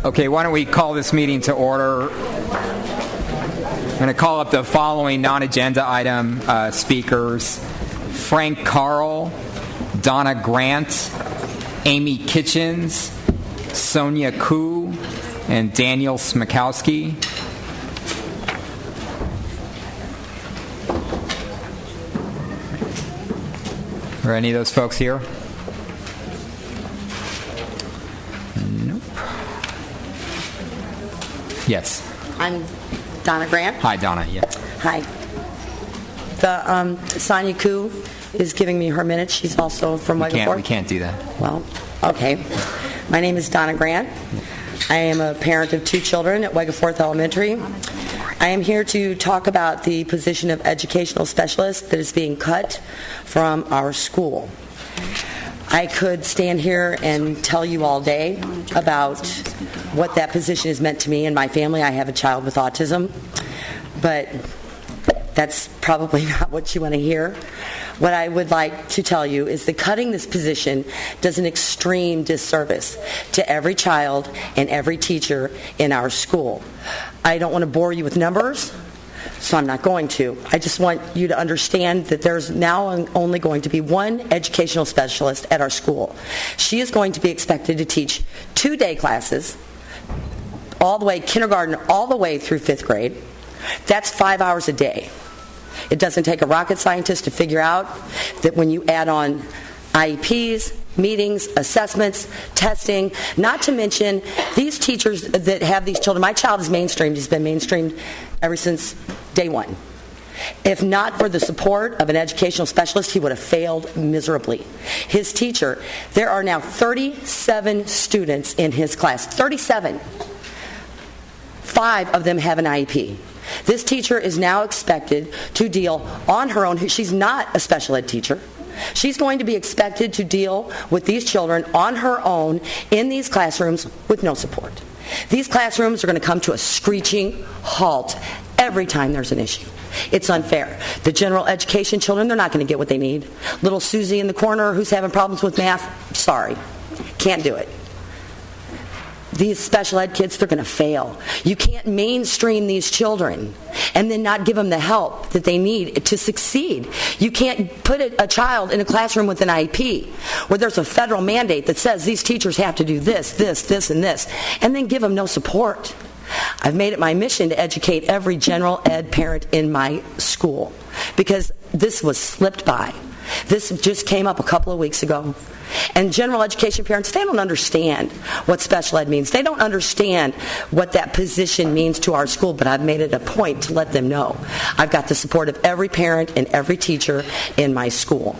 Okay, why don't we call this meeting to order? I'm going to call up the following non-agenda item speakers: Frank Carl, Donna Grant, Amy Kitchens, Sonia Koo, and Daniel Smikowski. Are any of those folks here? Nope. Yes. I'm Donna Grant. Hi, Donna. Yeah. Hi. The Sonia Koo is giving me her minutes. She's also from Wegeforth. We can't do that. Well, okay. My name is Donna Grant. I am a parent of 2 children at Wegeforth Elementary. I am here to talk about the position of educational specialist that is being cut from our school. I could stand here and tell you all day about what that position has meant to me and my family. I have a child with autism, but that's probably not what you want to hear. What I would like to tell you is that cutting this position does an extreme disservice to every child and every teacher in our school. I don't want to bore you with numbers, so I'm not going to. I just want you to understand that there's now only going to be one educational specialist at our school. She is going to be expected to teach 2 day classes, all the way kindergarten, all the way through 5th grade. That's 5 hours a day. It doesn't take a rocket scientist to figure out that when you add on IEPs, meetings, assessments, testing, not to mention these teachers that have these children. My child is mainstreamed. He's been mainstreamed ever since day one. If not for the support of an educational specialist, he would have failed miserably. His teacher, there are now 37 students in his class. 37. 5 of them have an IEP. This teacher is now expected to deal on her own. She's not a special ed teacher. She's going to be expected to deal with these children on her own in these classrooms with no support. These classrooms are going to come to a screeching halt every time there's an issue. It's unfair. The general education children, they're not going to get what they need. Little Susie in the corner who's having problems with math, sorry, can't do it. These special ed kids, they're going to fail. You can't mainstream these children and then not give them the help that they need to succeed. You can't put a child in a classroom with an IEP where there's a federal mandate that says these teachers have to do this, this, this, and this, and then give them no support. I've made it my mission to educate every general ed parent in my school because this was slipped by. This just came up a couple of weeks ago. And general education parents, they don't understand what special ed means. They don't understand what that position means to our school, but I've made it a point to let them know. I've got the support of every parent and every teacher in my school.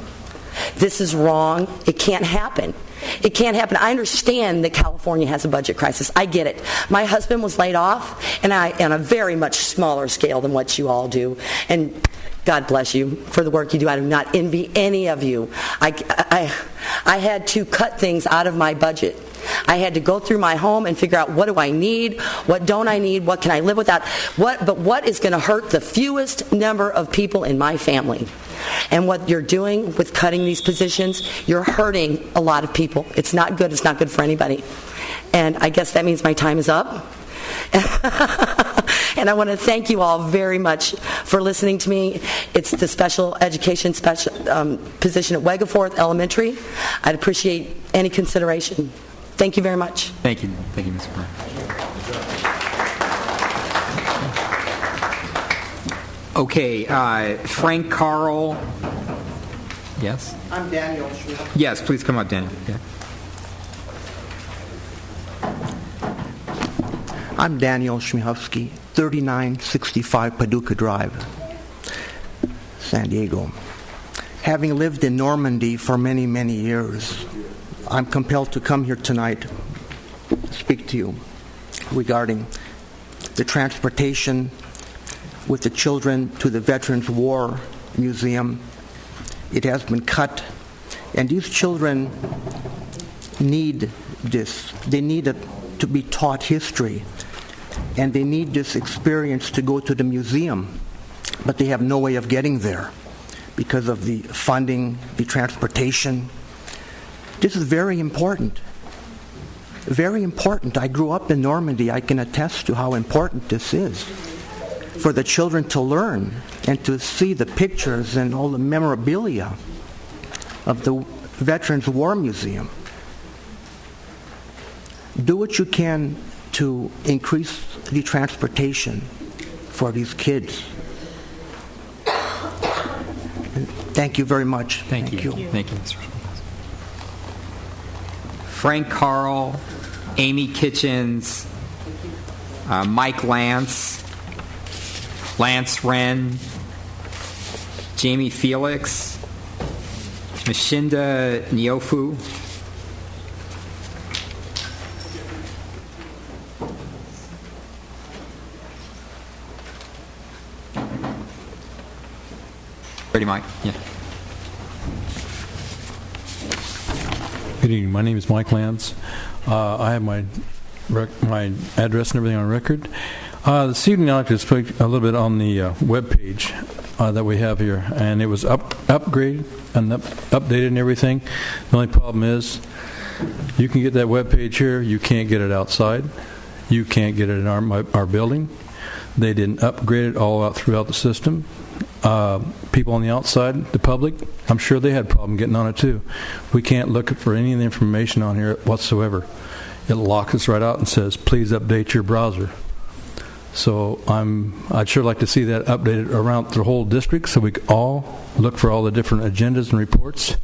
This is wrong. It can't happen. It can't happen. I understand that California has a budget crisis. I get it. My husband was laid off, and on a very much smaller scale than what you all do. And God bless you for the work you do. I do not envy any of you. I had to cut things out of my budget. I had to go through my home and figure out what do I need, what don't I need, what can I live without, but what is going to hurt the fewest number of people in my family. And what you're doing with cutting these positions, you're hurting a lot of people. It's not good. It's not good for anybody. And I guess that means my time is up. And I want to thank you all very much for listening to me. It's the special education position at Wegeforth Elementary. I'd appreciate any consideration. Thank you very much. Thank you. Thank you, Ms. Brown. Okay, Frank Carl. Yes? I'm Daniel. Yes, please come up, Daniel. Yeah. I'm Daniel Schmichowski, 3965 Paducah Drive, San Diego. Having lived in Normandy for many, many years, I'm compelled to come here tonight to speak to you regarding the transportation with the children to the Veterans War Museum. It has been cut, and these children need this. They need it to be taught history, and they need this experience to go to the museum, but they have no way of getting there because of the funding, the transportation. This is very important. Very important. I grew up in Normandy. I can attest to how important this is for the children to learn and to see the pictures and all the memorabilia of the Veterans War Museum. Do what you can to increase the transportation for these kids. Thank you very much. Thank you. Thank you, Mr. Frank Carl, Amy Kitchens, Mike Lance, Lance Wren, Jamie Felix, Mashinda Nyofu, ready, Mike? Yeah. Good evening. My name is Mike Lance. I have my address and everything on record. This evening I'd like to speak a little bit on the web page that we have here, and it was upgraded and updated and everything. The only problem is you can get that web page here, you can't get it outside, you can't get it in our building. They didn't upgrade it all out throughout the system. People on the outside, the public, I'm sure they had a problem getting on it too. We can't look for any of the information on here whatsoever. It locks us right out and says, please update your browser. So I'd sure like to see that updated around the whole district so we can all look for all the different agendas and reports.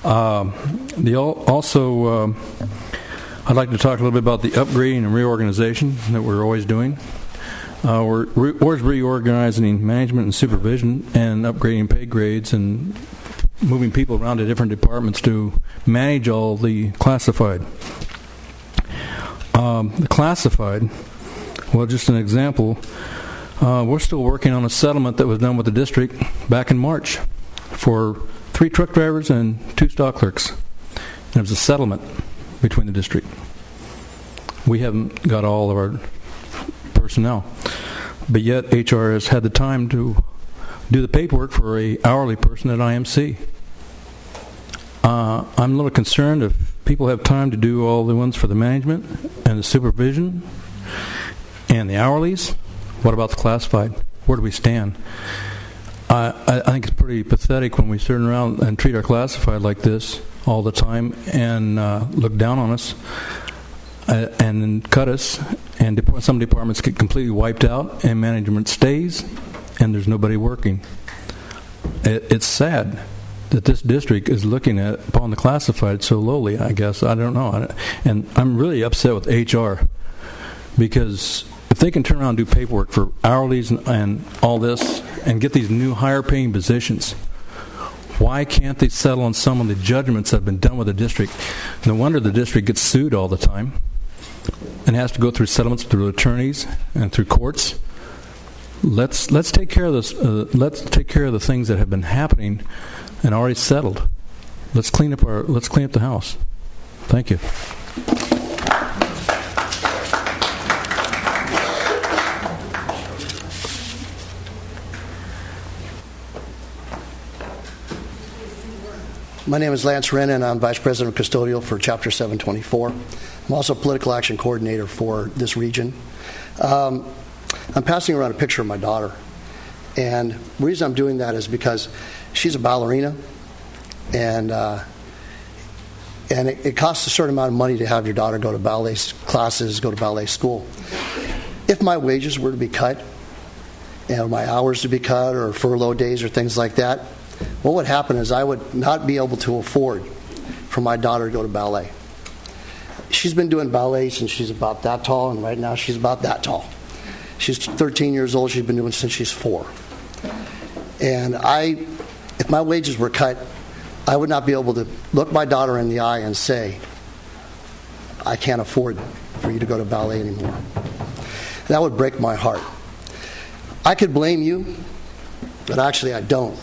I'd like to talk a little bit about the upgrading and reorganization that we're always doing. We're always reorganizing management and supervision and upgrading pay grades and moving people around to different departments to manage all the classified. The classified, well, just an example, we're still working on a settlement that was done with the district back in March for 3 truck drivers and 2 stock clerks. And it was a settlement between the district. We haven't got all of our personnel, but yet HR has had the time to do the paperwork for a hourly person at IMC. I'm a little concerned if people have time to do all the ones for the management and the supervision and the hourlies. What about the classified? Where do we stand? I think it's pretty pathetic when we turn around and treat our classified like this all the time and look down on us and then cut us, and some departments get completely wiped out and management stays and there's nobody working. It's sad that this district is looking upon the classified so lowly, I guess. I don't know. And I'm really upset with HR, because if they can turn around and do paperwork for hourlies and all this and get these new higher paying positions, why can't they settle on some of the judgments that have been done with the district? No wonder the district gets sued all the time and has to go through settlements through attorneys and through courts. Let's take care of this. Let's take care of the things that have been happening and already settled. Let's clean up the house. Thank you. My name is Lance Wren, and I'm Vice President of Custodial for Chapter 724. I'm also Political Action Coordinator for this region. I'm passing around a picture of my daughter. And the reason I'm doing that is because she's a ballerina, and it costs a certain amount of money to have your daughter go to ballet classes, go to ballet school. If my wages were to be cut, and my hours to be cut, or furlough days or things like that, what would happen is I would not be able to afford for my daughter to go to ballet. She's been doing ballet since she's about that tall, and right now she's about that tall. She's 13 years old. She's been doing it since she's 4. And if my wages were cut, I would not be able to look my daughter in the eye and say, I can't afford for you to go to ballet anymore. That would break my heart. I could blame you, but actually I don't,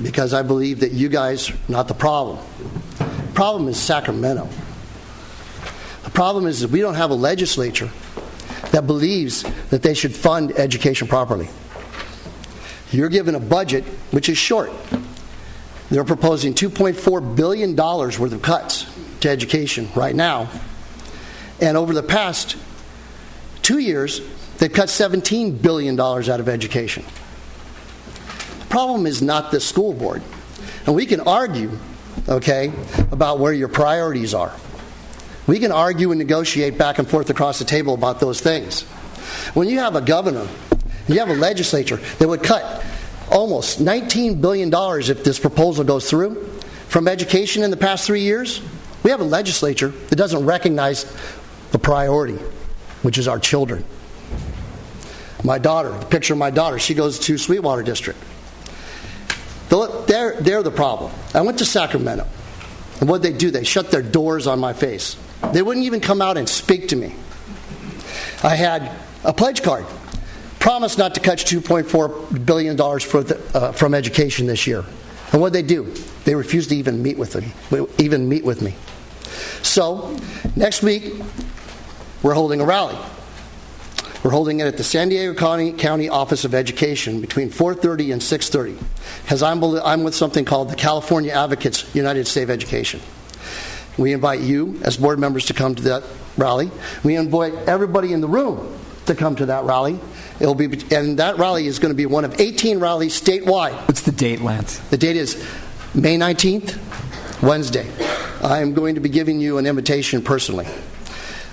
because I believe that you guys are not the problem. The problem is Sacramento. The problem is that we don't have a legislature that believes that they should fund education properly. You're given a budget which is short. They're proposing $2.4 billion worth of cuts to education right now. And over the past 2 years, they've cut $17 billion out of education. The problem is not the school board. And we can argue, okay, about where your priorities are. We can argue and negotiate back and forth across the table about those things. When you have a governor, you have a legislature that would cut almost $19 billion if this proposal goes through from education in the past 3 years, we have a legislature that doesn't recognize the priority, which is our children. My daughter, the picture of my daughter, she goes to Sweetwater District. They're the problem. I went to Sacramento, and what did they do? They shut their doors on my face. They wouldn't even come out and speak to me. I had a pledge card. Promised not to cut $2.4 billion from education this year. And what did they do? They refused to even meet with me. So, next week, we're holding a rally. We're holding it at the San Diego County Office of Education between 4:30 and 6:30, because I'm with something called the California Advocates United States of Education. We invite you as board members to come to that rally. We invite everybody in the room to come to that rally. And that rally is going to be one of 18 rallies statewide. What's the date, Lance? The date is May 19th, Wednesday. I am going to be giving you an invitation personally.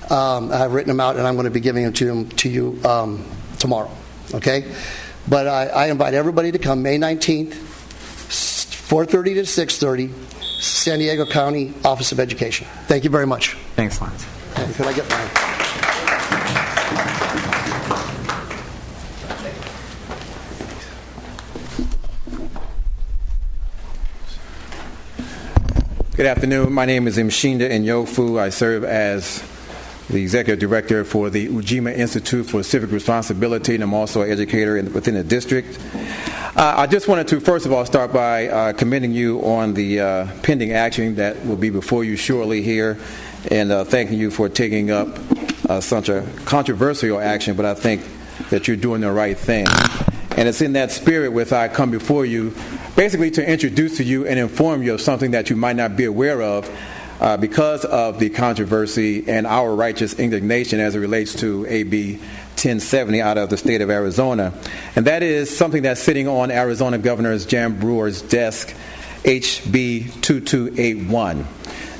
I've written them out, and I'm going to be giving them to you tomorrow. Okay? But I invite everybody to come May 19th, 4:30 to 6:30, San Diego County Office of Education. Thank you very much. Thanks, Lance. Could I get mine? Good afternoon. My name is Mshinda Nyofu. I serve as the Executive Director for the Ujima Institute for Civic Responsibility, and I'm also an educator within the district. I just wanted to, first of all, start by commending you on the pending action that will be before you shortly here, and thanking you for taking up such a controversial action, but I think that you're doing the right thing. And it's in that spirit with I come before you, basically to introduce to you and inform you of something that you might not be aware of because of the controversy and our righteous indignation as it relates to AB 1070 out of the state of Arizona. And that is something that's sitting on Arizona Governor Jan Brewer's desk, HB 2281.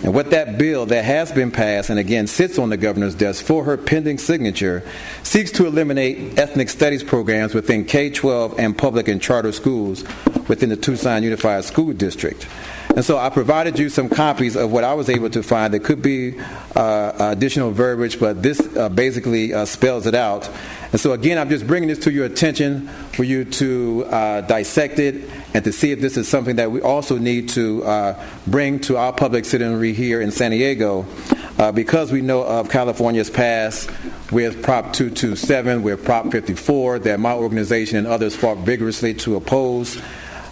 And what that bill that has been passed and again sits on the governor's desk for her pending signature seeks to eliminate ethnic studies programs within K-12 and public and charter schools within the Tucson Unified School District. And so I provided you some copies of what I was able to find. There could be additional verbiage, but this basically spells it out. And so again, I'm just bringing this to your attention for you to dissect it and to see if this is something that we also need to bring to our public citizenry here in San Diego, because we know of California's past with Prop 227, with Prop 54, that my organization and others fought vigorously to oppose,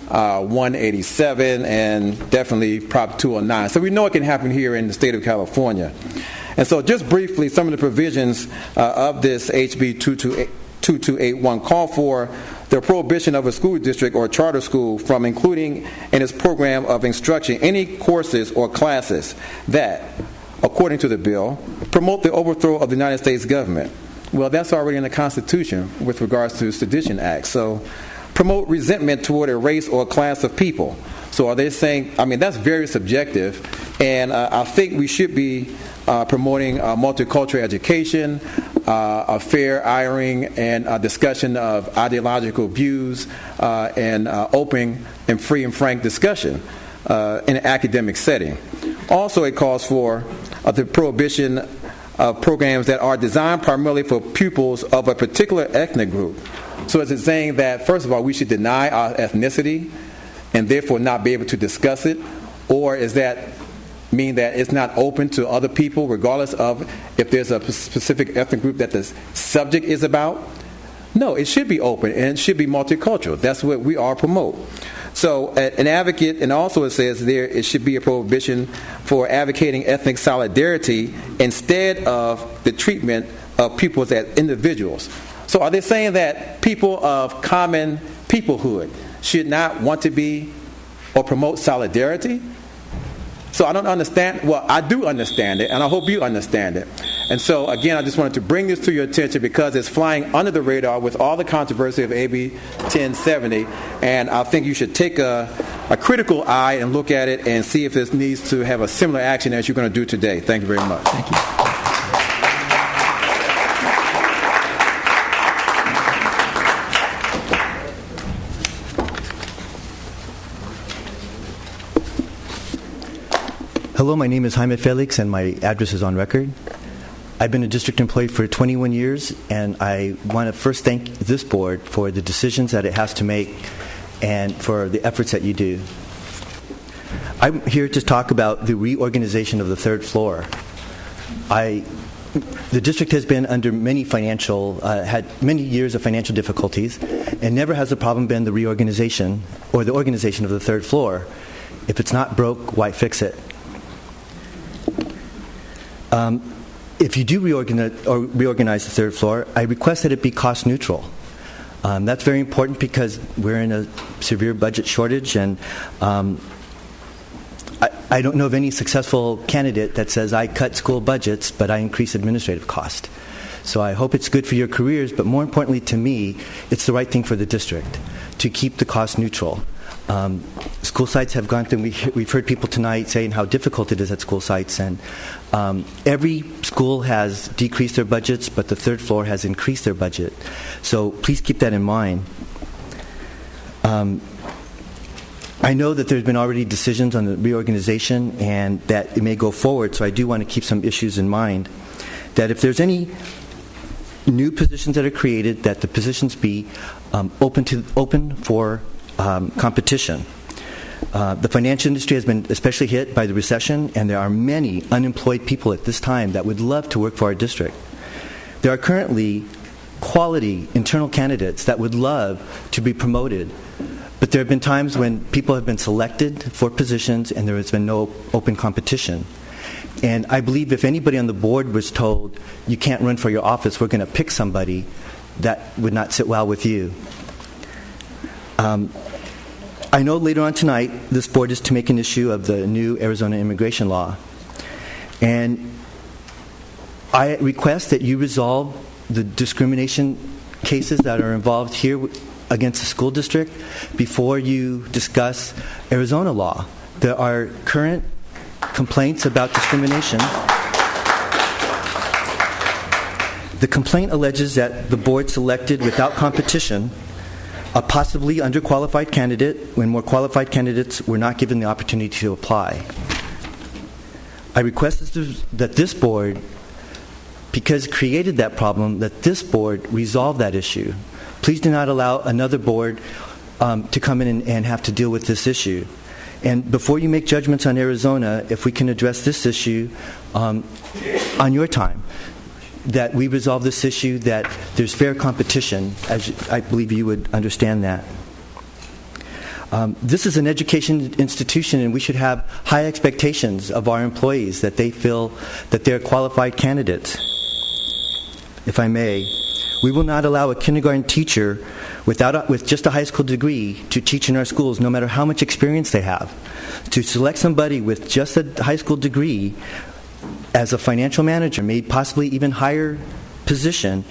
187, and definitely Prop 209. So we know it can happen here in the state of California. And so just briefly, some of the provisions of this HB 2281 call for the prohibition of a school district or charter school from including in its program of instruction any courses or classes that, according to the bill, promote the overthrow of the United States government. Well, that's already in the Constitution with regards to Sedition Act. So promote resentment toward a race or a class of people. So are they saying, I mean, that's very subjective, and I think we should be promoting multicultural education, a fair airing and a discussion of ideological views, and open and free and frank discussion in an academic setting. Also, it calls for the prohibition of programs that are designed primarily for pupils of a particular ethnic group. So is it saying that, first of all, we should deny our ethnicity and therefore not be able to discuss it? Or is that mean that it's not open to other people regardless of if there's a specific ethnic group that the subject is about? No, it should be open and it should be multicultural. That's what we all promote. So an advocate, and also it says there it should be a prohibition for advocating ethnic solidarity instead of the treatment of peoples as individuals. So are they saying that people of common peoplehood should not want to be or promote solidarity? So I don't understand. Well, I do understand it, and I hope you understand it. And so, again, I just wanted to bring this to your attention because it's flying under the radar with all the controversy of AB 1070, and I think you should take a critical eye and look at it and see if this needs to have a similar action as you're going to do today. Thank you very much. Thank you. Hello, my name is Jaime Felix, and my address is on record. I've been a district employee for 21 years, and I want to first thank this board for the decisions that it has to make and for the efforts that you do. I'm here to talk about the reorganization of the third floor. The district has been under had many years of financial difficulties, and never has the problem been the reorganization or the organization of the third floor. If it's not broke, why fix it? If you do reorganize the third floor, I request that it be cost neutral. That's very important because we're in a severe budget shortage, and I don't know of any successful candidate that says, I cut school budgets, but I increase administrative cost. So I hope it's good for your careers, but more importantly to me, it's the right thing for the district to keep the cost neutral. School sites have gone through, we've heard people tonight saying how difficult it is at school sites, and every school has decreased their budgets, but the third floor has increased their budget. So please keep that in mind. I know that there's been already decisions on the reorganization and that it may go forward, so I do want to keep some issues in mind. That if there's any new positions that are created, that the positions be open for competition. The financial industry has been especially hit by the recession, and there are many unemployed people at this time that would love to work for our district. There are currently quality internal candidates that would love to be promoted, but there have been times when people have been selected for positions and there has been no open competition. And I believe if anybody on the board was told, you can't run for your office, we're going to pick somebody, that would not sit well with you. I know later on tonight this board is to make an issue of the new Arizona immigration law. And I request that you resolve the discrimination cases that are involved here against the school district before you discuss Arizona law. There are current complaints about discrimination. The complaint alleges that the board selected without competition a possibly underqualified candidate when more qualified candidates were not given the opportunity to apply. I request that this board, because it created that problem, that this board resolve that issue. Please do not allow another board to come in and have to deal with this issue. And before you make judgments on Arizona, if we can address this issue on your time, that we resolve this issue, that there's fair competition, as I believe you would understand that. This is an education institution, and we should have high expectations of our employees, that they feel that they're qualified candidates. If I may, we will not allow a kindergarten teacher with just a high school degree to teach in our schools, no matter how much experience they have. To select somebody with just a high school degree as a financial manager, maybe possibly even higher position,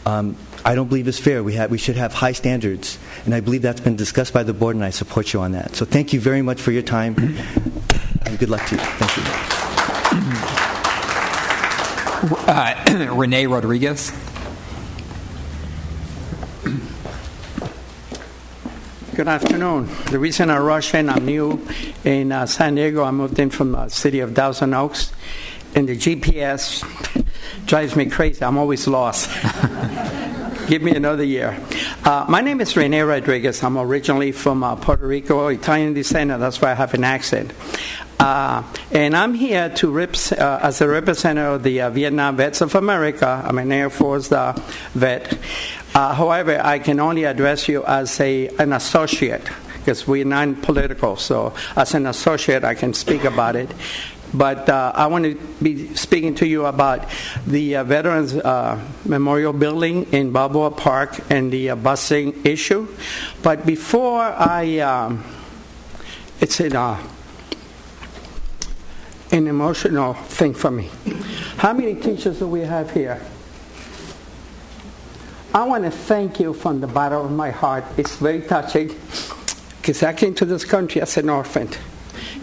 I don't believe is fair. We should have high standards, and I believe that's been discussed by the board, and I support you on that. So thank you very much for your time, and good luck to you. Thank you. Rene Rodriguez. Good afternoon. The reason I rush in, I'm new in San Diego. I moved in from the city of Thousand Oaks, and the GPS drives me crazy. I'm always lost. Give me another year. My name is Rene Rodriguez. I'm originally from Puerto Rico, Italian descent, and that's why I have an accent. And I'm here to as a representative of the Vietnam Vets of America. I'm an Air Force vet. However, I can only address you as an associate, because we're non-political. So as an associate, I can speak about it. But I want to be speaking to you about the Veterans Memorial Building in Balboa Park and the busing issue. But before an emotional thing for me. How many teachers do we have here? I want to thank you from the bottom of my heart. It's very touching because I came to this country as an orphan.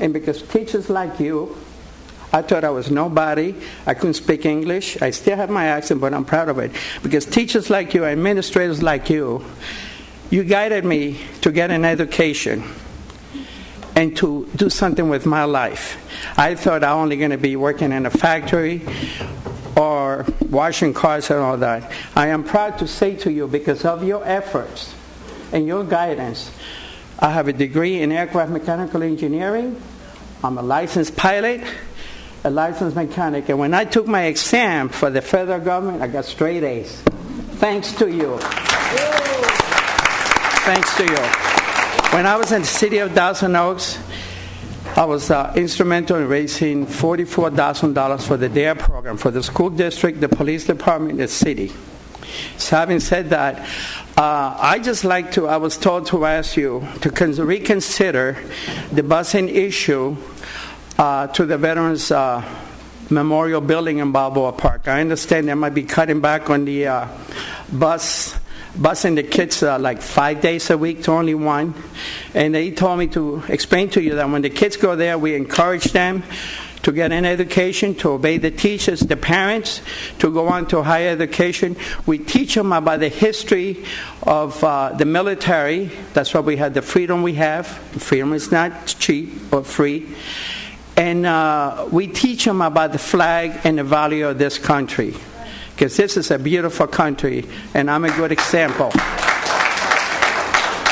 And because teachers like you, I thought I was nobody. I couldn't speak English. I still have my accent, but I'm proud of it. Because teachers like you, administrators like you, you guided me to get an education and to do something with my life. I thought I was only going to be working in a factory or washing cars and all that. I am proud to say to you, because of your efforts and your guidance, I have a degree in aircraft mechanical engineering. I'm a licensed pilot, a licensed mechanic, and when I took my exam for the federal government, I got straight A's. Thanks to you. Thanks to you. When I was in the city of Thousand Oaks, I was instrumental in raising $44,000 for the DARE program for the school district, the police department, the city. So having said that, I was told to ask you to reconsider the busing issue to the Veterans Memorial Building in Balboa Park. I understand they might be cutting back on the busing the kids like 5 days a week to only one. And they told me to explain to you that when the kids go there, we encourage them to get an education, to obey the teachers, the parents, to go on to higher education. We teach them about the history of the military. That's why we have the freedom we have. Freedom is not cheap or free. And we teach them about the flag and the value of this country. Because this is a beautiful country, and I'm a good example.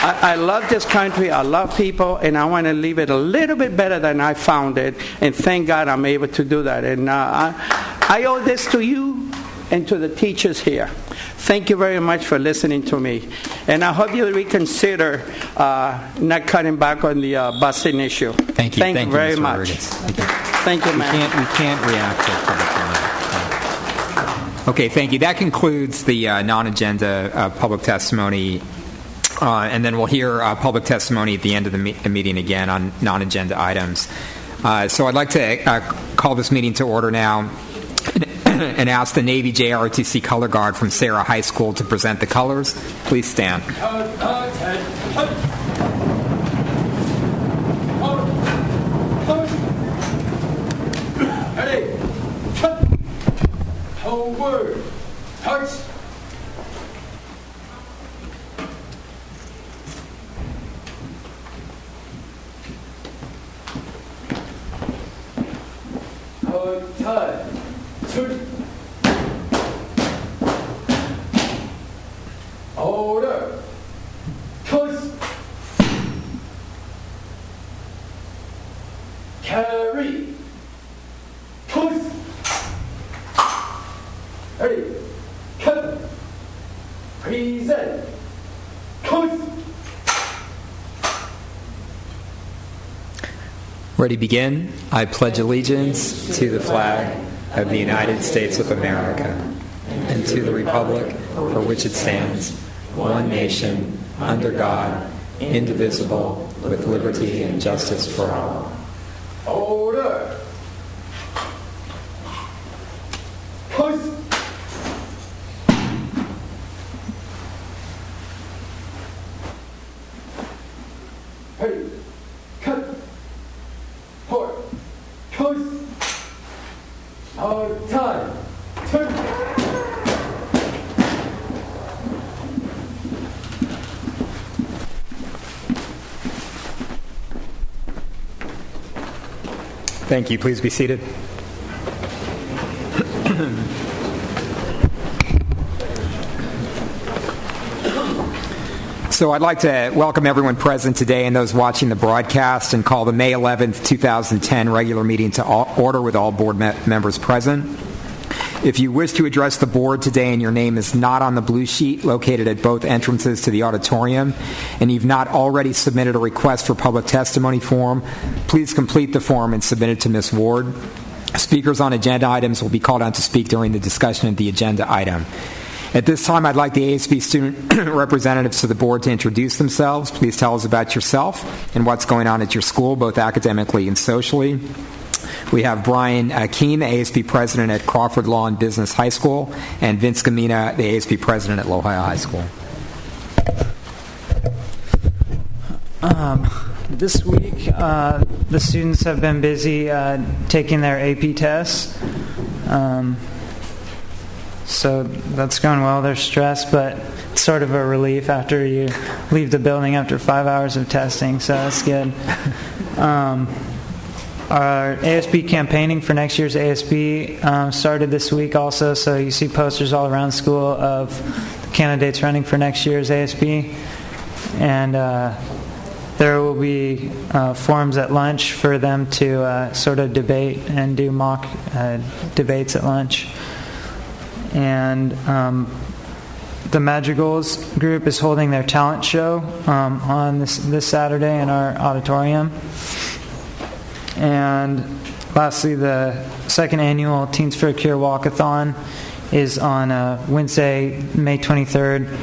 I love this country, I love people, and I want to leave it a little bit better than I found it, and thank God I'm able to do that. And I owe this to you and to the teachers here. Thank you very much for listening to me. And I hope you reconsider not cutting back on the busing issue. Thank you. Thank you very Mr. much. Rodriguez. Thank you, ma'am. We can't react to public comment. Okay, thank you. That concludes the non-agenda public testimony. And then we'll hear public testimony at the end of the meeting again on non-agenda items. So I'd like to call this meeting to order now and ask the Navy JROTC Color Guard from Sarah High School to present the colors. Please stand. Ready? Forward. Touch. Time. Two. Order. Toss. Carry. Toss. Ready. Cut. Present. Toss. Ready, begin. I pledge allegiance to the flag of the United States of America and to the republic for which it stands, one nation, under God, indivisible, with liberty and justice for all. Order. Push. Ready. Cut. Port. Push. Our time. Turn. Thank you. Please be seated. So I'd like to welcome everyone present today and those watching the broadcast and call the May 11th, 2010 regular meeting to order with all board members present. If you wish to address the board today and your name is not on the blue sheet located at both entrances to the auditorium and you've not already submitted a request for public testimony form, please complete the form and submit it to Ms. Ward. Speakers on agenda items will be called on to speak during the discussion of the agenda item. At this time, I'd like the ASB student representatives to the board to introduce themselves. Please tell us about yourself and what's going on at your school, both academically and socially. We have Brian Keene, the ASB president at Crawford Law and Business High School, and Vince Gamina, the ASB president at Lohio High School. This week, the students have been busy taking their AP tests. So that's going well. They're stressed, but it's sort of a relief after you leave the building after 5 hours of testing, so that's good. Our ASB campaigning for next year's ASB started this week also, so you see posters all around school of candidates running for next year's ASB. And there will be forums at lunch for them to sort of debate and do mock debates at lunch. And the Madrigals group is holding their talent show on this Saturday in our auditorium. And lastly, the second annual Teens for a Cure Walkathon is on Wednesday, May 23rd.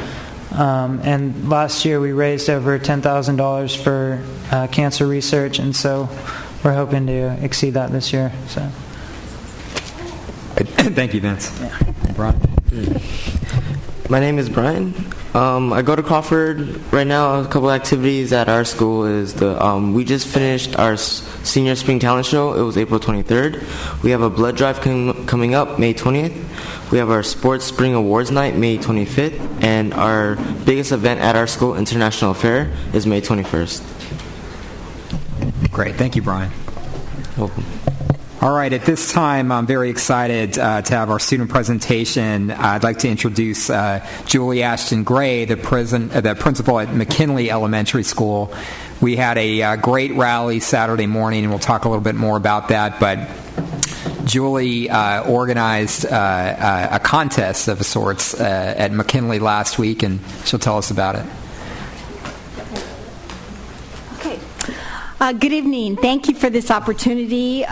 And last year we raised over $10,000 for cancer research, and so we're hoping to exceed that this year. So, thank you, Vince. Yeah. Brian. My name is Brian. I go to Crawford right now. A couple activities at our school is we just finished our senior spring talent show. It was April 23rd. We have a blood drive coming up May 20th. We have our sports spring awards night May 25th, and our biggest event at our school, International Fair, is May 21st. Great, thank you, Brian. Welcome. All right, at this time, I'm very excited to have our student presentation. I'd like to introduce Julie Ashton Gray, the principal at McKinley Elementary School. We had a great rally Saturday morning, and we'll talk a little bit more about that, but Julie organized a contest of sorts at McKinley last week, and she'll tell us about it. Good evening. Thank you for this opportunity,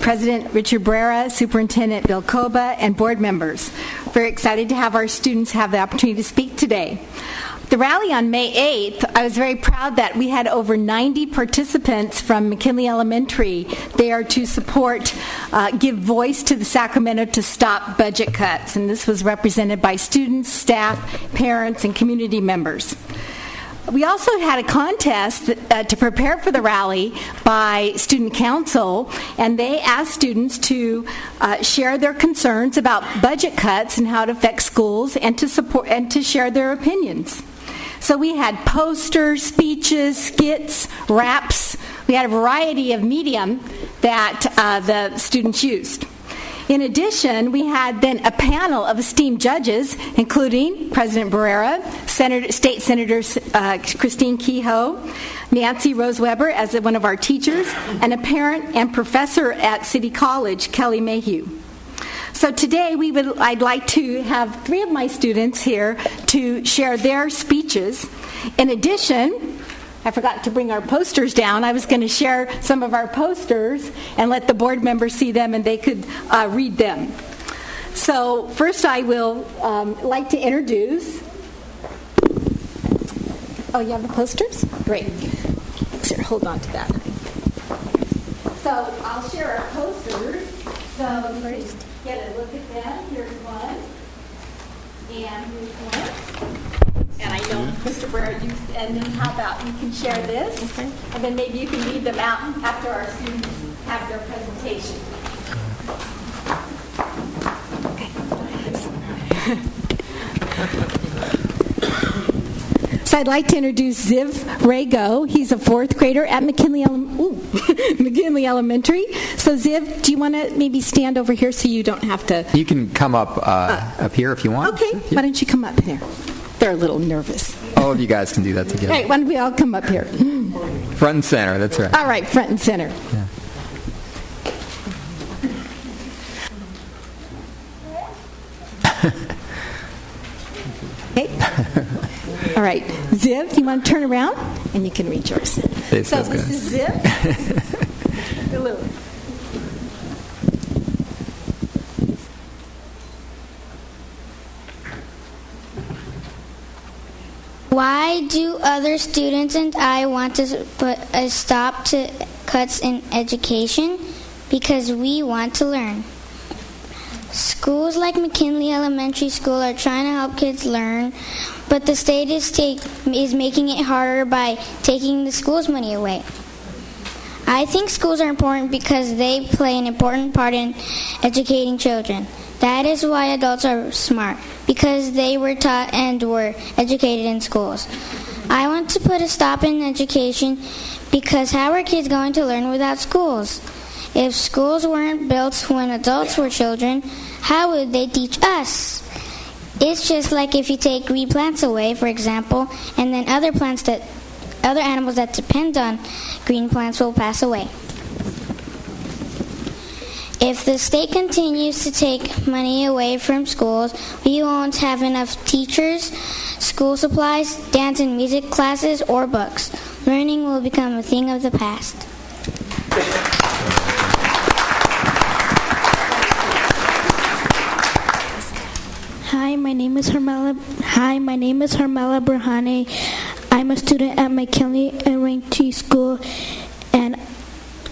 President Richard Brera, Superintendent Bill Koba, and board members. Very excited to have our students have the opportunity to speak today. The rally on May 8th, I was very proud that we had over 90 participants from McKinley Elementary there to support, give voice to the Sacramento to Stop budget cuts. And this was represented by students, staff, parents, and community members. We also had a contest to prepare for the rally by Student Council, and they asked students to share their concerns about budget cuts and how it affects schools, and to support and to share their opinions. So we had posters, speeches, skits, raps. We had a variety of medium that the students used. In addition, we had then a panel of esteemed judges, including President Barrera, State Senators Christine Kehoe, Nancy Rose Weber as one of our teachers, and a parent and professor at City College, Kelly Mayhew. So today I'd like to have three of my students here to share their speeches. In addition, I forgot to bring our posters down. I was going to share some of our posters and let the board members see them, and they could read them. So first I will like to introduce... Oh, you have the posters? Great. Here, hold on to that. So I'll share our posters. So you can get a look at them. Here's one. And here's one. And I know, Mr. Barrera, and then how about you can share this, okay, and then maybe you can read them out after our students have their presentation. Okay. So I'd like to introduce Ziv Rago. He's a fourth grader at McKinley Elementary. So Ziv, do you want to maybe stand over here so you don't have to... You can come up here if you want. Okay, yeah. Why don't you come up here? They're a little nervous. All of you guys can do that together. All right, why don't we all come up here? Front and center, that's right. All right, front and center. Yeah. Okay. All right. Ziv, do you want to turn around? And you can read yours. This is Ziv. Hello. Why do other students and I want to put a stop to cuts in education? because we want to learn. Schools like McKinley Elementary School are trying to help kids learn, but the state is making it harder by taking the school's money away. I think schools are important because they play an important part in educating children. That is why adults are smart, because they were taught and were educated in schools. I want to put a stop in education because how are kids going to learn without schools? If schools weren't built when adults were children, how would they teach us? It's just like if you take green plants away, for example, and then other animals that depend on green plants will pass away. If the state continues to take money away from schools, we won't have enough teachers, school supplies, dance and music classes, or books. Learning will become a thing of the past. Hi, my name is Hermela Burhane. I'm a student at McKinley Elementary School, and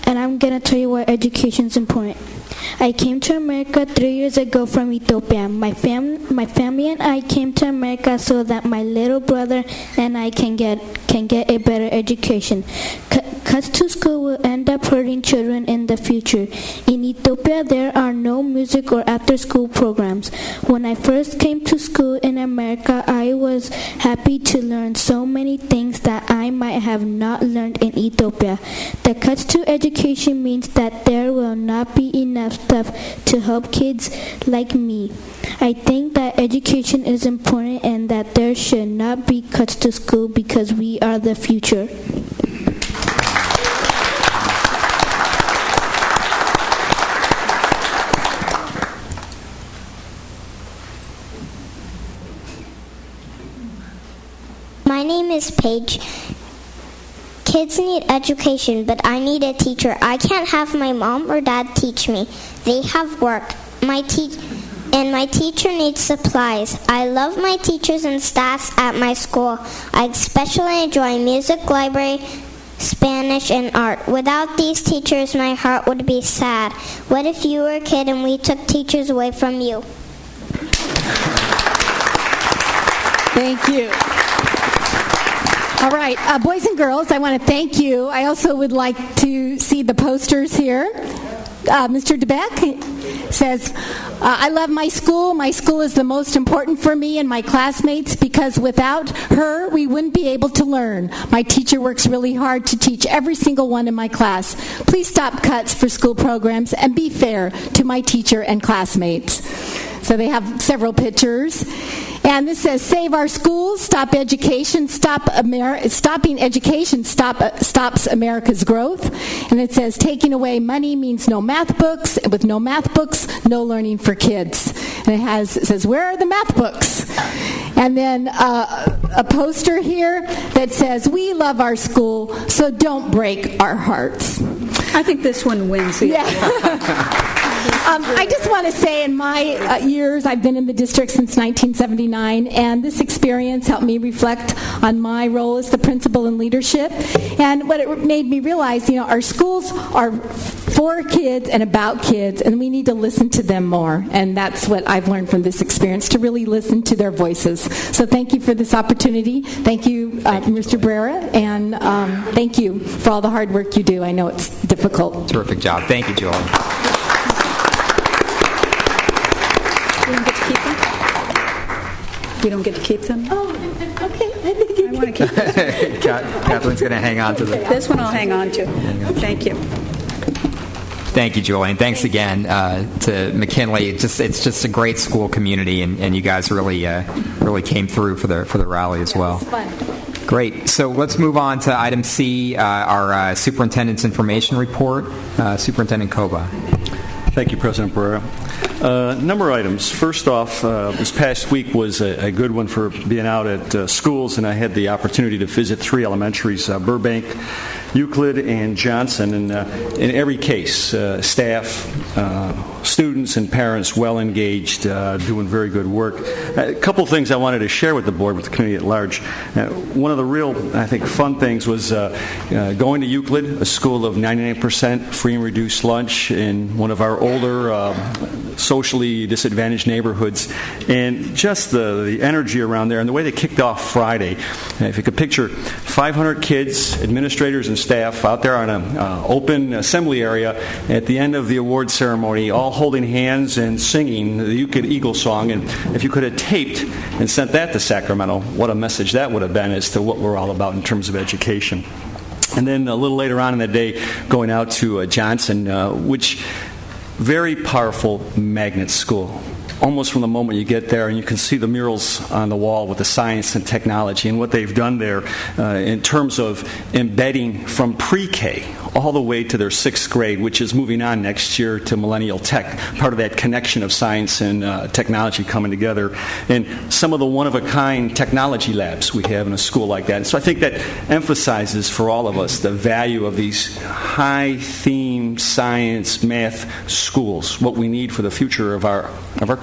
I'm going to tell you why education is important. I came to America 3 years ago from Ethiopia. My family and I came to America so that my little brother and I can get a better education. Cuts to school will end up hurting children in the future. In Ethiopia, there are no music or after-school programs. When I first came to school in America, I was happy to learn so many things that I might have not learned in Ethiopia. The cuts to education means that there will not be enough stuff to help kids like me. I think that education is important and that there should not be cuts to school because we are the future. My name is Paige. Kids need education, but I need a teacher. I can't have my mom or dad teach me. They have work. My teacher needs supplies. I love my teachers and staffs at my school. I especially enjoy music, library, Spanish, and art. Without these teachers, my heart would be sad. What if you were a kid and we took teachers away from you? Thank you. All right, boys and girls, I want to thank you. I also would like to see the posters here. Mr. DeBeck says, I love my school. My school is the most important for me and my classmates because without her, we wouldn't be able to learn. My teacher works really hard to teach every single one in my class. Please stop cuts for school programs and be fair to my teacher and classmates. So they have several pictures. And this says, save our schools, stop education, stopping education stops America's growth. And it says, taking away money means no math books. With no math books, no learning for kids. And it says, where are the math books? And then a poster here that says, we love our school, so don't break our hearts. I think this one wins. I just want to say in my years, I've been in the district since 1979, and this experience helped me reflect on my role as the principal in leadership. And what it made me realize, our schools are for kids and about kids, and we need to listen to them more. And that's what I've learned from this experience, to really listen to their voices. So thank you for this opportunity. Thank you, Mr. Brera, and thank you for all the hard work you do. I know it's difficult. Terrific job. Thank you, Julie. We don't get to keep them? Oh, okay. I want to keep them. Kathleen's going to hang on to them. This one I'll hang on to. Thank you. Thank you, Julie, and thanks again to McKinley. It's just a great school community, and you guys really came through for the rally as well. It was fun. Great. So let's move on to item C, our superintendent's information report. Superintendent Koba. Thank you, President Barrera. Number of items. First off, this past week was a good one for being out at schools, and I had the opportunity to visit 3 elementaries, Burbank, Euclid and Johnson. And in every case, staff, students, and parents well engaged, doing very good work. A couple things I wanted to share with the board, with the community at large. One of the real, I think, fun things was going to Euclid, a school of 99% free and reduced lunch in one of our older, socially disadvantaged neighborhoods, and just the energy around there and the way they kicked off Friday. If you could picture 500 kids, administrators, and staff out there on an open assembly area at the end of the award ceremony, all holding hands and singing the Euclid Eagle song. And if you could have taped and sent that to Sacramento, what a message that would have been as to what we're all about in terms of education. And then a little later on in the day, going out to Johnson, which very powerful magnet school. Almost from the moment you get there, and you can see the murals on the wall with the science and technology and what they've done there in terms of embedding from pre-K all the way to their 6th grade, which is moving on next year to Millennial Tech, part of that connection of science and technology coming together, and some of the one-of-a-kind technology labs we have in a school like that. And so I think that emphasizes for all of us the value of these high-theme science, math schools, what we need for the future of our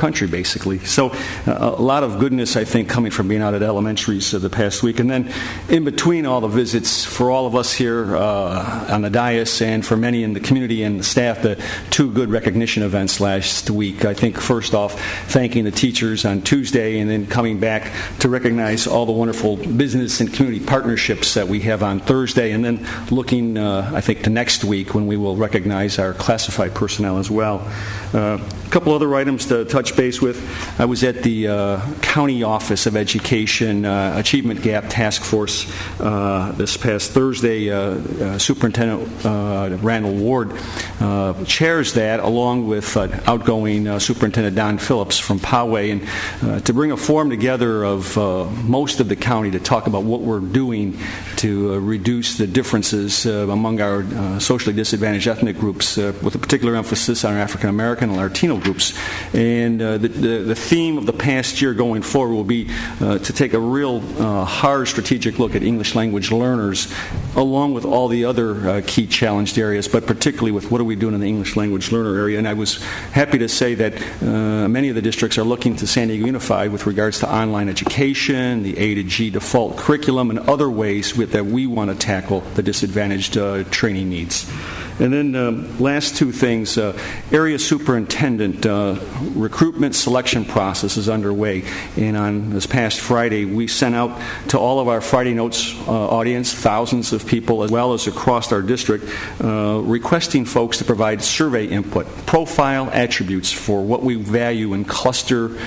country, basically. So a lot of goodness, I think, coming from being out at elementaries the past week. And then in between all the visits, for all of us here on the dais and for many in the community and the staff, the 2 good recognition events last week. I think first off, thanking the teachers on Tuesday, and then coming back to recognize all the wonderful business and community partnerships that we have on Thursday, and then looking, I think, to next week when we will recognize our classified personnel as well. A couple other items to touch base with. I was at the County Office of Education Achievement Gap Task Force this past Thursday. Superintendent Randall Ward chairs that, along with outgoing Superintendent Don Phillips from Poway, and to bring a forum together of most of the county to talk about what we're doing to reduce the differences among our socially disadvantaged ethnic groups, with a particular emphasis on our African American and Latino groups. And the theme of the past year going forward will be to take a real hard strategic look at English language learners, along with all the other key challenged areas, but particularly with what are we doing in the English language learner area. And I was happy to say that many of the districts are looking to San Diego Unified with regards to online education, the A to G default curriculum, and other ways that we want to tackle the disadvantaged training needs. And then last 2 things, area superintendent recruitment selection process is underway. And on this past Friday, we sent out to all of our Friday Notes audience, thousands of people, as well as across our district, requesting folks to provide survey input, profile attributes for what we value in cluster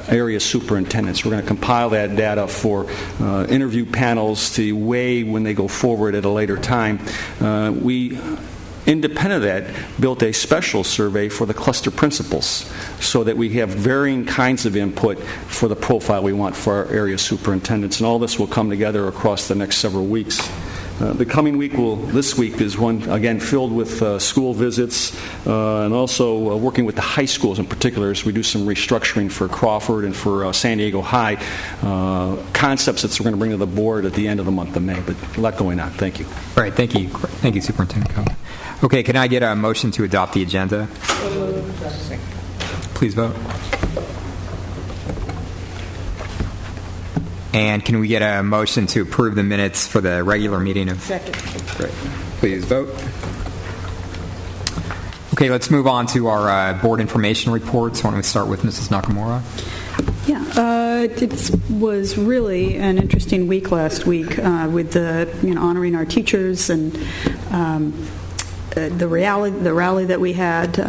area superintendents. We're going to compile that data for interview panels to weigh when they go forward at a later time. We independent of that, built a special survey for the cluster principals so that we have varying kinds of input for the profile we want for our area superintendents. And all this will come together across the next several weeks. The coming week this week is one, again, filled with school visits and also working with the high schools in particular as we do some restructuring for Crawford and for San Diego High, concepts that we're going to bring to the board at the end of the month of May. But a lot going on. Thank you. All right. Thank you. Thank you, Superintendent Cohen. Okay, can I get a motion to adopt the agenda? Please vote. And can we get a motion to approve the minutes for the regular meeting of... Second. Great. Please vote. Okay, let's move on to our board information reports. Why don't we start with Mrs. Nakamura? Yeah, it was really an interesting week last week with the honoring our teachers and the rally that we had,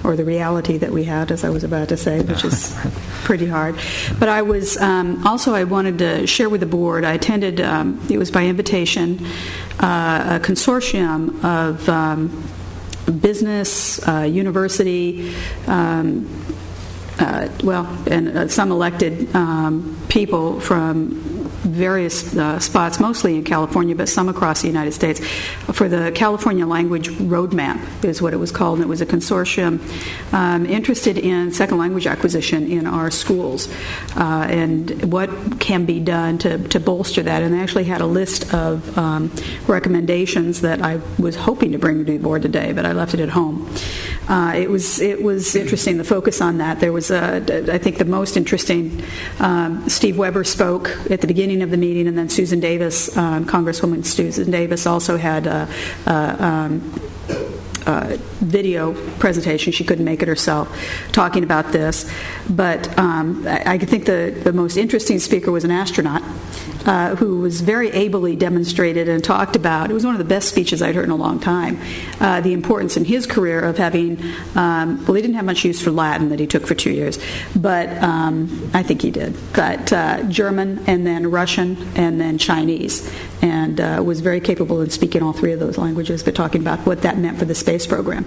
or the reality that we had, as I was about to say, which is pretty hard. But I was I wanted to share with the board. I attended. It was by invitation, a consortium of business, university. And some elected people from various spots, mostly in California, but some across the United States, for the California Language Roadmap is what it was called, and it was a consortium interested in second language acquisition in our schools and what can be done to bolster that. And they actually had a list of recommendations that I was hoping to bring to the board today, but I left it at home. It was interesting, the focus on that. There was, I think, the most interesting, Steve Weber spoke at the beginning of the meeting, and then Susan Davis, Congresswoman Susan Davis, also had video presentation. She couldn't make it herself, talking about this. But I think the most interesting speaker was an astronaut who was very ably demonstrated and talked about, it was one of the best speeches I'd heard in a long time, the importance in his career of having, well, he didn't have much use for Latin that he took for 2 years, but I think he did, but German and then Russian and then Chinese, and was very capable in speaking all three of those languages, but talking about what that meant for the space program.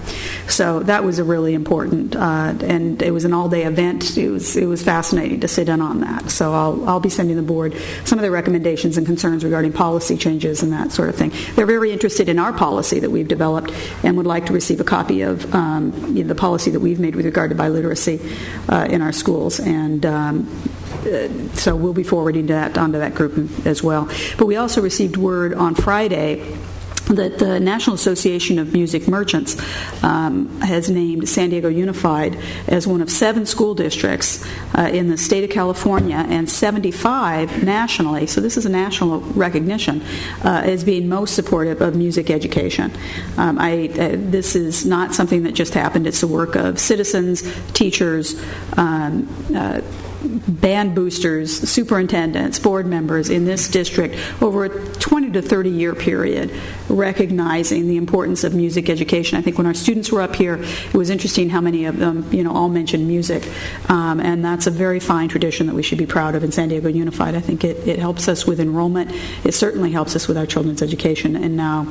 So that was a really important, and it was an all-day event. It was fascinating to sit in on that. So I'll be sending the board some of the recommendations and concerns regarding policy changes and that sort of thing. They're very interested in our policy that we've developed and would like to receive a copy of the policy that we've made with regard to biliteracy in our schools. And so we'll be forwarding that onto that group as well. But we also received word on Friday that the National Association of Music Merchants has named San Diego Unified as one of 7 school districts in the state of California and 75 nationally, so this is a national recognition, as being most supportive of music education. This is not something that just happened. It's the work of citizens, teachers, band boosters, superintendents, board members in this district over a 20 to 30 year period, recognizing the importance of music education. I think when our students were up here, it was interesting how many of them, all mentioned music, and that's a very fine tradition that we should be proud of in San Diego Unified. I think it helps us with enrollment. It certainly helps us with our children's education, and now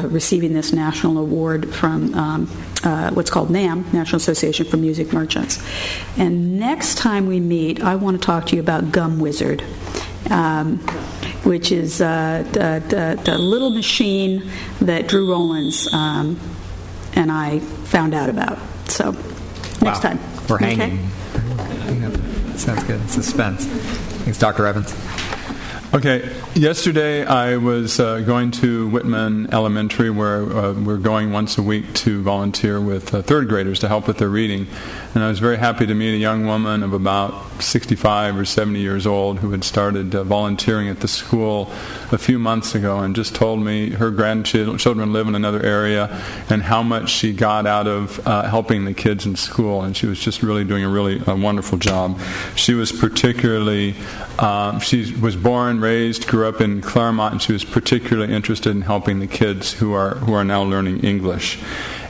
receiving this national award from what's called NAM, National Association for Music Merchants. And next time we meet, I want to talk to you about Gum Wizard, which is the little machine that Drew Rollins and I found out about. So next time. We're hanging. Okay. Sounds good. Suspense. Thanks, Dr. Evans. Okay, yesterday I was going to Whitman Elementary, where we're going once a week to volunteer with third graders to help with their reading. And I was very happy to meet a young woman of about 65 or 70 years old who had started volunteering at the school a few months ago and just told me her grandchildren live in another area and how much she got out of helping the kids in school. And she was just really doing a wonderful job. She was particularly, she was born, raised, grew up in Claremont, and she was particularly interested in helping the kids who are now learning English.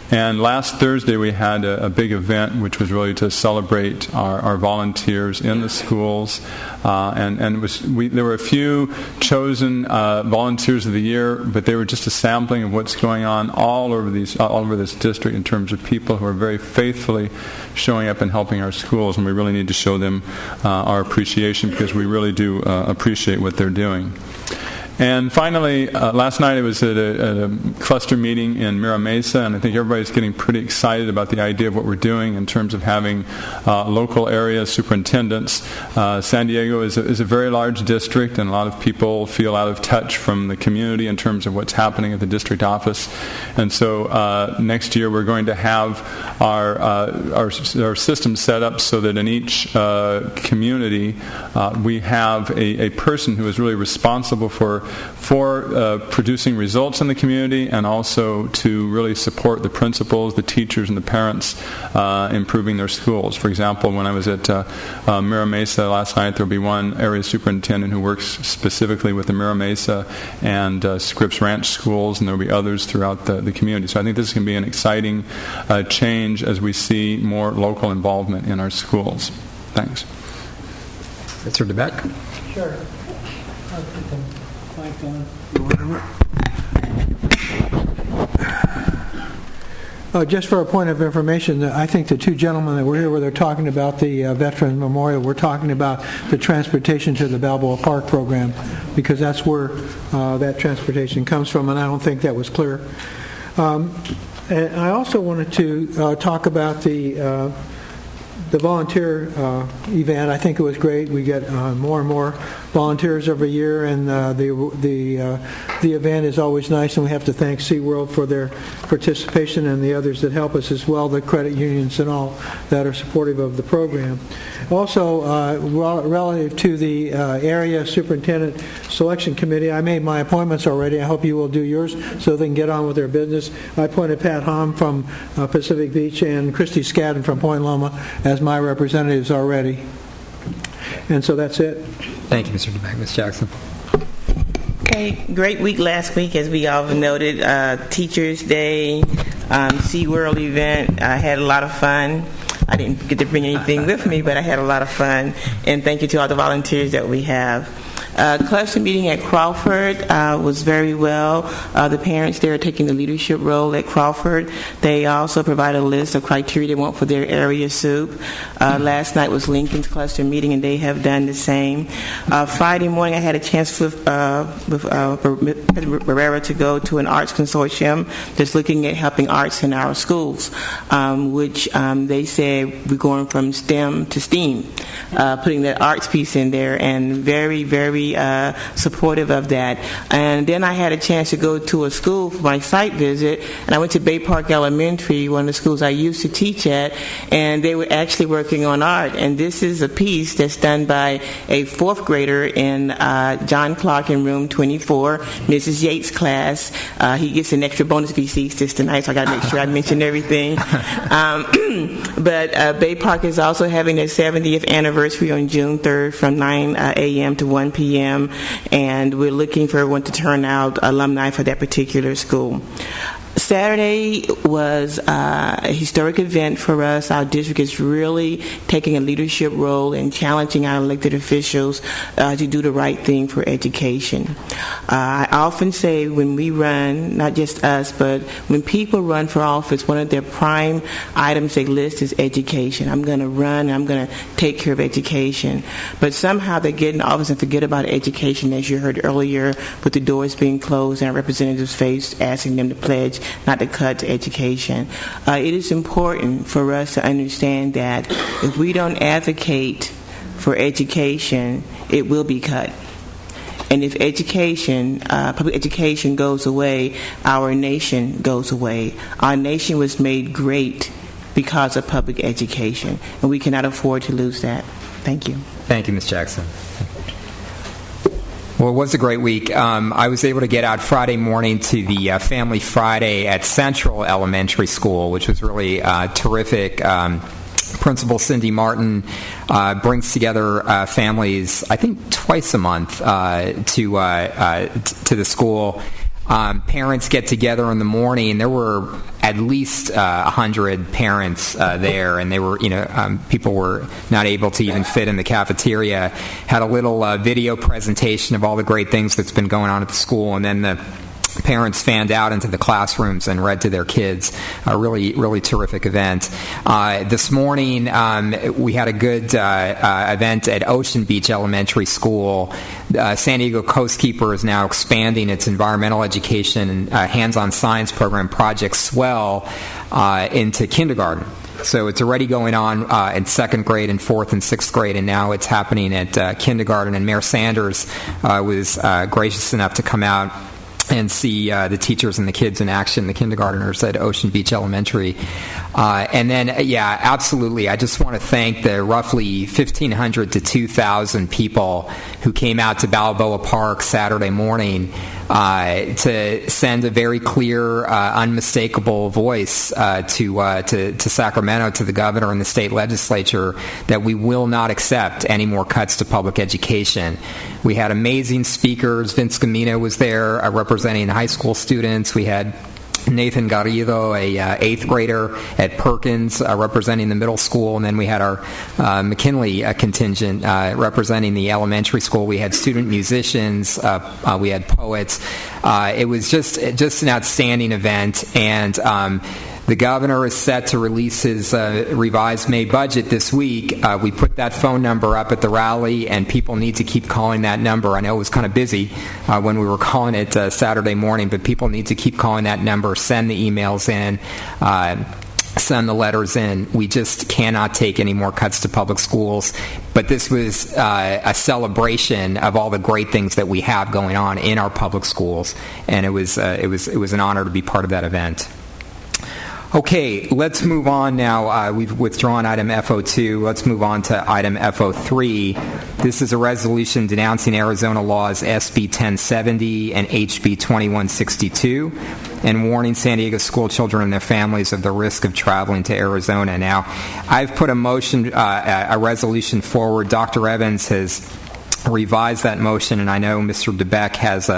And last Thursday we had a big event which was really to celebrate our volunteers in the schools, and there were a few chosen volunteers of the year, but they were just a sampling of what's going on all over this district in terms of people who are very faithfully showing up and helping our schools, and we really need to show them our appreciation because we really do appreciate what they're doing. And finally, last night I was at a cluster meeting in Mira Mesa, and I think everybody's getting pretty excited about the idea of what we're doing in terms of having local area superintendents. San Diego is a very large district, and a lot of people feel out of touch from the community in terms of what's happening at the district office. And so next year we're going to have our system set up so that in each community we have a person who is really responsible for producing results in the community and also to really support the principals, the teachers, and the parents improving their schools. For example, when I was at Mira Mesa last night, there will be one area superintendent who works specifically with the Mira Mesa and Scripps Ranch schools, and there will be others throughout the community. So I think this can be an exciting change as we see more local involvement in our schools. Thanks. Mr. DeBeck? Sure. Just for a point of information, I think the two gentlemen that were here where they're talking about the Veterans Memorial, we're talking about the transportation to the Balboa Park program, because that's where that transportation comes from, and I don't think that was clear. And I also wanted to talk about the volunteer event. I think it was great. We get more and more volunteers every year, and the event is always nice, and we have to thank SeaWorld for their participation and the others that help us as well, the credit unions and all that are supportive of the program. Also, relative to the area superintendent selection committee, I made my appointments already. I hope you will do yours so they can get on with their business. I appointed Pat Hom from Pacific Beach and Christy Skadden from Point Loma as my representatives already. And so that's it. Thank you, Mr. DeBeck. Ms. Jackson. Okay, great week last week, as we all noted. Teachers Day, SeaWorld event. I had a lot of fun. I didn't get to bring anything with me, but I had a lot of fun. And thank you to all the volunteers that we have. Cluster meeting at Crawford was very well. The parents there are taking the leadership role at Crawford. They also provide a list of criteria they want for their area soup. Last night was Lincoln's cluster meeting, and they have done the same. Friday morning, I had a chance with Barrera to go to an arts consortium that's looking at helping arts in our schools, which they said we're going from STEM to STEAM, putting that arts piece in there, and very, very supportive of that. And then I had a chance to go to a school for my site visit, and I went to Bay Park Elementary, one of the schools I used to teach at, and they were actually working on art. And this is a piece that's done by a fourth grader in John Clark in room 24, Mrs. Yates' class. He gets an extra bonus if he sees this tonight, so I got to make sure I mention everything. But Bay Park is also having their 70th anniversary on June 3rd from 9 a.m. to 1 p.m. And we're looking for everyone to turn out alumni for that particular school. Saturday was a historic event for us. Our district is really taking a leadership role in challenging our elected officials to do the right thing for education. I often say when we run, not just us, but when people run for office, one of their prime items they list is education. I'm going to run, and I'm going to take care of education. But somehow they get in office and forget about education, as you heard earlier, with the doors being closed and our representatives faced asking them to pledge not to cut to education. It is important for us to understand that if we don't advocate for education, it will be cut. And if education, public education goes away, our nation goes away. Our nation was made great because of public education, and we cannot afford to lose that. Thank you. Thank you, Ms. Jackson. Well, it was a great week. I was able to get out Friday morning to the Family Friday at Central Elementary School, which was really terrific. Principal Cindy Martin brings together families, I think, twice a month to the school. Parents get together in the morning. There were at least 100 parents there, and they were, people were not able to even fit in the cafeteria. Had a little video presentation of all the great things that's been going on at the school, and then the parents fanned out into the classrooms and read to their kids. A really, really terrific event. This morning, we had a good event at Ocean Beach Elementary School. San Diego Coastkeeper is now expanding its environmental education and hands-on science program, Project Swell, into kindergarten. So it's already going on in second grade and fourth and sixth grade, and now it's happening at kindergarten. And Mayor Sanders was gracious enough to come out and see the teachers and the kids in action, the kindergartners at Ocean Beach Elementary. And then, absolutely, I just want to thank the roughly 1,500 to 2,000 people who came out to Balboa Park Saturday morning to send a very clear, unmistakable voice to Sacramento, to the governor and the state legislature, that we will not accept any more cuts to public education. We had amazing speakers. Vince Gamino was there representing high school students. We had Nathan Garrido, a 8th grader at Perkins, representing the middle school, and then we had our McKinley contingent representing the elementary school. We had student musicians, we had poets. It was just an outstanding event, and The governor is set to release his revised May budget this week. We put that phone number up at the rally, and people need to keep calling that number. I know it was kind of busy when we were calling it Saturday morning, but people need to keep calling that number, send the emails in, send the letters in. We just cannot take any more cuts to public schools. But this was a celebration of all the great things that we have going on in our public schools, and it was an honor to be part of that event. Okay, let's move on now. We've withdrawn item FO2. Let's move on to item FO3. This is a resolution denouncing Arizona laws SB 1070 and HB 2162 and warning San Diego school children and their families of the risk of traveling to Arizona. Now, I've put a resolution forward. Dr. Evans has revise that motion, and I know Mr. DeBeck has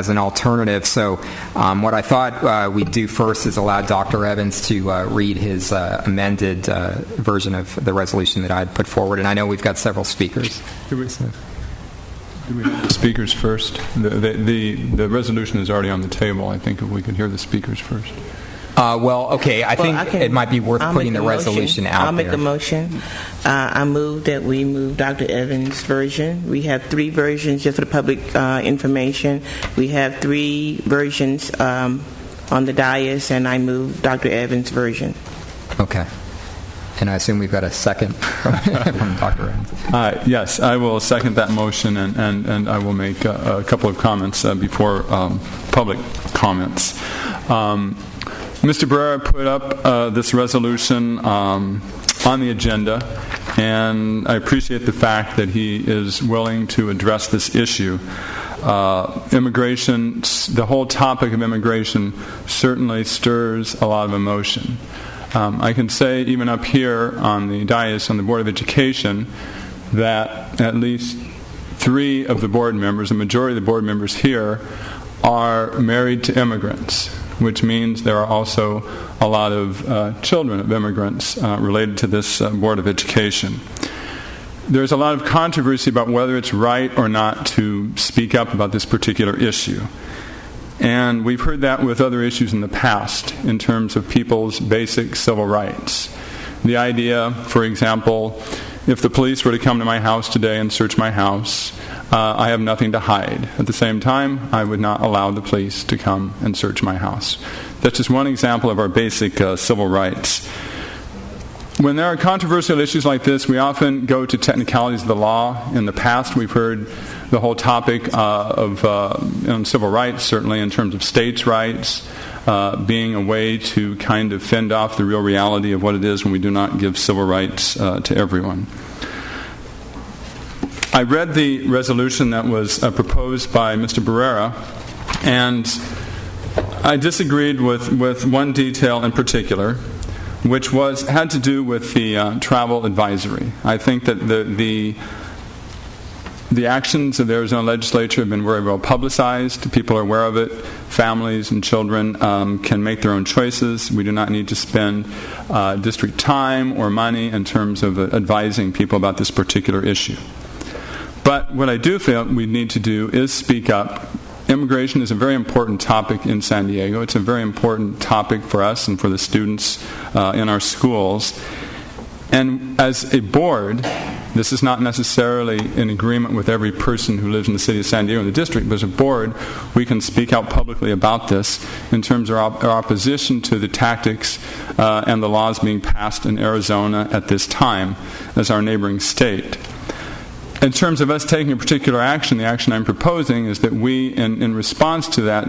an alternative. So what I thought we'd do first is allow Dr. Evans to read his amended version of the resolution that I had put forward, and I know we've got several speakers. Do we have the speakers first? The resolution is already on the table. I think if we could hear the speakers first. I think it might be worth putting the resolution out there. I'll make a motion. I move that we move Dr. Evans' version. We have 3 versions just for the public information. We have 3 versions on the dais, and I move Dr. Evans' version. Okay. And I assume we've got a second from Dr. Evans. Yes, I will second that motion, and I will make a couple of comments before public comments. Mr. Barrera put up this resolution on the agenda, and I appreciate the fact that he is willing to address this issue. Immigration, the whole topic of immigration certainly stirs a lot of emotion. I can say even up here on the dais on the Board of Education that at least 3 of the board members, the majority of the board members here, are married to immigrants, which means there are also a lot of children of immigrants related to this Board of Education. There's a lot of controversy about whether it's right or not to speak up about this particular issue. And we've heard that with other issues in the past in terms of people's basic civil rights. The idea, for example, if the police were to come to my house today and search my house, I have nothing to hide. At the same time, I would not allow the police to come and search my house. That's just one example of our basic civil rights. When there are controversial issues like this, we often go to technicalities of the law. In the past, we've heard the whole topic of civil rights, certainly in terms of states' rights, being a way to kind of fend off the real reality of what it is when we do not give civil rights to everyone. I read the resolution that was proposed by Mr. Barrera, and I disagreed with one detail in particular, which had to do with the travel advisory. I think that the actions of the Arizona legislature have been very well publicized. People are aware of it. Families and children can make their own choices. We do not need to spend district time or money in terms of advising people about this particular issue. But what I do feel we need to do is speak up. Immigration is a very important topic in San Diego. It's a very important topic for us and for the students in our schools. And as a board, this is not necessarily in agreement with every person who lives in the city of San Diego and the district, but as a board, we can speak out publicly about this in terms of our opposition to the tactics and the laws being passed in Arizona at this time as our neighboring state. In terms of us taking a particular action, the action I'm proposing is that we, in response to that,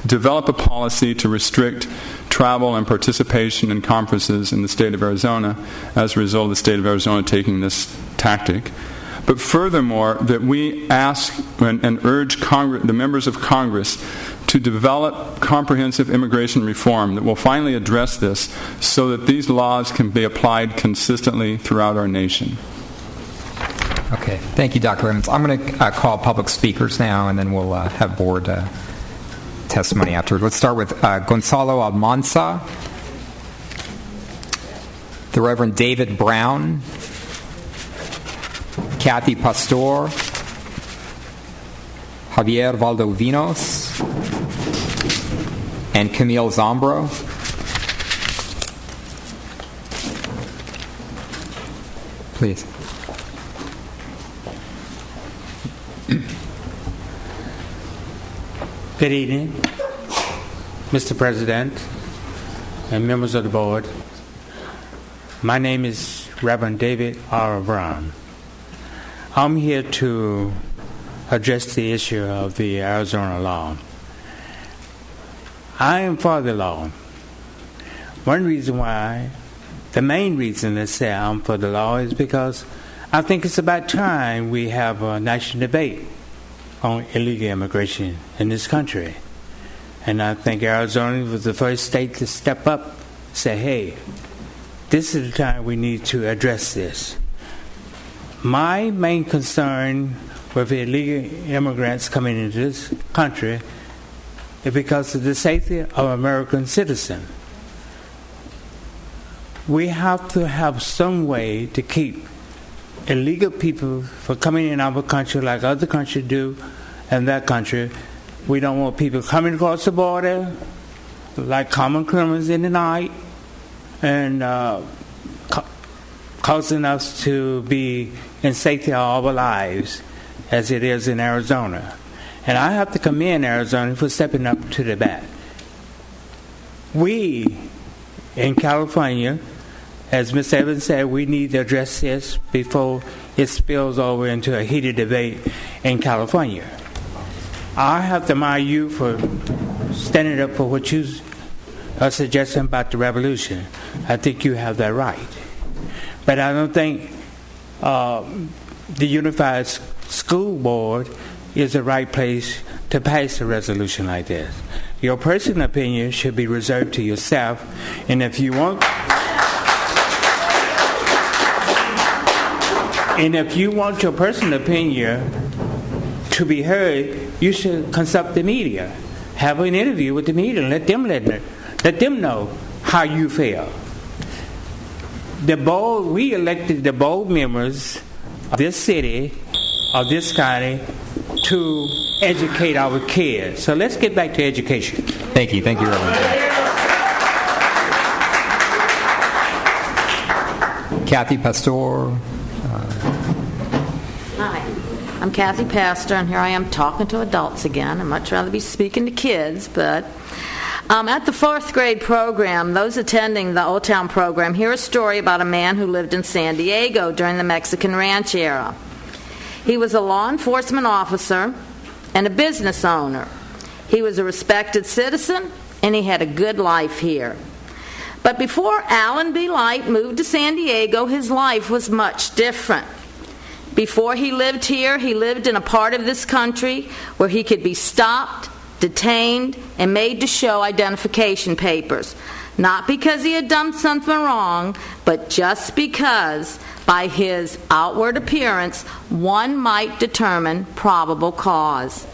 develop a policy to restrict travel and participation in conferences in the state of Arizona as a result of the state of Arizona taking this tactic. But furthermore, that we ask and urge the members of Congress to develop comprehensive immigration reform that will finally address this so that these laws can be applied consistently throughout our nation. Okay. Thank you, Dr. Evans. I'm going to call public speakers now, and then we'll have board testimony afterward. Let's start with Gonzalo Almanza, the Reverend David Brown, Kathy Pastor, Javier Valdovinos, and Camille Zombro. please. Good evening, Mr. President and members of the board. My name is Reverend David R. Brown. I'm here to address the issue of the Arizona law. I am for the law. One reason why, the main reason to say I'm for the law is because I think it's about time we have a national debate on illegal immigration in this country. And I think Arizona was the first state to step up, say, hey, this is the time we need to address this. My main concern with illegal immigrants coming into this country is because of the safety of American citizens. We have to have some way to keep illegal people from coming in our country like other countries do in that country. We don't want people coming across the border like common criminals in the night and causing us to be in safety of our lives as it is in Arizona. And I have to commend Arizona for stepping up to the bat. We in California, as Ms. Evans said, we need to address this before it spills over into a heated debate in California. I have to admire you for standing up for what you are suggesting about the revolution. I think you have that right. But I don't think the Unified School Board is the right place to pass a resolution like this. Your personal opinion should be reserved to yourself, and if you want... And if you want your personal opinion to be heard, you should consult the media. Have an interview with the media and let them know how you feel. The board, we elected the board members of this city, of this county, to educate our kids. So let's get back to education. Thank you, Reverend. Kathy Pastor. Hi, I'm Kathy Pastor, and here I am talking to adults again. I'd much rather be speaking to kids, but at the fourth grade program, those attending the Old Town program hear a story about a man who lived in San Diego during the Mexican Ranch era. He was a law enforcement officer and a business owner. He was a respected citizen, and he had a good life here. But before Alan B. Light moved to San Diego, his life was much different. Before he lived here, he lived in a part of this country where he could be stopped, detained, and made to show identification papers. Not because he had done something wrong, but just because by his outward appearance, one might determine probable cause.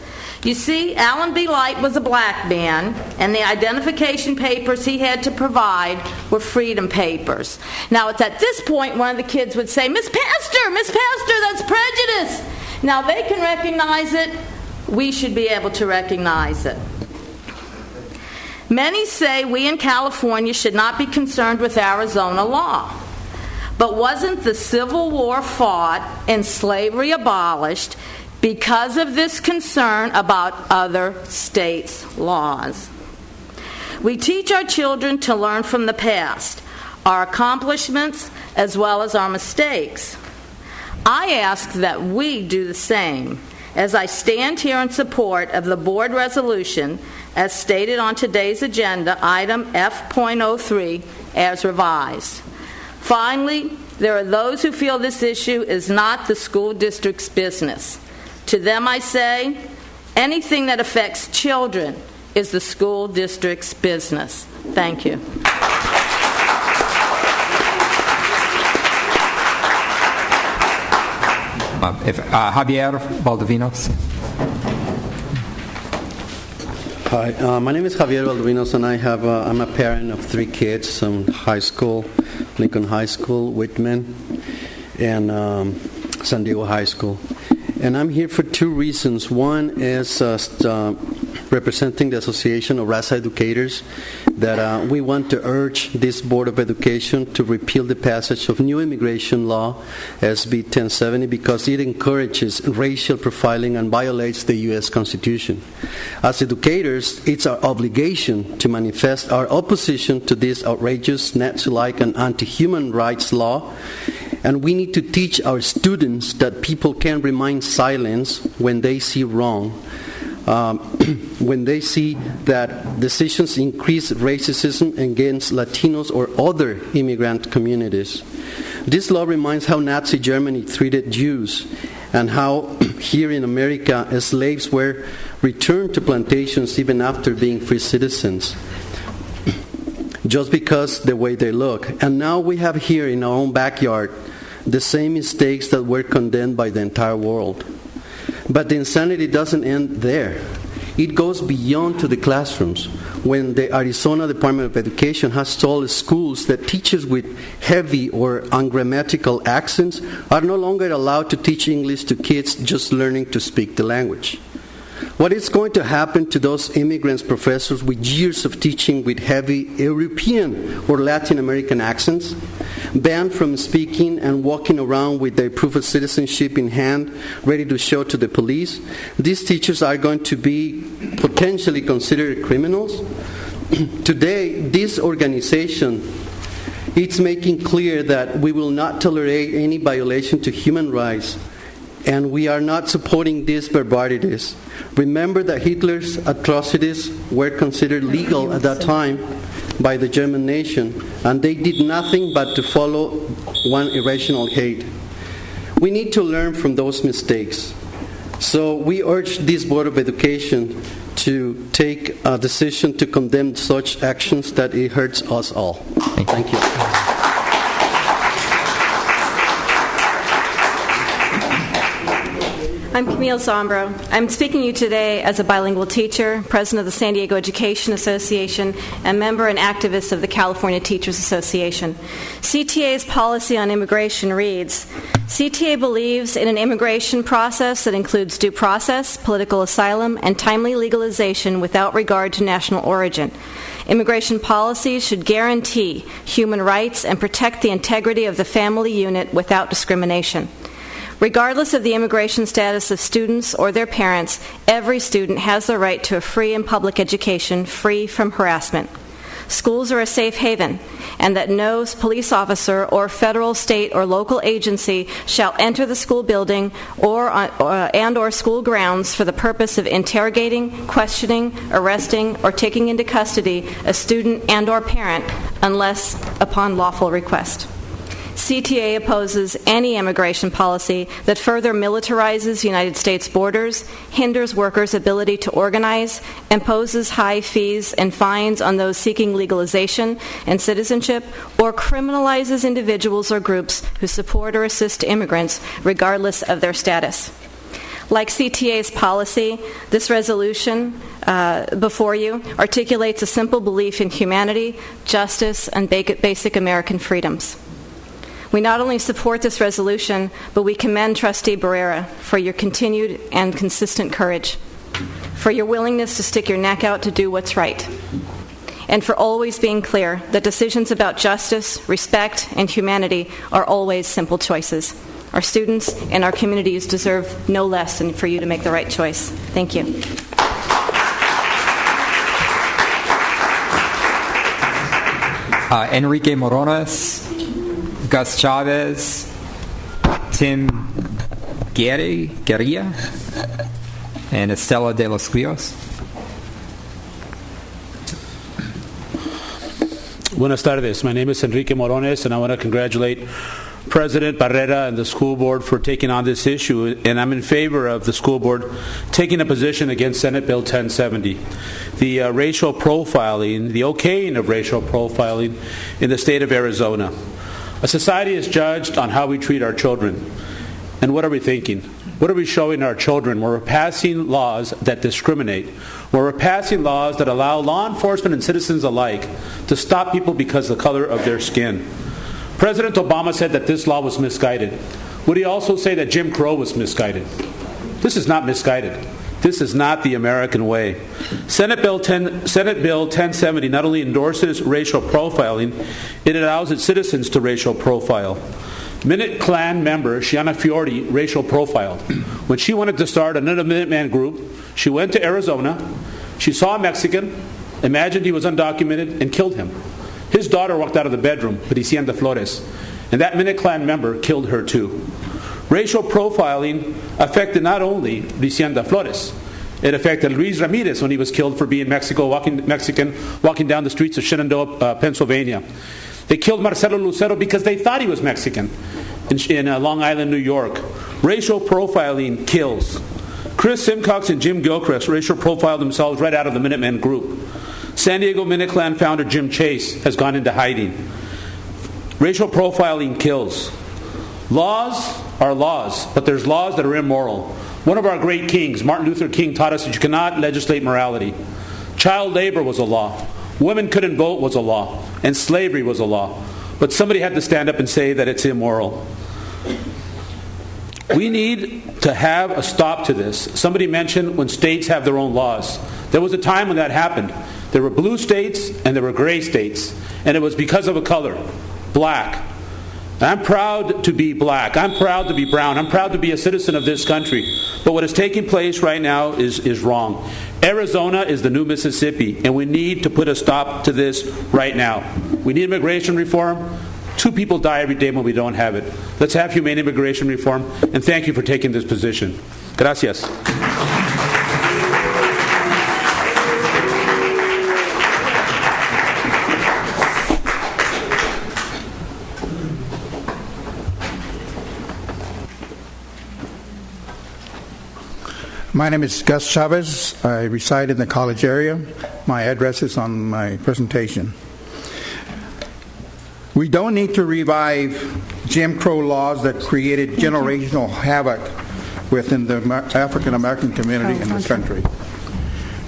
You see, Alan B. Light was a black man, and the identification papers he had to provide were freedom papers. Now, it's at this point one of the kids would say, Miss Pastor, that's prejudice. Now, they can recognize it. We should be able to recognize it. Many say we in California should not be concerned with Arizona law. But wasn't the Civil War fought and slavery abolished because of this concern about other states' laws? We teach our children to learn from the past, our accomplishments as well as our mistakes. I ask that we do the same as I stand here in support of the board resolution as stated on today's agenda, item F.03, as revised. Finally, there are those who feel this issue is not the school district's business. To them I say, anything that affects children is the school district's business. Thank you. Javier Valdovinos. Hi, my name is Javier Valdovinos, and I'm a parent of 3 kids in high school, Lincoln High School, Whitman, and San Diego High School. and I'm here for two reasons. One is representing the Association of Raza Educators, that we want to urge this Board of Education to repeal the passage of new immigration law, SB 1070, because it encourages racial profiling and violates the U.S. Constitution. As educators, it's our obligation to manifest our opposition to this outrageous, Nazi-like, and anti-human rights law. And we need to teach our students that people can remain silent when they see wrong, when they see that decisions increase racism against Latinos or other immigrant communities. This law reminds how Nazi Germany treated Jews and how here in America slaves were returned to plantations even after being free citizens, just because the way they look. And now we have here in our own backyard the same mistakes that were condemned by the entire world. But the insanity doesn't end there. It goes beyond to the classrooms. When the Arizona Department of Education has told schools that teachers with heavy or ungrammatical accents are no longer allowed to teach English to kids just learning to speak the language. What is going to happen to those immigrants professors with years of teaching with heavy European or Latin American accents, banned from speaking and walking around with their proof of citizenship in hand, ready to show to the police? These teachers are going to be potentially considered criminals. Today, this organization is making clear that we will not tolerate any violation to human rights, and we are not supporting these barbarities. Remember that Hitler's atrocities were considered legal at that time by the German nation, and they did nothing but to follow one irrational hate. We need to learn from those mistakes. So we urge this Board of Education to take a decision to condemn such actions that it hurts us all. Thank you. I'm Camille Sombro. I'm speaking to you today as a bilingual teacher, president of the San Diego Education Association, and member and activist of the California Teachers Association. CTA's policy on immigration reads, CTA believes in an immigration process that includes due process, political asylum, and timely legalization without regard to national origin. Immigration policies should guarantee human rights and protect the integrity of the family unit without discrimination. Regardless of the immigration status of students or their parents, every student has the right to a free and public education free from harassment. Schools are a safe haven, and that no police officer or federal, state, or local agency shall enter the school building or school grounds for the purpose of interrogating, questioning, arresting, or taking into custody a student and or parent unless upon lawful request. CTA opposes any immigration policy that further militarizes United States borders, hinders workers' ability to organize, imposes high fees and fines on those seeking legalization and citizenship, or criminalizes individuals or groups who support or assist immigrants regardless of their status. Like CTA's policy, this resolution before you articulates a simple belief in humanity, justice, and basic American freedoms. We not only support this resolution, but we commend Trustee Barrera for your continued and consistent courage, for your willingness to stick your neck out to do what's right, and for always being clear that decisions about justice, respect, and humanity are always simple choices. Our students and our communities deserve no less than for you to make the right choice. Thank you. Enrique Morones, Gus Chavez, Tim Guerrilla, and Estela de los Rios. Buenas tardes. My name is Enrique Morones, and I want to congratulate President Barrera and the school board for taking on this issue, and I'm in favor of the school board taking a position against Senate Bill 1070. The racial profiling, the okaying of racial profiling in the state of Arizona. A society is judged on how we treat our children. And what are we thinking? What are we showing our children? We're passing laws that discriminate. We're passing laws that allow law enforcement and citizens alike to stop people because of the color of their skin. President Obama said that this law was misguided. Would he also say that Jim Crow was misguided? This is not misguided. This is not the American way. Senate Bill 1070 not only endorses racial profiling, it allows its citizens to racial profile. Minute Klan member Shiana Fiordi racial profiled. When she wanted to start another Minuteman group, she went to Arizona, she saw a Mexican, imagined he was undocumented, and killed him. His daughter walked out of the bedroom, Bricienda Flores, and that Minute Klan member killed her too. Racial profiling affected not only Bricienda Flores, it affected Luis Ramirez when he was killed for being Mexican walking down the streets of Shenandoah, Pennsylvania. They killed Marcelo Lucero because they thought he was Mexican in Long Island, New York. Racial profiling kills. Chris Simcox and Jim Gilchrist racial profiled themselves right out of the Minutemen group. San Diego Minute Klan founder Jim Chase has gone into hiding. Racial profiling kills. Laws are laws, but there's laws that are immoral. One of our great kings, Martin Luther King, taught us that you cannot legislate morality. Child labor was a law. Women couldn't vote was a law. And slavery was a law. But somebody had to stand up and say that it's immoral. We need to have a stop to this. Somebody mentioned when states have their own laws. There was a time when that happened. There were blue states and there were gray states. And it was because of a color, black. I'm proud to be black. I'm proud to be brown. I'm proud to be a citizen of this country. But what is taking place right now is wrong. Arizona is the new Mississippi, and we need to put a stop to this right now. We need immigration reform. 2 people die every day when we don't have it. Let's have humane immigration reform, and thank you for taking this position. Gracias. My name is Gus Chavez. I reside in the college area. My address is on my presentation. We don't need to revive Jim Crow laws that created generational havoc within the African American community in this country.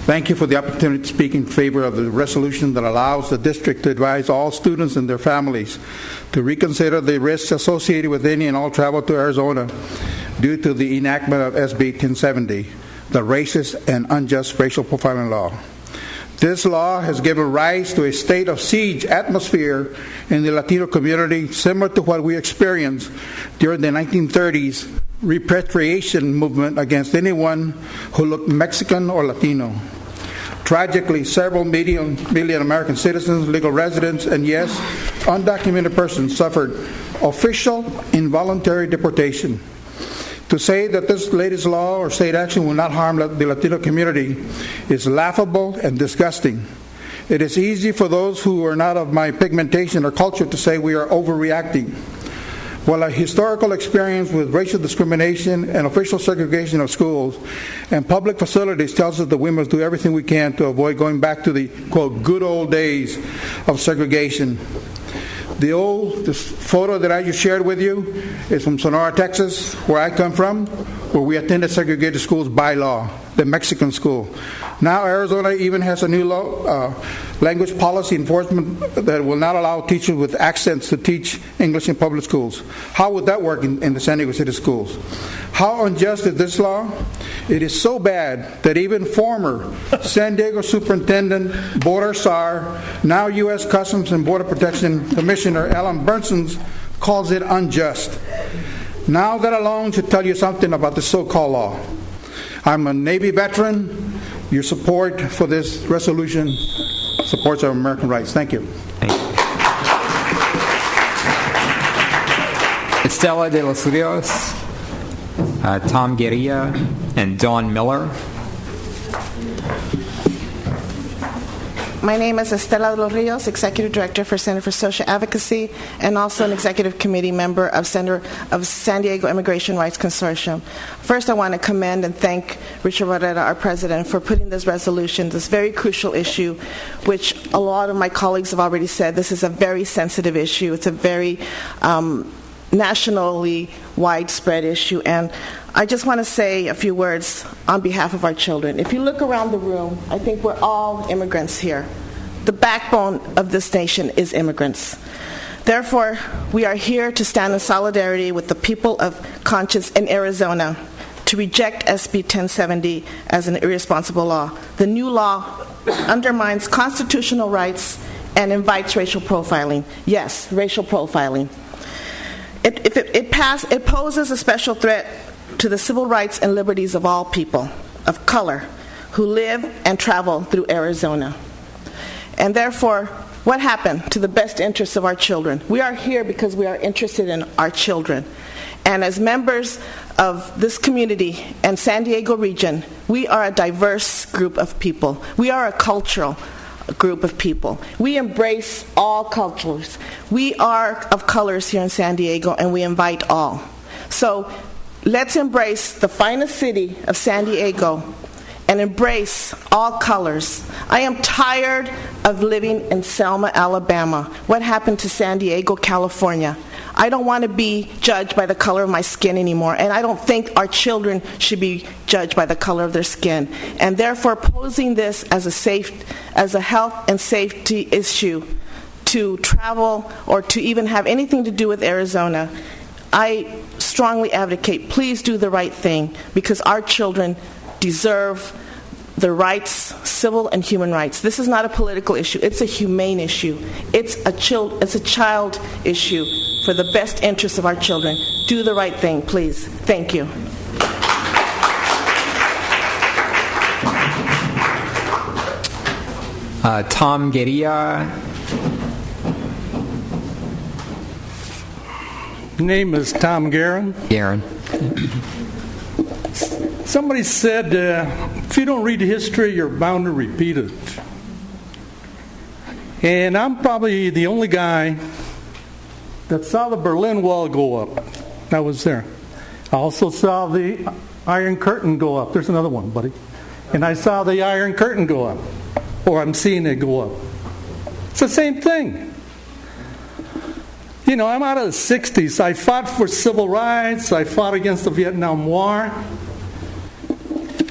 Thank you for the opportunity to speak in favor of the resolution that allows the district to advise all students and their families to reconsider the risks associated with any and all travel to Arizona due to the enactment of SB 1070, the racist and unjust racial profiling law. This law has given rise to a state of siege atmosphere in the Latino community similar to what we experienced during the 1930s repatriation movement against anyone who looked Mexican or Latino. Tragically, several million American citizens, legal residents, and yes, undocumented persons suffered official involuntary deportation. To say that this latest law or state action will not harm the Latino community is laughable and disgusting. It is easy for those who are not of my pigmentation or culture to say we are overreacting. While a historical experience with racial discrimination and official segregation of schools and public facilities tells us that we must do everything we can to avoid going back to the, quote, good old days of segregation. This photo that I just shared with you is from Sonora, Texas, where I come from, where we attended segregated schools by law, the Mexican school. Now Arizona even has a new law, language policy enforcement that will not allow teachers with accents to teach English in public schools. How would that work in the San Diego City schools? How unjust is this law? It is so bad that even former San Diego Superintendent Border Sar, now U.S. Customs and Border Protection Commissioner Alan Bernson, calls it unjust. Now that alone should tell you something about the so-called law. I'm a Navy veteran. Your support for this resolution supports our American rights. Thank you. Estela de los Rios, Tom Guerrilla, and Dawn Miller. My name is Estela de los Rios, Executive Director for Center for Social Advocacy, and also an Executive Committee member of Center of San Diego Immigration Rights Consortium. First, I want to commend and thank Richard Barrera, our President, for putting this resolution, this very crucial issue, which a lot of my colleagues have already said, this is a very sensitive issue. It's a very nationally widespread issue, and I just want to say a few words on behalf of our children. If you look around the room, I think we're all immigrants here. The backbone of this nation is immigrants. Therefore, we are here to stand in solidarity with the people of conscience in Arizona to reject SB 1070 as an irresponsible law. The new law undermines constitutional rights and invites racial profiling. Yes, racial profiling. It poses a special threat to the civil rights and liberties of all people of color who live and travel through Arizona. And therefore, what happened to the best interests of our children? We are here because we are interested in our children. And as members of this community and San Diego region, we are a diverse group of people. We are a cultural group of people. We embrace all cultures. We are of colors here in San Diego, and we invite all. So let's embrace the finest city of San Diego and embrace all colors. I am tired of living in Selma, Alabama. What happened to San Diego, California? I don't want to be judged by the color of my skin anymore, and I don't think our children should be judged by the color of their skin. And therefore, posing this as a health and safety issue to travel or to even have anything to do with Arizona, I strongly advocate, please do the right thing, because our children deserve the rights, civil and human rights. This is not a political issue. It's a humane issue. It's a child issue for the best interests of our children. Do the right thing, please. Thank you. Tom Guerilla. Name is Tom Guerin. Somebody said, if you don't read history, you're bound to repeat it. And I'm probably the only guy that saw the Berlin Wall go up. I was there. I also saw the Iron Curtain go up. There's another one, buddy. And I saw the Iron Curtain go up. Or I'm seeing it go up. It's the same thing. You know, I'm out of the 60s. I fought for civil rights. I fought against the Vietnam War.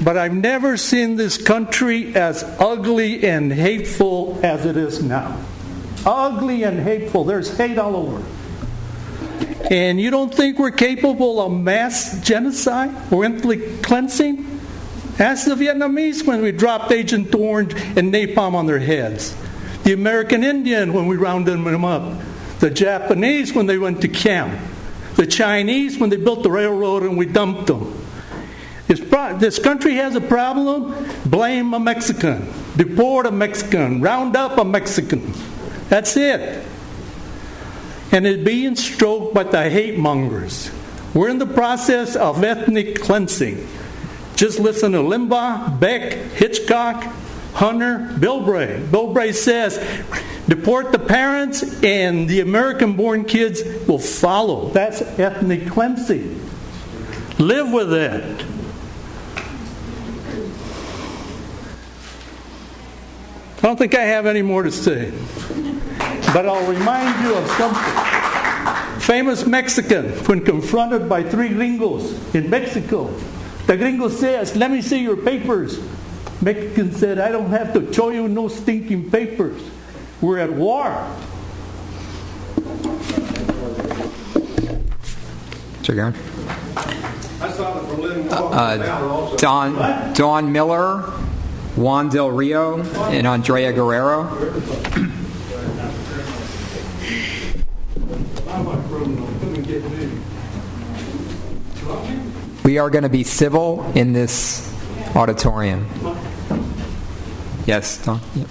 But I've never seen this country as ugly and hateful as it is now. Ugly and hateful. There's hate all over. And you don't think we're capable of mass genocide or ethnic cleansing? Ask the Vietnamese when we dropped Agent Orange and napalm on their heads. The American Indian when we rounded them up. The Japanese when they went to camp. The Chinese when they built the railroad and we dumped them. This country has a problem, blame a Mexican. Deport a Mexican. Round up a Mexican. That's it. And it's being stroked by the hate mongers. We're in the process of ethnic cleansing. Just listen to Limbaugh, Beck, Hitchcock, Hunter, Bill Bray. Bill Bray says, deport the parents and the American-born kids will follow. That's ethnic cleansing. Live with it. I don't think I have any more to say. But I'll remind you of something. Famous Mexican, when confronted by three gringos in Mexico, the gringo says, let me see your papers. Mexican said, I don't have to show you no stinking papers. We're at war. Chair I saw the Berlin Wall. Dawn Miller, Juan Del Rio, and Andrea Guerrero. We are going to be civil in this auditorium. Yes, Dawn? Yep.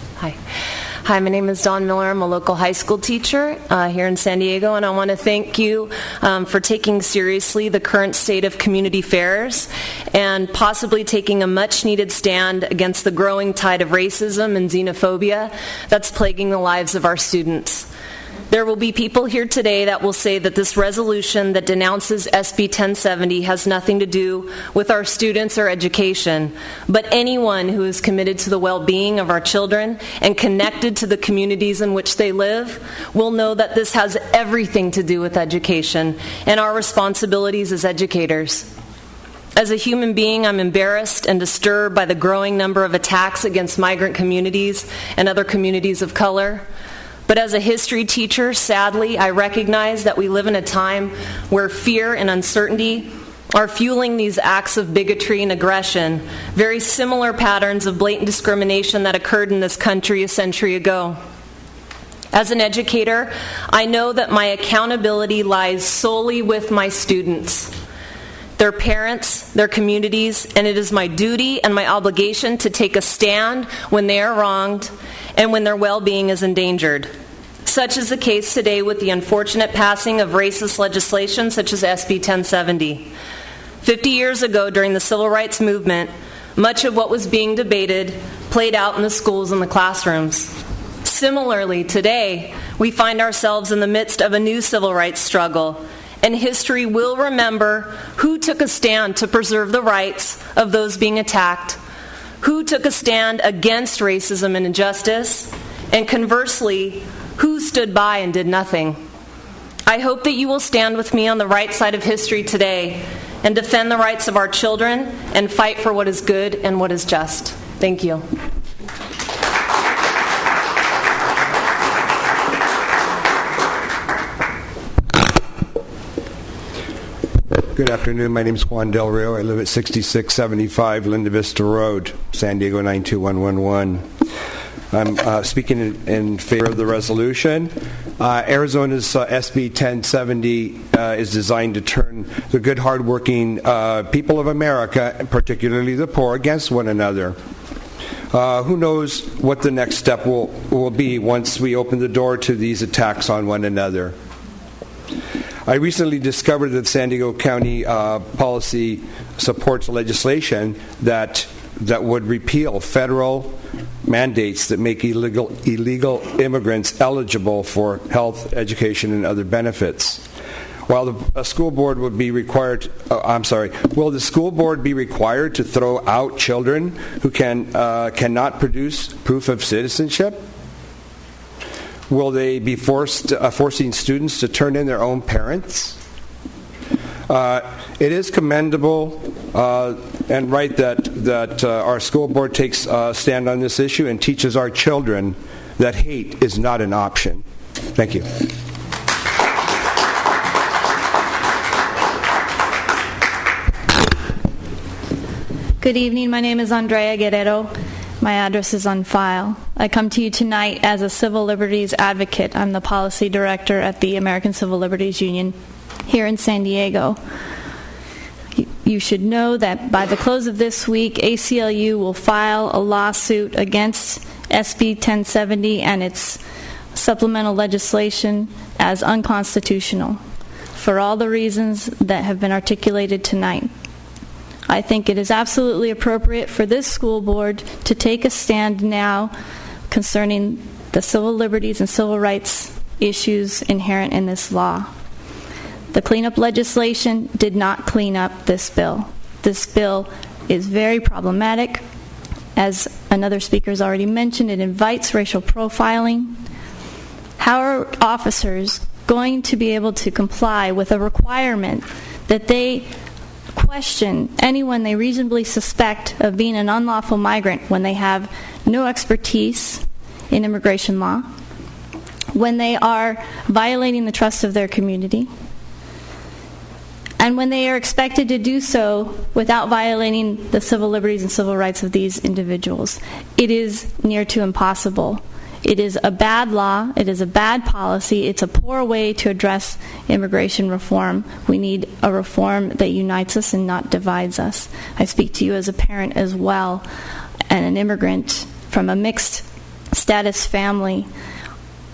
Hi, my name is Dawn Miller. I'm a local high school teacher here in San Diego, and I want to thank you for taking seriously the current state of community affairs and possibly taking a much-needed stand against the growing tide of racism and xenophobia that's plaguing the lives of our students. There will be people here today that will say that this resolution that denounces SB 1070 has nothing to do with our students or education, but anyone who is committed to the well-being of our children and connected to the communities in which they live will know that this has everything to do with education and our responsibilities as educators. As a human being, I'm embarrassed and disturbed by the growing number of attacks against migrant communities and other communities of color. But as a history teacher, sadly, I recognize that we live in a time where fear and uncertainty are fueling these acts of bigotry and aggression, very similar patterns of blatant discrimination that occurred in this country a century ago. As an educator, I know that my accountability lies solely with my students, their parents, their communities, and it is my duty and my obligation to take a stand when they are wronged and when their well-being is endangered. Such is the case today with the unfortunate passing of racist legislation such as SB 1070. 50 years ago, during the Civil Rights Movement, much of what was being debated played out in the schools and the classrooms. Similarly, today, we find ourselves in the midst of a new civil rights struggle, and history will remember who took a stand to preserve the rights of those being attacked, who took a stand against racism and injustice, and conversely, who stood by and did nothing. I hope that you will stand with me on the right side of history today and defend the rights of our children and fight for what is good and what is just. Thank you. Good afternoon. My name is Juan Del Rio. I live at 6675 Linda Vista Road, San Diego 92111. I'm speaking in favor of the resolution. Arizona's SB 1070 is designed to turn the good, hardworking people of America, particularly the poor, against one another. Who knows what the next step will be once we open the door to these attacks on one another. I recently discovered that San Diego County policy supports legislation that would repeal federal mandates that make illegal immigrants eligible for health, education, and other benefits. While a school board would be required, will the school board be required to throw out children who cannot produce proof of citizenship? Will they be forcing students to turn in their own parents? It is commendable and right that our school board takes a stand on this issue and teaches our children that hate is not an option. Thank you. Good evening. My name is Andrea Guerrero. My address is on file. I come to you tonight as a civil liberties advocate. I'm the policy director at the American Civil Liberties Union here in San Diego. You should know that by the close of this week, ACLU will file a lawsuit against SB 1070 and its supplemental legislation as unconstitutional for all the reasons that have been articulated tonight. I think it is absolutely appropriate for this school board to take a stand now concerning the civil liberties and civil rights issues inherent in this law. The cleanup legislation did not clean up this bill. This bill is very problematic. As another speaker has already mentioned, it invites racial profiling. How are officers going to be able to comply with a requirement that they question anyone they reasonably suspect of being an unlawful migrant when they have no expertise in immigration law, when they are violating the trust of their community, and when they are expected to do so without violating the civil liberties and civil rights of these individuals? It is near to impossible. It is a bad law. It is a bad policy. It's a poor way to address immigration reform. We need a reform that unites us and not divides us. I speak to you as a parent as well and an immigrant from a mixed status family.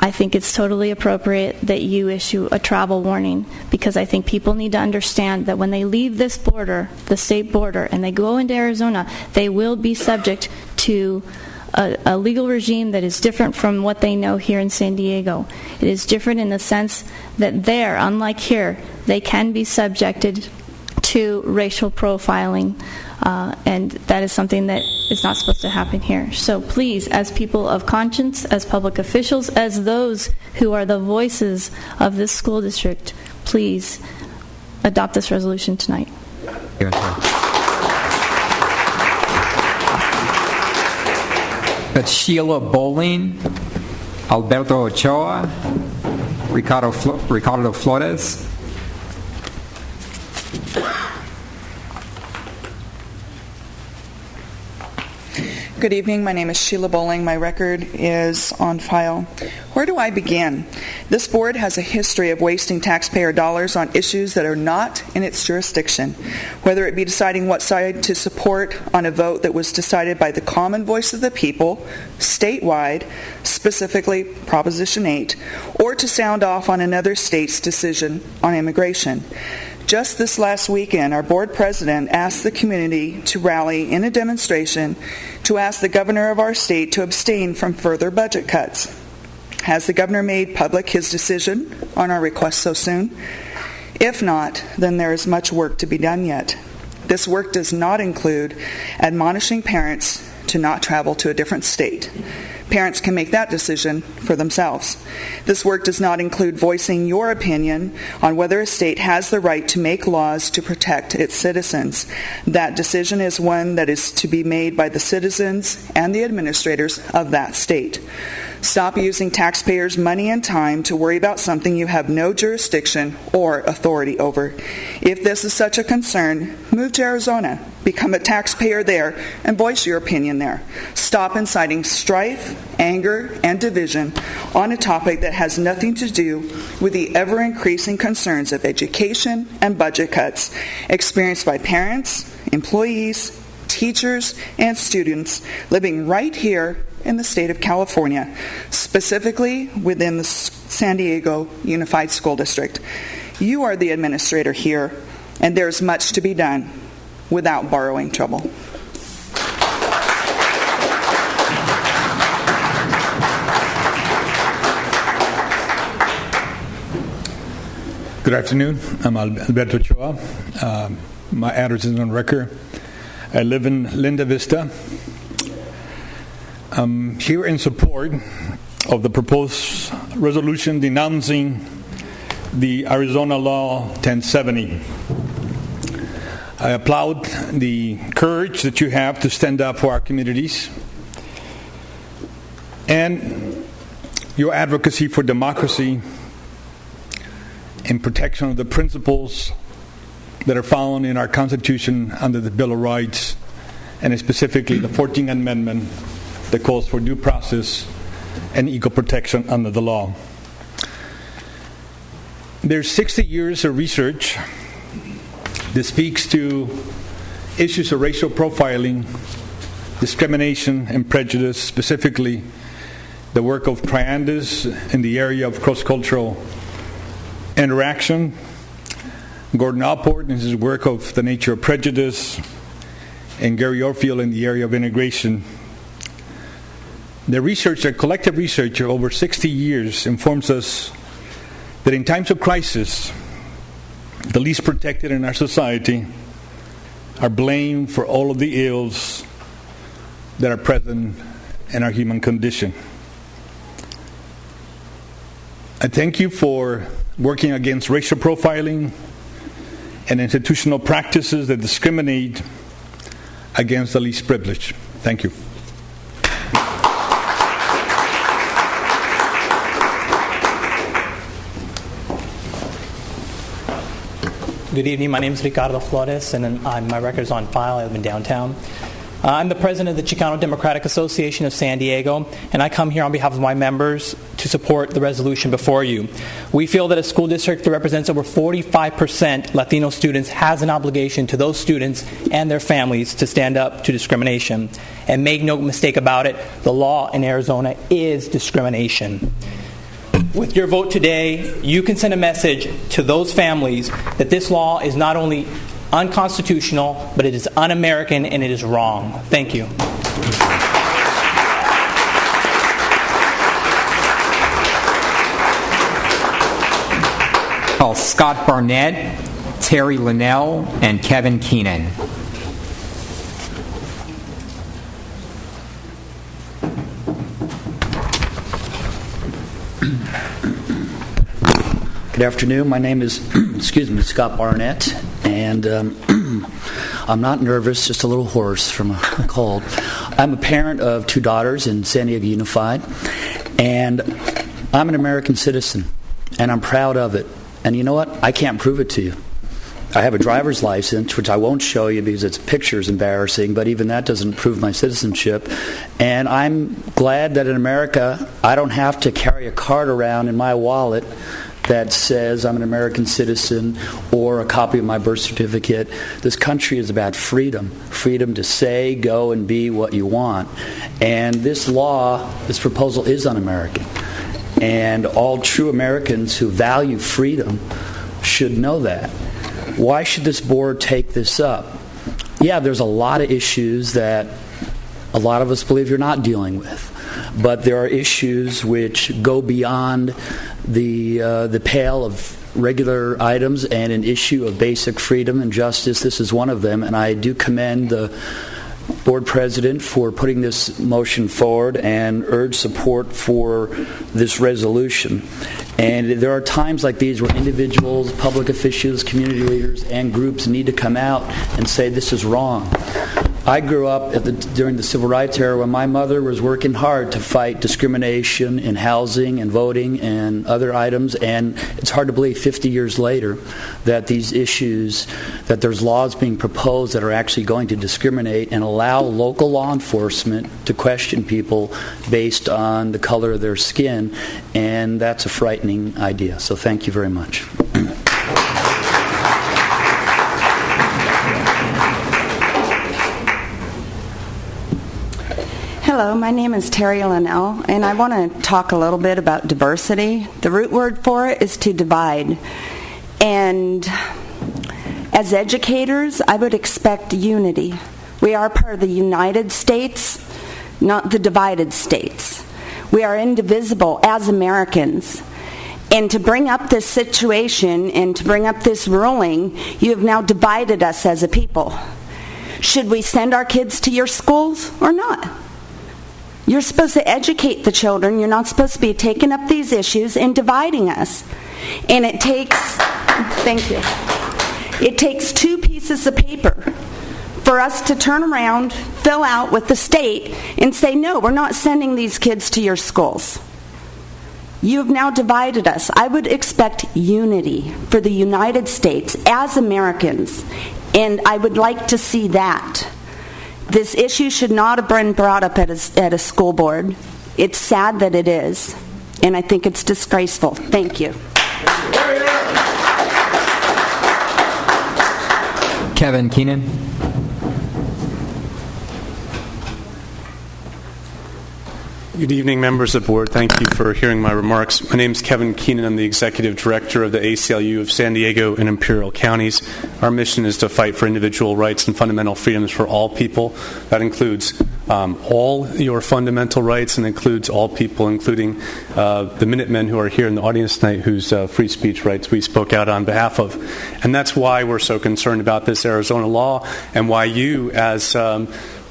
I think it's totally appropriate that you issue a travel warning, because I think people need to understand that when they leave this border, the state border, and they go into Arizona, they will be subject to a legal regime that is different from what they know here in San Diego. It is different in the sense that there, unlike here, they can be subjected to racial profiling, and that is something that is not supposed to happen here. So please, as people of conscience, as public officials, as those who are the voices of this school district, please adopt this resolution tonight. That's Sheila Bowling, Alberto Ochoa, Ricardo Flores. Good evening. My name is Sheila Bowling. My record is on file. Where do I begin? This board has a history of wasting taxpayer dollars on issues that are not in its jurisdiction, whether it be deciding what side to support on a vote that was decided by the common voice of the people, statewide, specifically Proposition 8, or to sound off on another state's decision on immigration. Just this last weekend, our board president asked the community to rally in a demonstration to ask the governor of our state to abstain from further budget cuts. Has the governor made public his decision on our request so soon? If not, then there is much work to be done yet. This work does not include admonishing parents to not travel to a different state. Parents can make that decision for themselves. This work does not include voicing your opinion on whether a state has the right to make laws to protect its citizens. That decision is one that is to be made by the citizens and the administrators of that state. Stop using taxpayers' money and time to worry about something you have no jurisdiction or authority over. If this is such a concern, move to Arizona, become a taxpayer there, and voice your opinion there. Stop inciting strife, anger, and division on a topic that has nothing to do with the ever-increasing concerns of education and budget cuts experienced by parents, employees, teachers, and students living right here in the state of California, specifically within the San Diego Unified School District. You are the administrator here, and there's much to be done without borrowing trouble. Good afternoon. I'm Alberto Ochoa. My address is on record. I live in Linda Vista. I'm here in support of the proposed resolution denouncing the Arizona Law 1070. I applaud the courage that you have to stand up for our communities and your advocacy for democracy and protection of the principles that are found in our Constitution under the Bill of Rights, and specifically the 14th Amendment that calls for due process and equal protection under the law. There's 60 years of research that speaks to issues of racial profiling, discrimination, and prejudice, specifically the work of Triandis in the area of cross-cultural interaction, Gordon Allport in his work of the nature of prejudice, and Gary Orfield in the area of integration. The collective research of over 60 years informs us that in times of crisis, the least protected in our society are blamed for all of the ills that are present in our human condition. I thank you for working against racial profiling and institutional practices that discriminate against the least privileged. Thank you. Good evening. My name is Ricardo Flores, and my record is on file. I live in downtown. I'm the president of the Chicano Democratic Association of San Diego, and I come here on behalf of my members to support the resolution before you. We feel that a school district that represents over 45% Latino students has an obligation to those students and their families to stand up to discrimination. And make no mistake about it, the law in Arizona is discrimination. With your vote today, you can send a message to those families that this law is not only unconstitutional, but it is un-American and it is wrong. Thank you. Call Scott Barnett, Terry Linnell, and Kevin Keenan. Good afternoon. My name is, Scott Barnett, and I'm not nervous, just a little hoarse from a cold. I'm a parent of 2 daughters in San Diego Unified, and I'm an American citizen, and I'm proud of it. And you know what? I can't prove it to you, I have a driver's license, which I won't show you because its picture is embarrassing, but even that doesn't prove my citizenship. And I'm glad that in America, I don't have to carry a card around in my wallet that says I'm an American citizen or a copy of my birth certificate. This country is about freedom. Freedom to say, go, and be what you want. And this law, this proposal is un-American. And all true Americans who value freedom should know that. Why should this board take this up? Yeah, there's a lot of issues that a lot of us believe you're not dealing with. But there are issues which go beyond the pale of regular items and an issue of basic freedom and justice. This is one of them, and I do commend the board president for putting this motion forward and urge support for this resolution. And there are times like these where individuals, public officials, community leaders, and groups need to come out and say this is wrong. I grew up during the Civil Rights era when my mother was working hard to fight discrimination in housing and voting and other items, and it's hard to believe 50 years later that these issues, that there's laws being proposed that are actually going to discriminate and allow local law enforcement to question people based on the color of their skin, and that's a frightening idea. So thank you very much. Hello, my name is Terry Linnell, and I want to talk a little bit about diversity. The root word for it is to divide. And as educators, I would expect unity. We are part of the United States, not the divided states. We are indivisible as Americans. And to bring up this situation and to bring up this ruling, you have now divided us as a people. Should we send our kids to your schools or not? You're supposed to educate the children. You're not supposed to be taking up these issues and dividing us. And it takes, thank you, it takes 2 pieces of paper for us to turn around, fill out with the state, and say, no, we're not sending these kids to your schools. You have now divided us. I would expect unity for the United States as Americans, and I would like to see that. This issue should not have been brought up at a school board. It's sad that it is, and I think it's disgraceful. Thank you. Kevin Keenan. Good evening, members of the board. Thank you for hearing my remarks. My name is Kevin Keenan. I'm the executive director of the ACLU of San Diego and Imperial Counties. Our mission is to fight for individual rights and fundamental freedoms for all people. That includes all your fundamental rights and includes all people, including the Minutemen who are here in the audience tonight, whose free speech rights we spoke out on behalf of. And that's why we're so concerned about this Arizona law and why you, as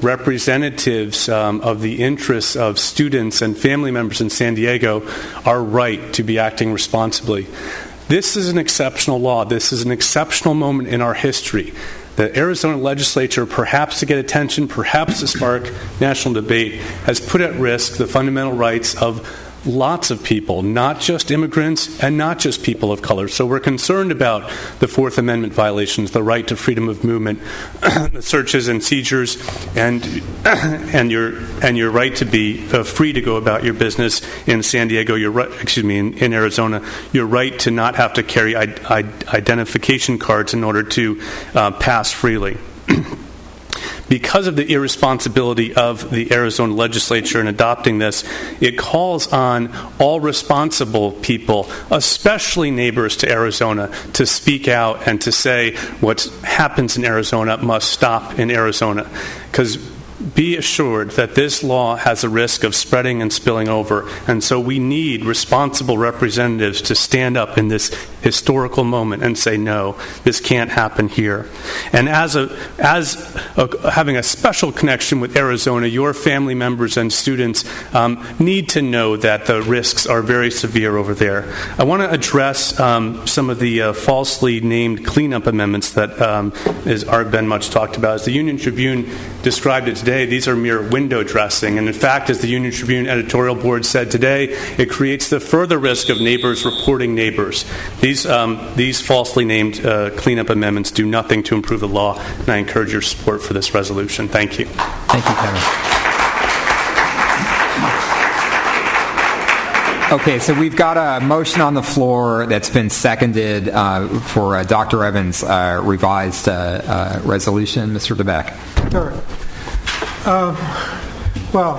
representatives of the interests of students and family members in San Diego, are right to be acting responsibly. This is an exceptional law. This is an exceptional moment in our history. The Arizona legislature, perhaps to get attention, perhaps to spark national debate, has put at risk the fundamental rights of lots of people, not just immigrants and not just people of color. So we're concerned about the Fourth Amendment violations, the right to freedom of movement, the searches and seizures, and your right to be free to go about your business in San Diego. In Arizona, your right to not have to carry identification cards in order to pass freely. Because of the irresponsibility of the Arizona legislature in adopting this, it calls on all responsible people, especially neighbors to Arizona, to speak out and to say what happens in Arizona must stop in Arizona. Because be assured that this law has a risk of spreading and spilling over, and so we need responsible representatives to stand up in this historical moment and say, no, this can't happen here. And as having a special connection with Arizona, your family members and students need to know that the risks are very severe over there. I want to address some of the falsely named cleanup amendments that have been much talked about. As the Union Tribune described it today, today, these are mere window dressing. And in fact, as the Union Tribune editorial board said today, it creates the further risk of neighbors reporting neighbors. These falsely named cleanup amendments do nothing to improve the law, and I encourage your support for this resolution. Thank you. Thank you, Kevin. Okay, so we've got a motion on the floor that's been seconded for Dr. Evans' revised resolution. Mr. DeBeck. Sure. Well,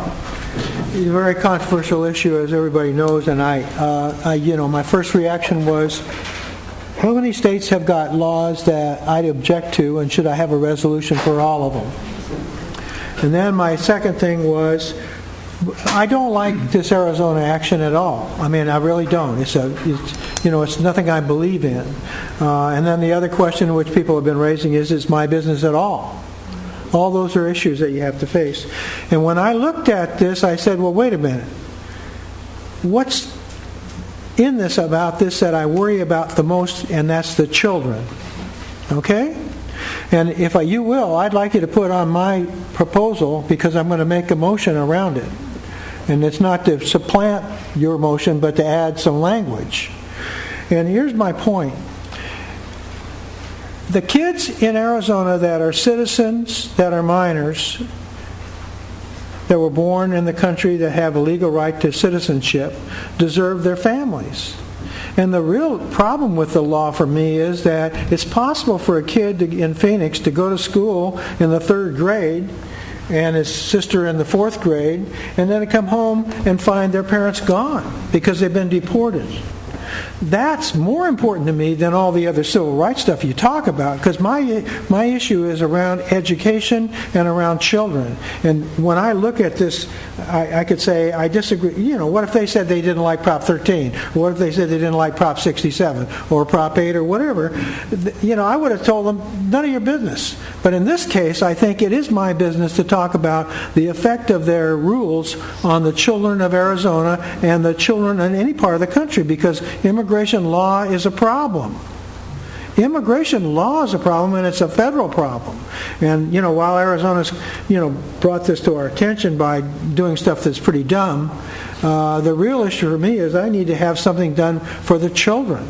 it's a very controversial issue, as everybody knows, and my first reaction was, how many states have got laws that I'd object to, and should I have a resolution for all of them? And then my second thing was, I don't like this Arizona action at all. I mean, I really don't. It's nothing I believe in. And then the other question which people have been raising is it's my business at all? All those are issues that you have to face. And when I looked at this, I said, well, wait a minute. What's in this about this that I worry about the most, and that's the children. Okay? And if you will, I'd like you to put on my proposal, because I'm going to make a motion around it. And it's not to supplant your motion, but to add some language. And here's my point. The kids in Arizona that are citizens, that are minors, that were born in the country, that have a legal right to citizenship, deserve their families. And the real problem with the law for me is that it's possible for a kid in Phoenix to go to school in the 3rd grade and his sister in the 4th grade, and then to come home and find their parents gone because they've been deported. That's more important to me than all the other civil rights stuff you talk about, because my issue is around education and around children. And when I look at this, I could say I disagree. What if they said they didn't like Prop 13? What if they said they didn't like Prop 67 or Prop 8 or whatever? I would have told them, none of your business. But in this case, I think it is my business to talk about the effect of their rules on the children of Arizona and the children in any part of the country, because immigration law is a problem. Immigration law is a problem, and it's a federal problem. And while Arizona's brought this to our attention by doing stuff that's pretty dumb, the real issue for me is I need to have something done for the children.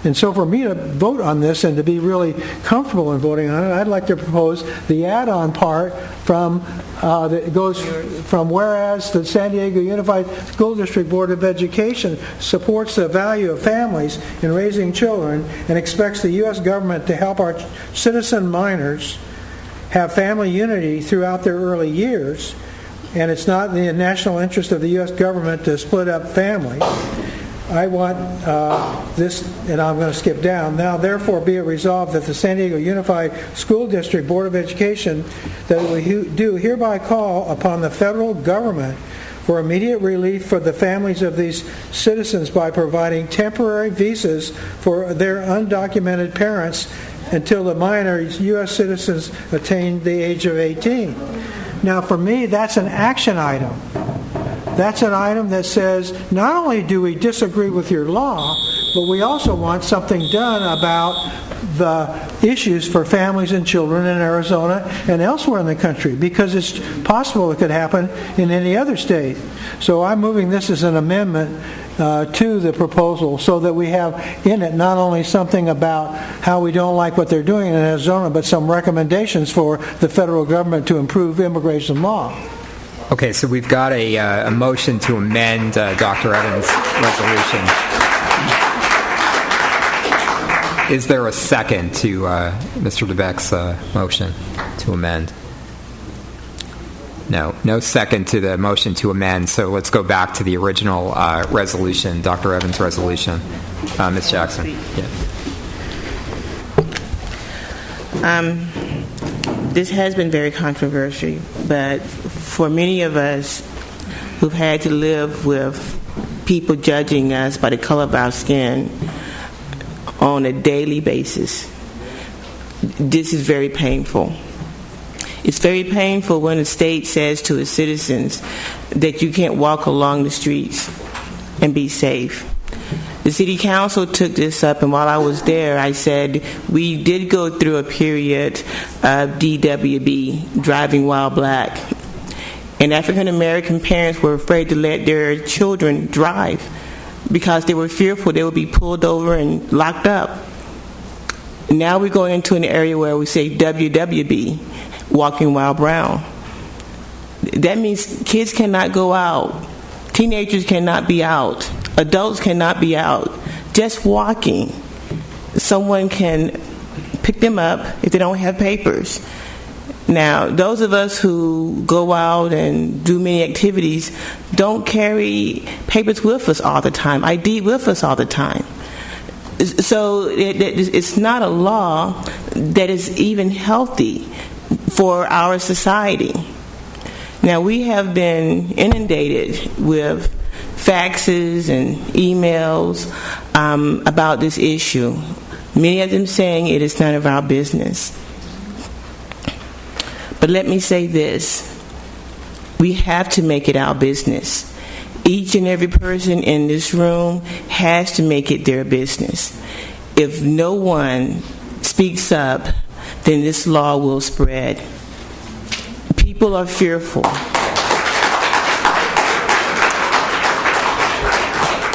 And so for me to vote on this and to be really comfortable in voting on it, I'd like to propose the add-on part that goes from whereas the San Diego Unified School District Board of Education supports the value of families in raising children and expects the U.S. government to help our citizen minors have family unity throughout their early years, and it's not in the national interest of the U.S. government to split up families. I want this, and I'm going to skip down. Now, therefore, be it resolved that the San Diego Unified School District Board of Education that we do hereby call upon the federal government for immediate relief for the families of these citizens by providing temporary visas for their undocumented parents until the minor U.S. citizens attain the age of 18. Now, for me, that's an action item. That's an item that says not only do we disagree with your law, but we also want something done about the issues for families and children in Arizona and elsewhere in the country, because it's possible it could happen in any other state. So I'm moving this as an amendment to the proposal so that we have in it not only something about how we don't like what they're doing in Arizona, but some recommendations for the federal government to improve immigration law. Okay, so we've got a motion to amend Dr. Evans' resolution. Is there a second to Mr. DeBeck's motion to amend? No second to the motion to amend, so let's go back to the original resolution, Dr. Evans' resolution. Ms. Jackson. Yeah. This has been very controversial, but for many of us who've had to live with people judging us by the color of our skin on a daily basis, this is very painful. It's very painful when a state says to its citizens that you can't walk along the streets and be safe. The city council took this up, and while I was there, I said we did go through a period of DWB, driving while black. And African American parents were afraid to let their children drive because they were fearful they would be pulled over and locked up. Now we're going into an area where we say WWB, walking while brown. That means kids cannot go out. Teenagers cannot be out. Adults cannot be out. Just walking. Someone can pick them up if they don't have papers. Now, those of us who go out and do many activities don't carry papers with us all the time, ID with us all the time. So it's not a law that is even healthy for our society. Now, we have been inundated with faxes and emails about this issue, many of them saying it is none of our business. But let me say this. We have to make it our business. Each and every person in this room has to make it their business. If no one speaks up, then this law will spread. People are fearful.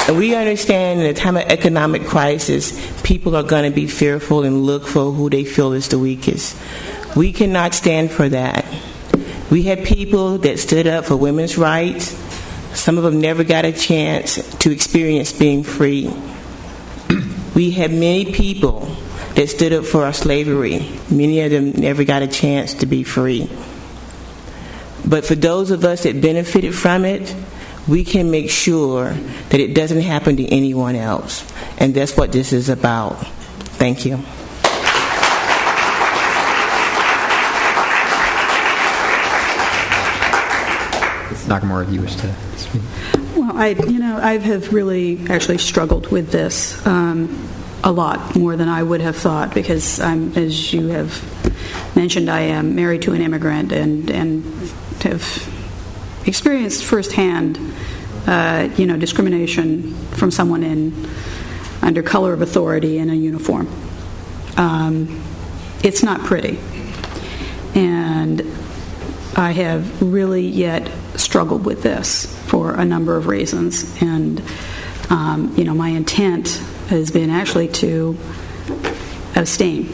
And we understand in a time of economic crisis, people are going to be fearful and look for who they feel is the weakest. We cannot stand for that. We had people that stood up for women's rights. Some of them never got a chance to experience being free. We had many people that stood up for our slavery. Many of them never got a chance to be free. But for those of us that benefited from it, we can make sure that it doesn't happen to anyone else. And that's what this is about. Thank you. Nakamura, you wish to speak? Well, I have really actually struggled with this a lot more than I would have thought because, as you have mentioned, I am married to an immigrant and have experienced firsthand, discrimination from someone under color of authority in a uniform. It's not pretty, and I have really yet struggled with this for a number of reasons, and my intent has been actually to abstain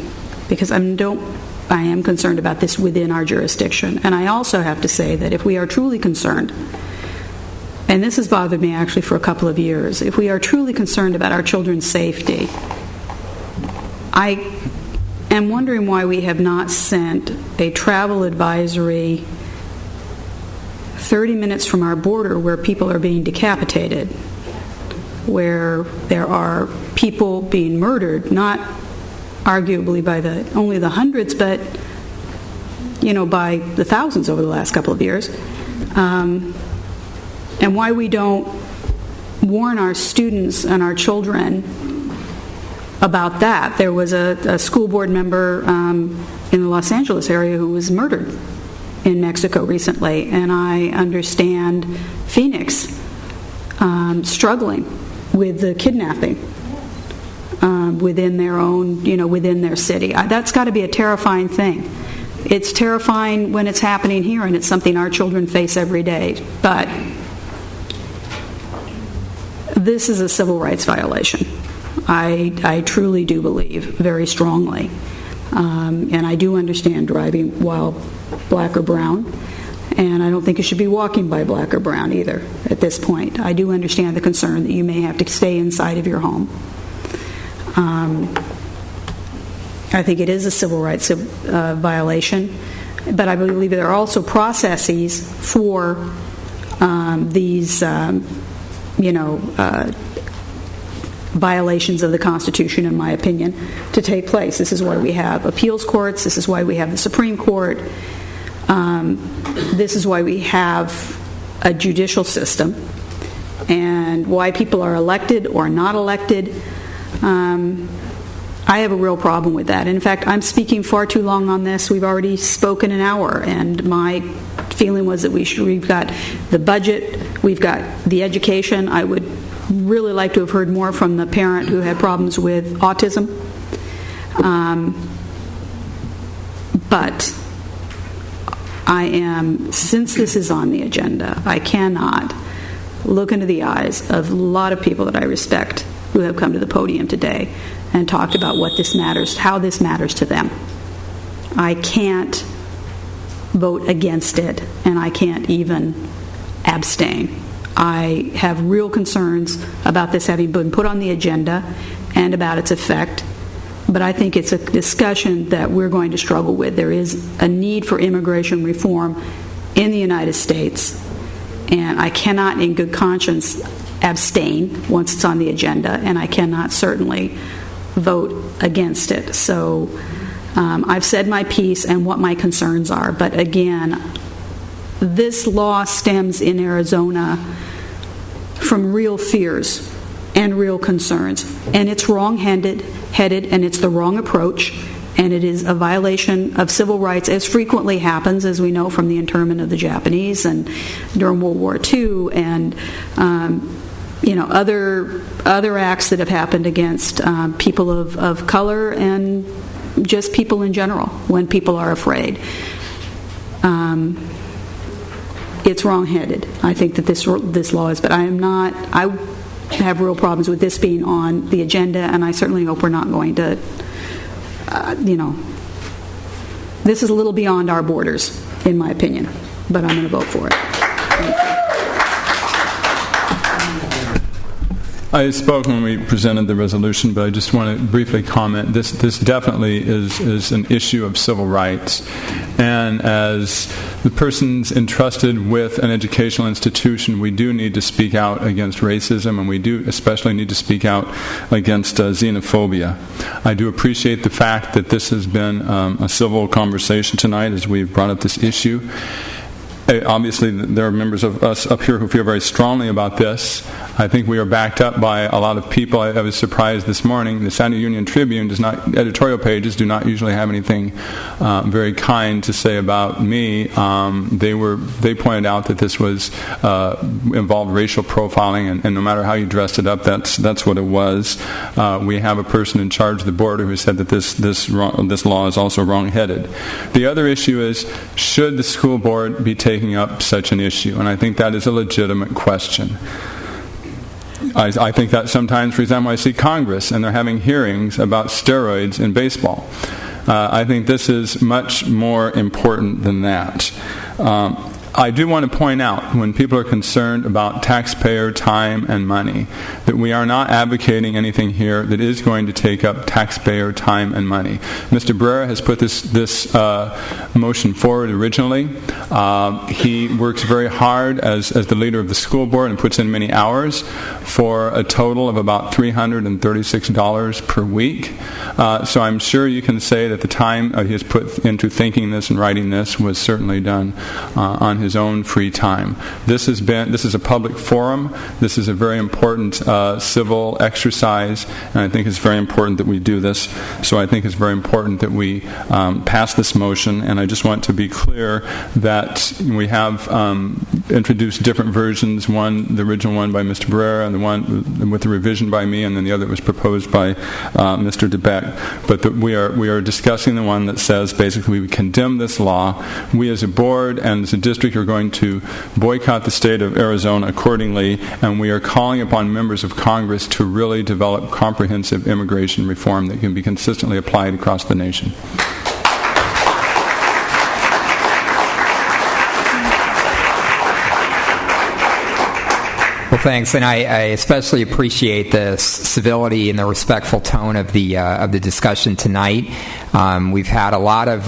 because I am concerned about this within our jurisdiction. And I also have to say that if we are truly concerned, and this has bothered me actually for a couple of years, if we are truly concerned about our children's safety, I am wondering why we have not sent a travel advisory 30 minutes from our border where people are being decapitated, where there are people being murdered, not arguably by only the hundreds, but by the thousands over the last couple of years, and why we don't warn our students and our children about that. There was a school board member in the Los Angeles area who was murdered in Mexico recently, and I understand Phoenix struggling with the kidnapping within their own, within their city. That's got to be a terrifying thing. It's terrifying when it's happening here, and it's something our children face every day. But this is a civil rights violation. I truly do believe very strongly. And I do understand driving while black or brown, and I don't think you should be walking by black or brown either at this point. I do understand the concern that you may have to stay inside of your home. I think it is a civil rights violation, but I believe there are also processes for these, violations of the Constitution, in my opinion, to take place. This is why we have appeals courts. This is why we have the Supreme Court. This is why we have a judicial system, and why people are elected or not elected. I have a real problem with that. In fact, I'm speaking far too long on this. We've already spoken an hour, and my feeling was that we've got the budget, we've got the education. I would really like to have heard more from the parent who had problems with autism. But since this is on the agenda, I cannot look into the eyes of a lot of people that I respect who have come to the podium today and talked about what this matters, how this matters to them. I can't vote against it, and I can't even abstain. I have real concerns about this having been put on the agenda and about its effect, but I think it's a discussion that we're going to struggle with. There is a need for immigration reform in the United States, and I cannot in good conscience abstain once it's on the agenda, and I cannot certainly vote against it. So I've said my piece and what my concerns are, but again, this law stems in Arizona from real fears and real concerns, and it's wrong-headed, and it's the wrong approach, and it is a violation of civil rights, as frequently happens, as we know from the internment of the Japanese and during World War II, and other acts that have happened against people of color and just people in general when people are afraid. It's wrong-headed. I think that this law is, but I have real problems with this being on the agenda, and I certainly hope we're not going to, this is a little beyond our borders, in my opinion, but I'm going to vote for it. I spoke when we presented the resolution, but I just want to briefly comment. This definitely is an issue of civil rights. And as the persons entrusted with an educational institution, we do need to speak out against racism, and we do especially need to speak out against xenophobia. I do appreciate the fact that this has been a civil conversation tonight as we've brought up this issue. Obviously, there are members of us up here who feel very strongly about this. I think we are backed up by a lot of people. I was surprised this morning. The San Diego Union Tribune editorial pages do not usually have anything very kind to say about me. They pointed out that this was involved racial profiling, and no matter how you dressed it up, that's what it was. We have a person in charge of the board who said that this law is also wrong-headed. The other issue is, should the school board be taking up such an issue? And I think that is a legitimate question. I think that sometimes, for example, I see Congress and they're having hearings about steroids in baseball. I think this is much more important than that. I do want to point out, when people are concerned about taxpayer time and money, that we are not advocating anything here that is going to take up taxpayer time and money. Mr. Barrera has put this motion forward originally. He works very hard as the leader of the school board and puts in many hours for a total of about $336 per week. So I'm sure you can say that the time he has put into thinking this and writing this was certainly done on his own free time. This is a public forum. This is a very important civil exercise, and I think it's very important that we do this. So I think it's very important that we pass this motion, and I just want to be clear that we have introduced different versions, the original one by Mr. Barrera, and the one with the revision by me, and then the other was proposed by Mr. DeBeck. But we are discussing the one that says basically we condemn this law. We as a board and as a district are going to boycott the state of Arizona accordingly, and we are calling upon members of Congress to really develop comprehensive immigration reform that can be consistently applied across the nation. Well, thanks, and I especially appreciate the civility and the respectful tone of the discussion tonight. We've had a lot of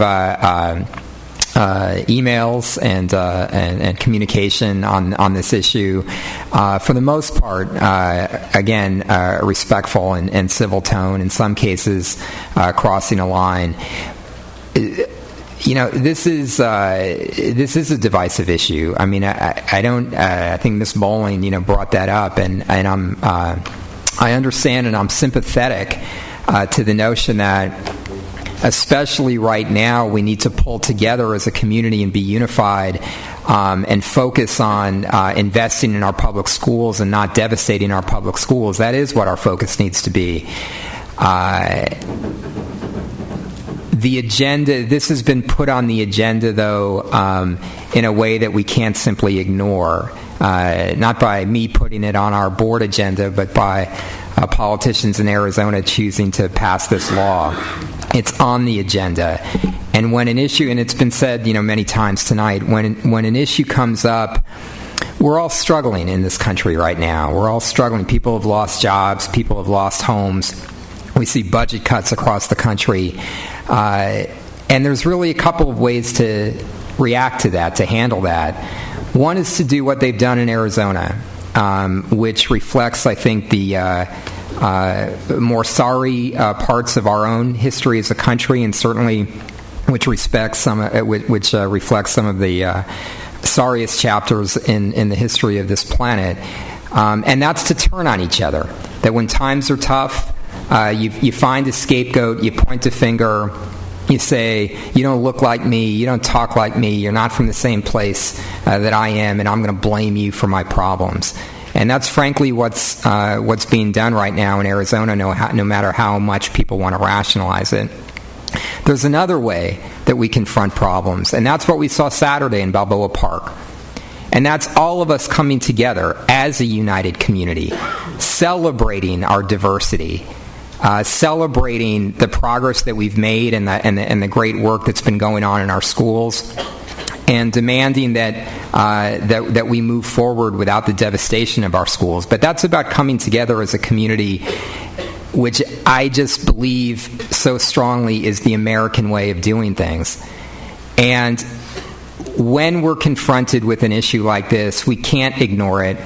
emails and communication on this issue. For the most part, again, respectful and civil tone. In some cases, crossing a line. This is a divisive issue. I mean, I think Ms. Bowling, brought that up, and I understand and I'm sympathetic to the notion that especially right now, we need to pull together as a community and be unified and focus on investing in our public schools and not devastating our public schools. That is what our focus needs to be. The agenda, this has been put on the agenda, though, in a way that we can't simply ignore. Not by me putting it on our board agenda, but by politicians in Arizona choosing to pass this law. It's on the agenda. And when an issue, and it's been said, many times tonight, when an issue comes up, we're all struggling in this country right now. We're all struggling. People have lost jobs. People have lost homes. We see budget cuts across the country. And there's really a couple of ways to react to that, to handle that. One is to do what they've done in Arizona, which reflects, I think, the more sorry parts of our own history as a country, and certainly which reflects some of the sorriest chapters in the history of this planet. And that's to turn on each other. That when times are tough, you find a scapegoat, you point a finger, you say, you don't look like me, you don't talk like me, you're not from the same place that I am, and I'm going to blame you for my problems. And that's frankly what's being done right now in Arizona, no matter how much people want to rationalize it. There's another way that we confront problems, and that's what we saw Saturday in Balboa Park. And that's all of us coming together as a united community, celebrating our diversity, celebrating the progress that we've made and the great work that's been going on in our schools, and demanding that we move forward without the devastation of our schools. But that's about coming together as a community, which I just believe so strongly is the American way of doing things. And when we're confronted with an issue like this, we can't ignore it.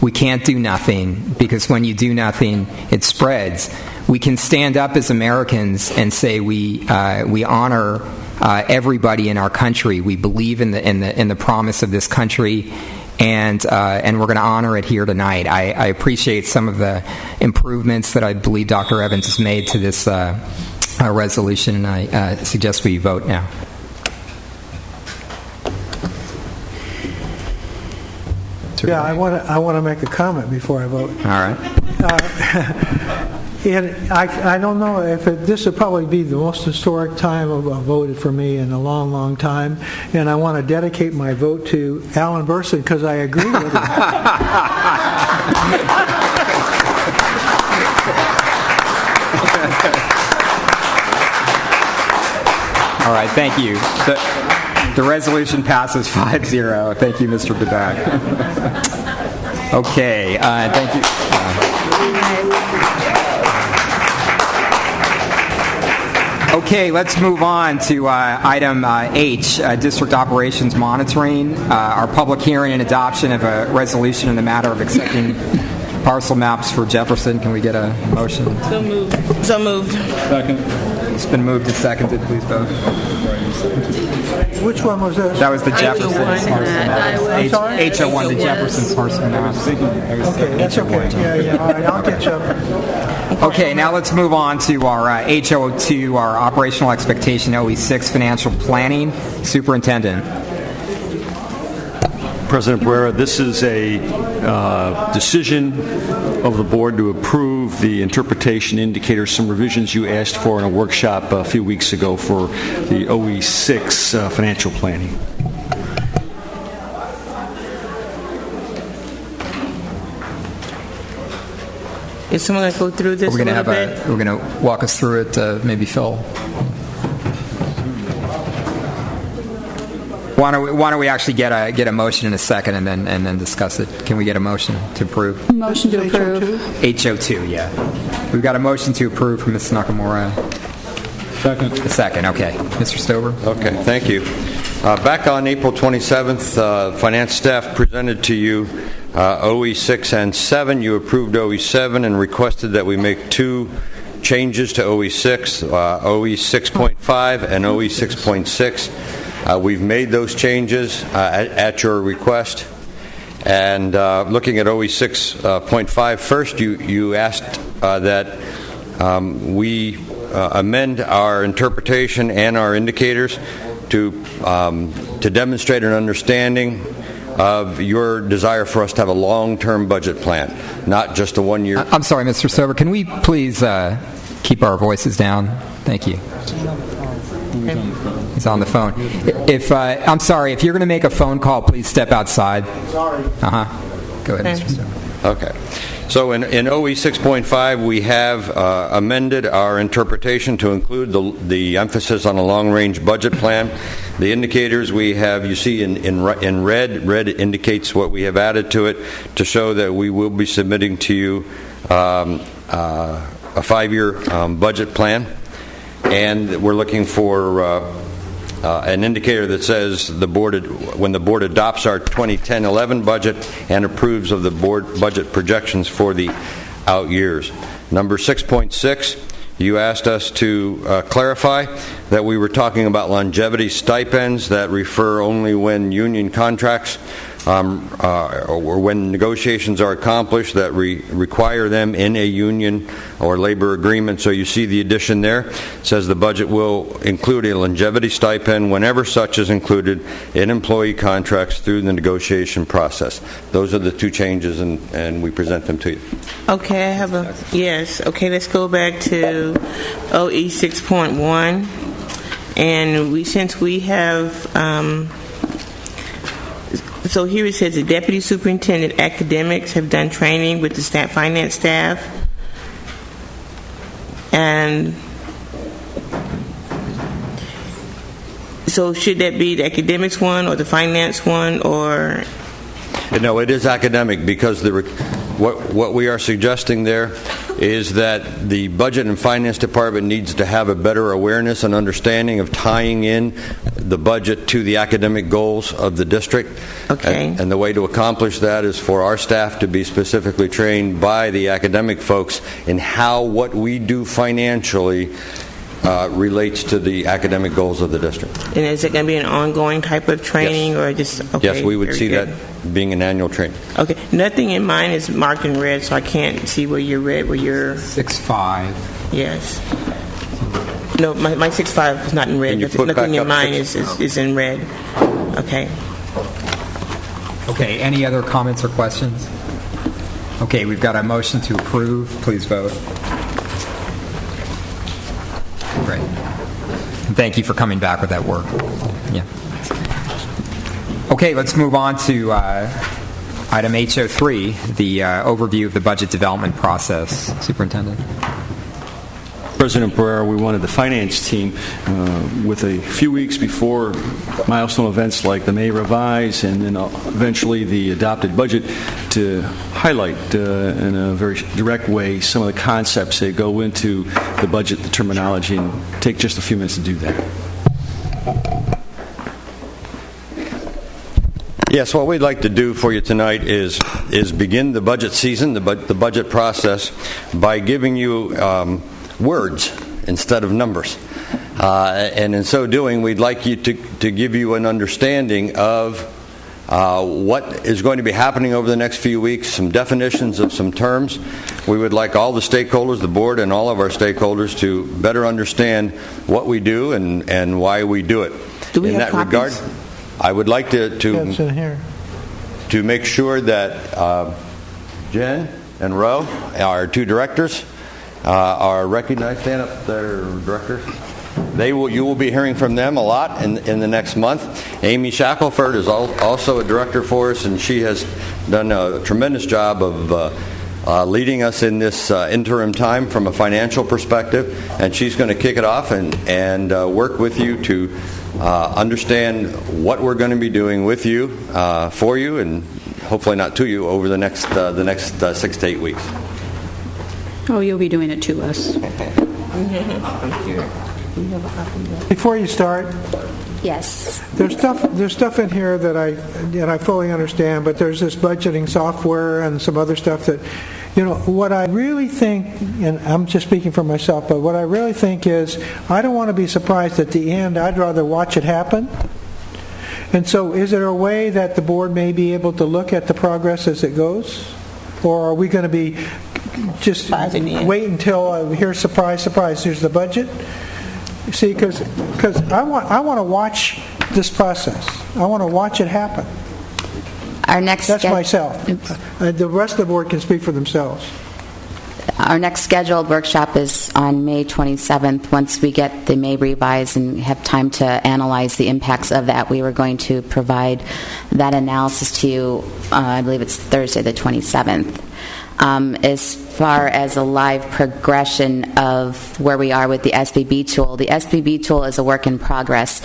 We can't do nothing, because when you do nothing, it spreads. We can stand up as Americans and say we honor everybody in our country. We believe in the promise of this country, and we're going to honor it here tonight. I appreciate some of the improvements that I believe Dr. Evans has made to this resolution, and I suggest we vote now. Yeah, I want to make a comment before I vote. All right. And I don't know if this would probably be the most historic time of voted for me in a long, long time, and I want to dedicate my vote to Alan Burson because I agree with him. All right, thank you. The resolution passes 5-0. Thank you, Mr. DeBack. Okay, thank you. Okay, let's move on to item H, District Operations Monitoring. Our public hearing and adoption of a resolution in the matter of accepting parcel maps for Jefferson. Can we get a motion? So moved. So moved. Second. It's been moved and seconded. Please vote. Which one was that? That was the Jefferson parcel maps. H01, the Jefferson parcel maps. Okay, that's okay. Yeah. All right, I'll catch up. Okay, now let's move on to our H02, our operational expectation OE6 financial planning. Superintendent. President Barrera, this is a decision of the board to approve the interpretation indicators, some revisions you asked for in a workshop a few weeks ago for the OE6 financial planning. Is someone going to go through this? We're going to walk us through it. Maybe Phil. Why don't we actually get a motion in a second and then discuss it? Can we get a motion to approve? Motion to approve. H02, yeah. We've got a motion to approve from Ms. Nakamura. Second. A second, okay. Mr. Stover? Okay, thank you. Back on April 27th, finance staff presented to you OE6 and 7. You approved OE7 and requested that we make two changes to OE6, OE 6.5 and OE 6.6. We've made those changes at your request. And looking at OE 6.5 first, you asked that we amend our interpretation and our indicators to demonstrate an understanding of your desire for us to have a long-term budget plan, not just a one-year. I'm sorry, Mr. Stover. Can we please keep our voices down? Thank you. He's on the phone. I'm sorry, if you're going to make a phone call, please step outside. Sorry. Go ahead, Mr. Stover. Okay. So in OE 6.5, we have amended our interpretation to include the emphasis on a long-range budget plan. The indicators we have, you see in red. Red indicates what we have added to it to show that we will be submitting to you a 5-year budget plan. And we're looking for an indicator that says when the board adopts our 2010-11 budget and approves of the board budget projections for the out years. Number 6.6, you asked us to clarify that we were talking about longevity stipends that refer only when union contracts or when negotiations are accomplished that require them in a union or labor agreement. So you see the addition there. It says the budget will include a longevity stipend whenever such is included in employee contracts through the negotiation process. Those are the two changes, and we present them to you. Okay, I have yes. Okay, let's go back to OE 6.1. And since we have... So here it says the deputy superintendent academics have done training with the finance staff, and so should that be the academics one or the finance one, or? No, it is academic because what we are suggesting there is that the budget and finance department needs to have a better awareness and understanding of tying in the budget to the academic goals of the district. Okay. And the way to accomplish that is for our staff to be specifically trained by the academic folks in how what we do financially relates to the academic goals of the district. And is it going to be an ongoing type of training, yes, or just okay? Yes, we would see good. that being an annual training. Okay, nothing in mine is marked in red, so I can't see where you're red. Where you're 6.5. Yes. No, my 6.5 is not in red. Nothing in mine is in red. Okay. Okay. Any other comments or questions? Okay, we've got a motion to approve. Please vote. Great. And thank you for coming back with that work. Yeah. Okay, let's move on to item H03, the overview of the budget development process. Superintendent. President Barrera, we wanted the finance team, with a few weeks before milestone events like the May revise and then eventually the adopted budget, to highlight in a very direct way some of the concepts that go into the budget, the terminology, and take just a few minutes to do that. Yes, what we'd like to do for you tonight is begin the budget season, the budget process, by giving you words instead of numbers. And in so doing, we'd like you to give you an understanding of what is going to be happening over the next few weeks, some definitions of some terms. We would like all the stakeholders, the board and all of our stakeholders, to better understand what we do and why we do it. Do we in have that copies? regard, I would like to It's in here. make sure that Jen and Ro, our two directors, are recognized. Stand up there, directors. You will be hearing from them a lot in the next month. Amy Shackelford is also a director for us, and she has done a tremendous job of leading us in this interim time from a financial perspective, and she's going to kick it off and work with you to understand what we're going to be doing with you, for you, and hopefully not to you over the next 6 to 8 weeks. Oh, you'll be doing it to us. Before you start, Yes. there's stuff in here that I fully understand, but there's this budgeting software and some other stuff that, what I really think, and I'm just speaking for myself, but what I really think is I don't want to be surprised at the end. I'd rather watch it happen. And so is there a way that the board may be able to look at the progress as it goes? Or are we going to be just wait until I hear surprise, here's the budget? See, because I want to watch this process. I want to watch it happen. That's myself. The rest of the board can speak for themselves. Our next scheduled workshop is on May 27th. Once we get the May revise and have time to analyze the impacts of that, we were going to provide that analysis to you, I believe it's Thursday the 27th. As far as a live progression of where we are with the SBB tool is a work in progress.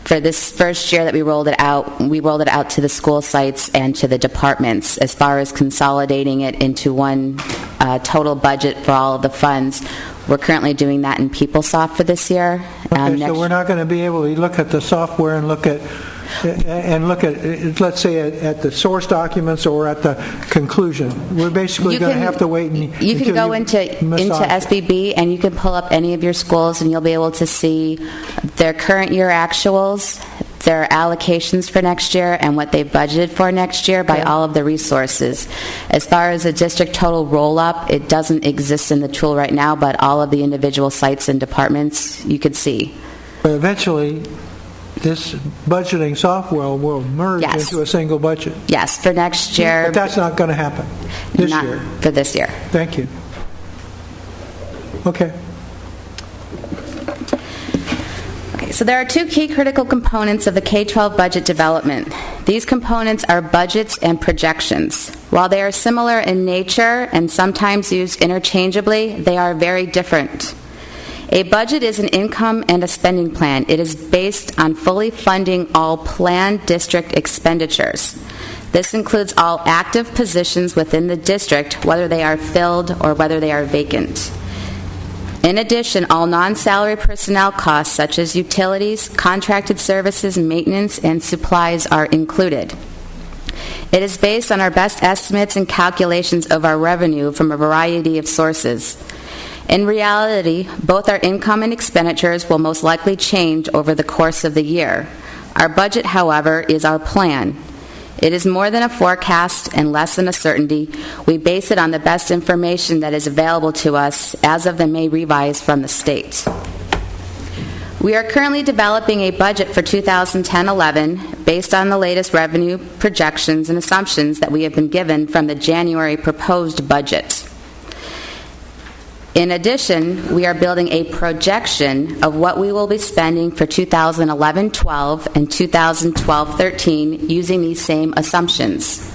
For this first year that we rolled it out to the school sites and to the departments. As far as consolidating it into one total budget for all of the funds, we're currently doing that in PeopleSoft for this year. Okay, so we're not going to be able to look at the software and look at, let's say, at the source documents or at the conclusion. We're basically going to have to wait. You can go into SBB and you can pull up any of your schools and you'll be able to see their current year actuals, their allocations for next year, and what they've budgeted for next year by all of the resources. As far as a district total roll-up, it doesn't exist in the tool right now, but all of the individual sites and departments you could see. But eventually, this budgeting software will merge into a single budget. Yes, for next year. But that's not going to happen this year. For this year. Thank you. Okay. So there are two key critical components of the K-12 budget development. These components are budgets and projections. While they are similar in nature and sometimes used interchangeably, they are very different. A budget is an income and a spending plan. It is based on fully funding all planned district expenditures. This includes all active positions within the district, whether they are filled or whether they are vacant. In addition, all non-salary personnel costs such as utilities, contracted services, maintenance, and supplies are included. It is based on our best estimates and calculations of our revenue from a variety of sources. In reality, both our income and expenditures will most likely change over the course of the year. Our budget, however, is our plan. It is more than a forecast and less than a certainty. We base it on the best information that is available to us as of the May revise from the state. We are currently developing a budget for 2010-11 based on the latest revenue projections and assumptions that we have been given from the January proposed budget. In addition, we are building a projection of what we will be spending for 2011-12 and 2012-13 using these same assumptions.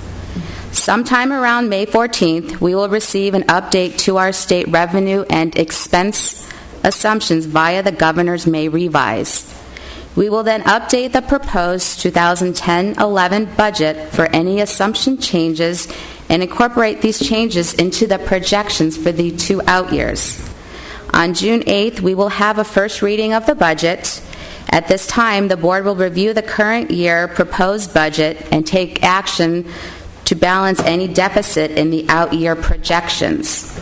Sometime around May 14th, we will receive an update to our state revenue and expense assumptions via the governor's May revise. We will then update the proposed 2010-11 budget for any assumption changes and incorporate these changes into the projections for the 2 out years. On June 8th, we will have a first reading of the budget. At this time, the board will review the current year proposed budget and take action to balance any deficit in the out year projections.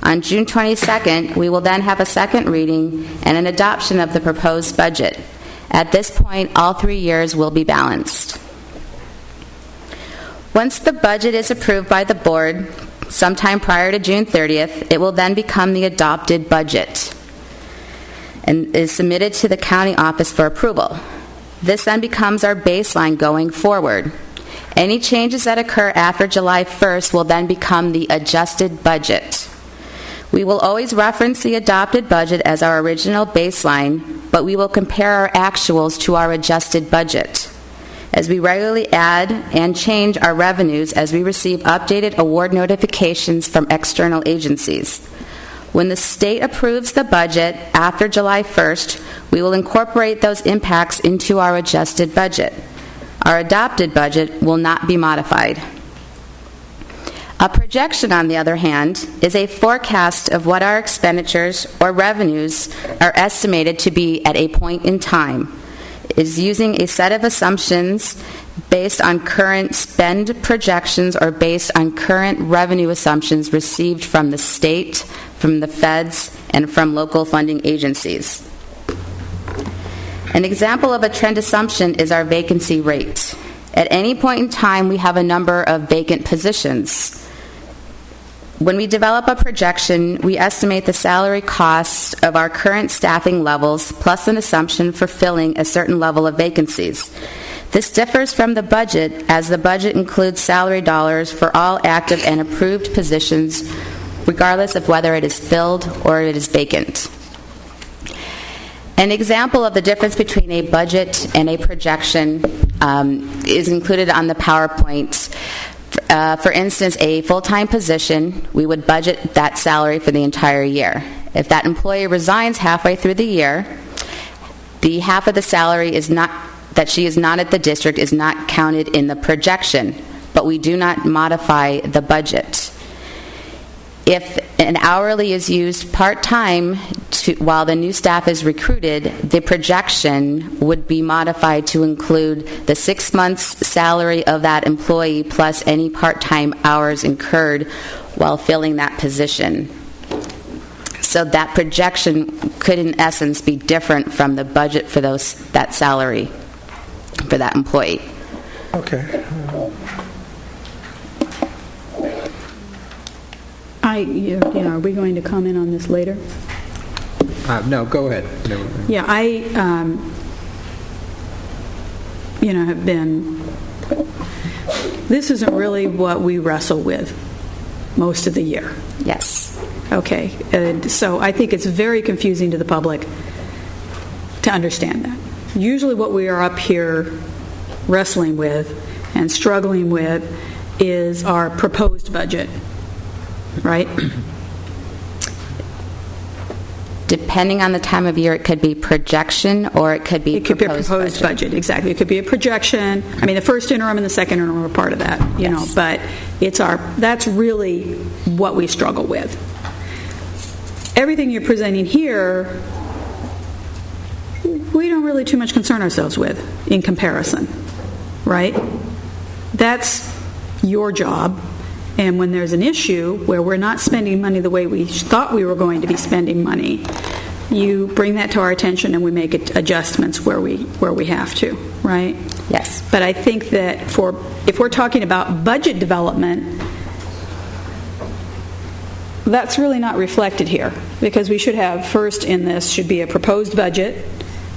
On June 22nd, we will then have a second reading and an adoption of the proposed budget. At this point, all 3 years will be balanced. Once the budget is approved by the board, sometime prior to June 30th, it will then become the adopted budget and is submitted to the county office for approval. This then becomes our baseline going forward. Any changes that occur after July 1st will then become the adjusted budget. We will always reference the adopted budget as our original baseline, but we will compare our actuals to our adjusted budget, as we regularly add and change our revenues as we receive updated award notifications from external agencies. When the state approves the budget after July 1st, we will incorporate those impacts into our adjusted budget. Our adopted budget will not be modified. A projection, on the other hand, is a forecast of what our expenditures or revenues are estimated to be at a point in time. It is using a set of assumptions based on current spend projections or based on current revenue assumptions received from the state, from the feds, and from local funding agencies. An example of a trend assumption is our vacancy rate. At any point in time, we have a number of vacant positions. When we develop a projection, we estimate the salary cost of our current staffing levels plus an assumption for filling a certain level of vacancies. This differs from the budget, as the budget includes salary dollars for all active and approved positions, regardless of whether it is filled or it is vacant. An example of the difference between a budget and a projection is included on the PowerPoint. For instance, a full-time position, we would budget that salary for the entire year. If that employee resigns halfway through the year, the half of the salary that she is not at the district is not counted in the projection, but we do not modify the budget. If an hourly is used part-time while the new staff is recruited, the projection would be modified to include the 6 months' salary of that employee plus any part-time hours incurred while filling that position. So that projection could, in essence, be different from the budget for that salary for that employee. Okay. Are we going to comment on this later? No, go ahead. No. Yeah, I have been, this isn't really what we wrestle with most of the year. Yes. Okay, and so I think it's very confusing to the public to understand that. Usually what we are up here wrestling with and struggling with is our proposed budget, right? Depending on the time of year, it could be projection or it could be proposed budget. Exactly. It could be a projection. I mean, the first interim and the second interim are part of that, you know, but that's really what we struggle with. Everything you're presenting here, we don't really too much concern ourselves with in comparison, right? That's your job. And when there's an issue where we're not spending money the way we thought we were going to be spending money, you bring that to our attention and we make adjustments where we have to, right? Yes. But I think that if we're talking about budget development, that's really not reflected here, because we should have first in this should be a proposed budget,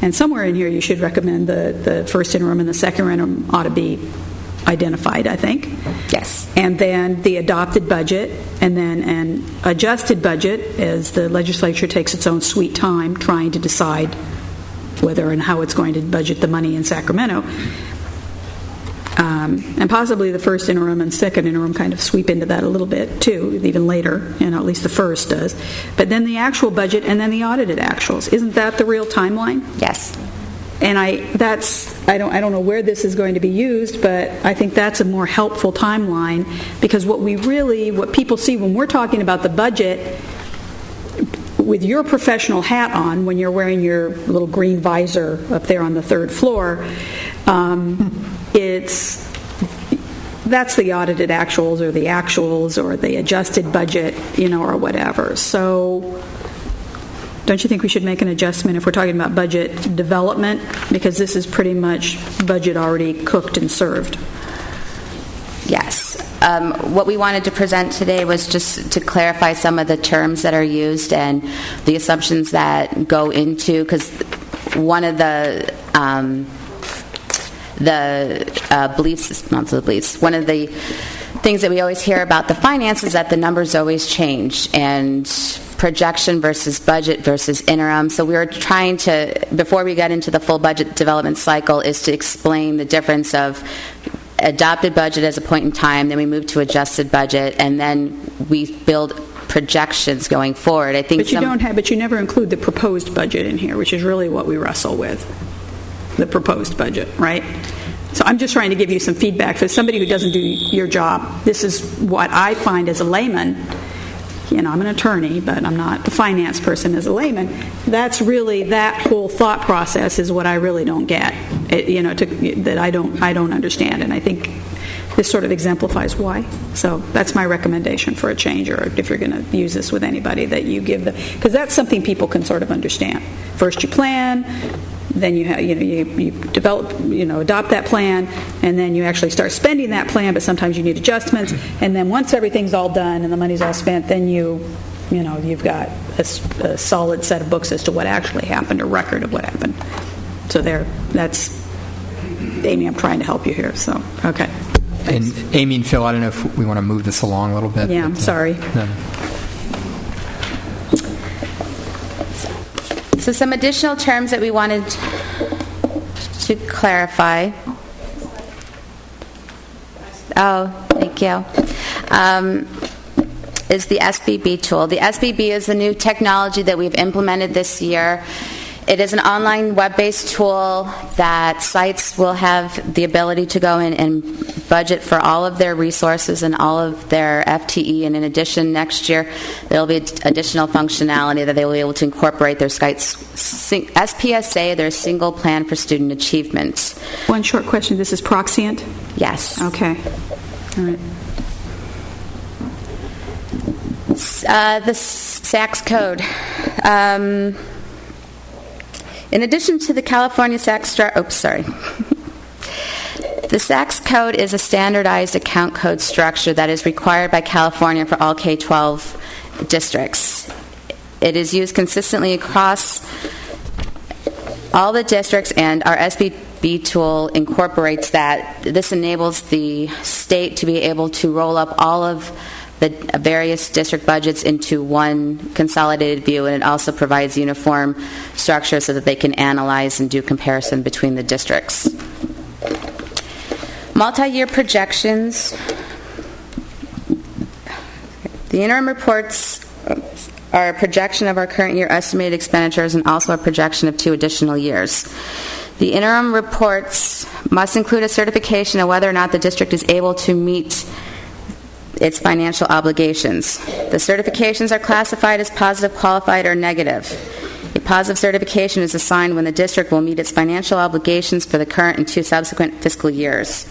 and somewhere in here you should recommend the first interim and the second interim ought to be identified, I think. Yes. And then the adopted budget, and then an adjusted budget as the legislature takes its own sweet time trying to decide whether and how it's going to budget the money in Sacramento. And possibly the first interim and second interim kind of sweep into that a little bit too, even later, at least the first does. But then the actual budget and then the audited actuals. Isn't that the real timeline? Yes. And I don't know where this is going to be used, but I think that's a more helpful timeline, because what people see when we're talking about the budget, with your professional hat on, when you're wearing your little green visor up there on the third floor, that's the audited actuals or the adjusted budget, or whatever. So don't you think we should make an adjustment if we're talking about budget development? Because this is pretty much budget already cooked and served. Yes. What we wanted to present today was just to clarify some of the terms that are used and the assumptions that go into, because one of the beliefs, one of the things that we always hear about the finance is that the numbers always change, and projection versus budget versus interim. So we were trying to, before we got into the full budget development cycle, is to explain the difference of adopted budget as a point in time, then we move to adjusted budget, and then we build projections going forward. I think but you never include the proposed budget in here, which is really what we wrestle with. The proposed budget, right? So I'm just trying to give you some feedback. For somebody who doesn't do your job, this is what I find as a layman. I'm an attorney, but I'm not a finance person as a layman. That's really, that whole thought process is what I really don't get, that I don't understand. And I think this sort of exemplifies why. So that's my recommendation for a change, or if you're going to use this with anybody, that you give because that's something people can sort of understand. First you plan, then you develop, adopt that plan, and then you actually start spending that plan, but sometimes you need adjustments, and then once everything's all done and the money's all spent, then you've got a solid set of books as to what actually happened, a record of what happened. So that's, Amy, I'm trying to help you here, so, okay. And Amy and Phil, I don't know if we want to move this along a little bit. Yeah, I'm sorry. No. So some additional terms that we wanted to clarify. Oh, thank you. Is the SBB tool. The SBB is the new technology that we've implemented this year. It is an online web-based tool that sites will have the ability to go in and budget for all of their resources and all of their FTE. And in addition, next year, there will be additional functionality that they will be able to incorporate their SPSA, their single plan for student achievement. One short question. This is Proxient? Yes. Okay. All right. The SACS code. In addition to the California SACS, the SACS code is a standardized account code structure that is required by California for all K-12 districts. It is used consistently across all the districts, and our SBB tool incorporates that. This enables the state to be able to roll up all of the various district budgets into one consolidated view, and it also provides uniform structure so that they can analyze and do comparison between the districts. Multi-year projections. The interim reports are a projection of our current year estimated expenditures and also a projection of 2 additional years. The interim reports must include a certification of whether or not the district is able to meet its financial obligations. The certifications are classified as positive, qualified, or negative. A positive certification is assigned when the district will meet its financial obligations for the current and 2 subsequent fiscal years.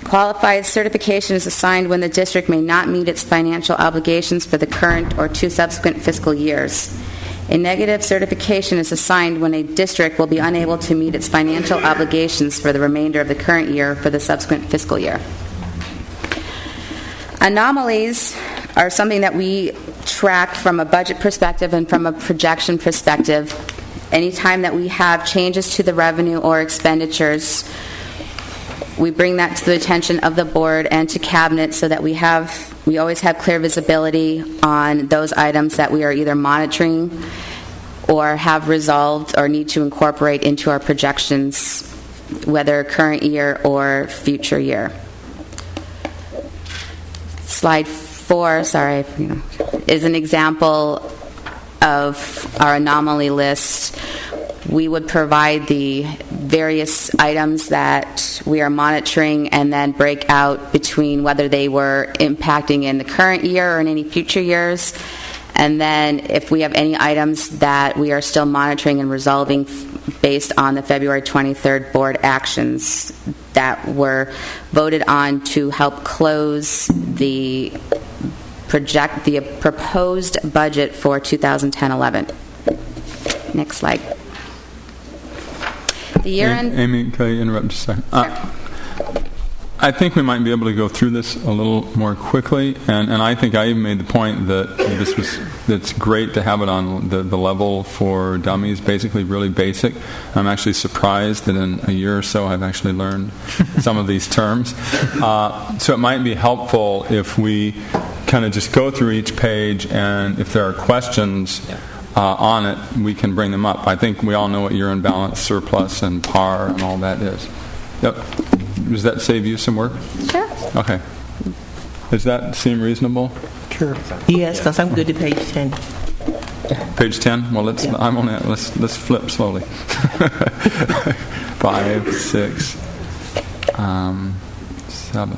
Qualified certification is assigned when the district may not meet its financial obligations for the current or 2 subsequent fiscal years. A negative certification is assigned when a district will be unable to meet its financial obligations for the remainder of the current year for the subsequent fiscal year. Anomalies are something that we track from a budget perspective and from a projection perspective. Anytime that we have changes to the revenue or expenditures, we bring that to the attention of the board and to cabinet so that we always have clear visibility on those items that we are either monitoring or have resolved or need to incorporate into our projections, whether current year or future year. Slide 4, is an example of our anomaly list. We would provide the various items that we are monitoring and then break out between whether they were impacting in the current year or in any future years. And then if we have any items that we are still monitoring and resolving based on the February 23rd board actions that were voted on to help close the proposed budget for 2010-11. Next slide. The year-end. Amy, can I interrupt just a second? Sure. I think we might be able to go through this a little more quickly, and I think I even made the point that it's great to have it on the level for dummies, basically really basic. I'm actually surprised that in a year or so I've actually learned some of these terms. So it might be helpful if we kind of just go through each page, and if there are questions on it, we can bring them up. I think we all know what year-end balance, surplus, and par, and all that is. Yep. Does that save you some work? Sure. Okay. Does that seem reasonable? Sure. Yes, because I'm good at page 10. Page 10? Well, let's flip slowly. 5, 6, 7.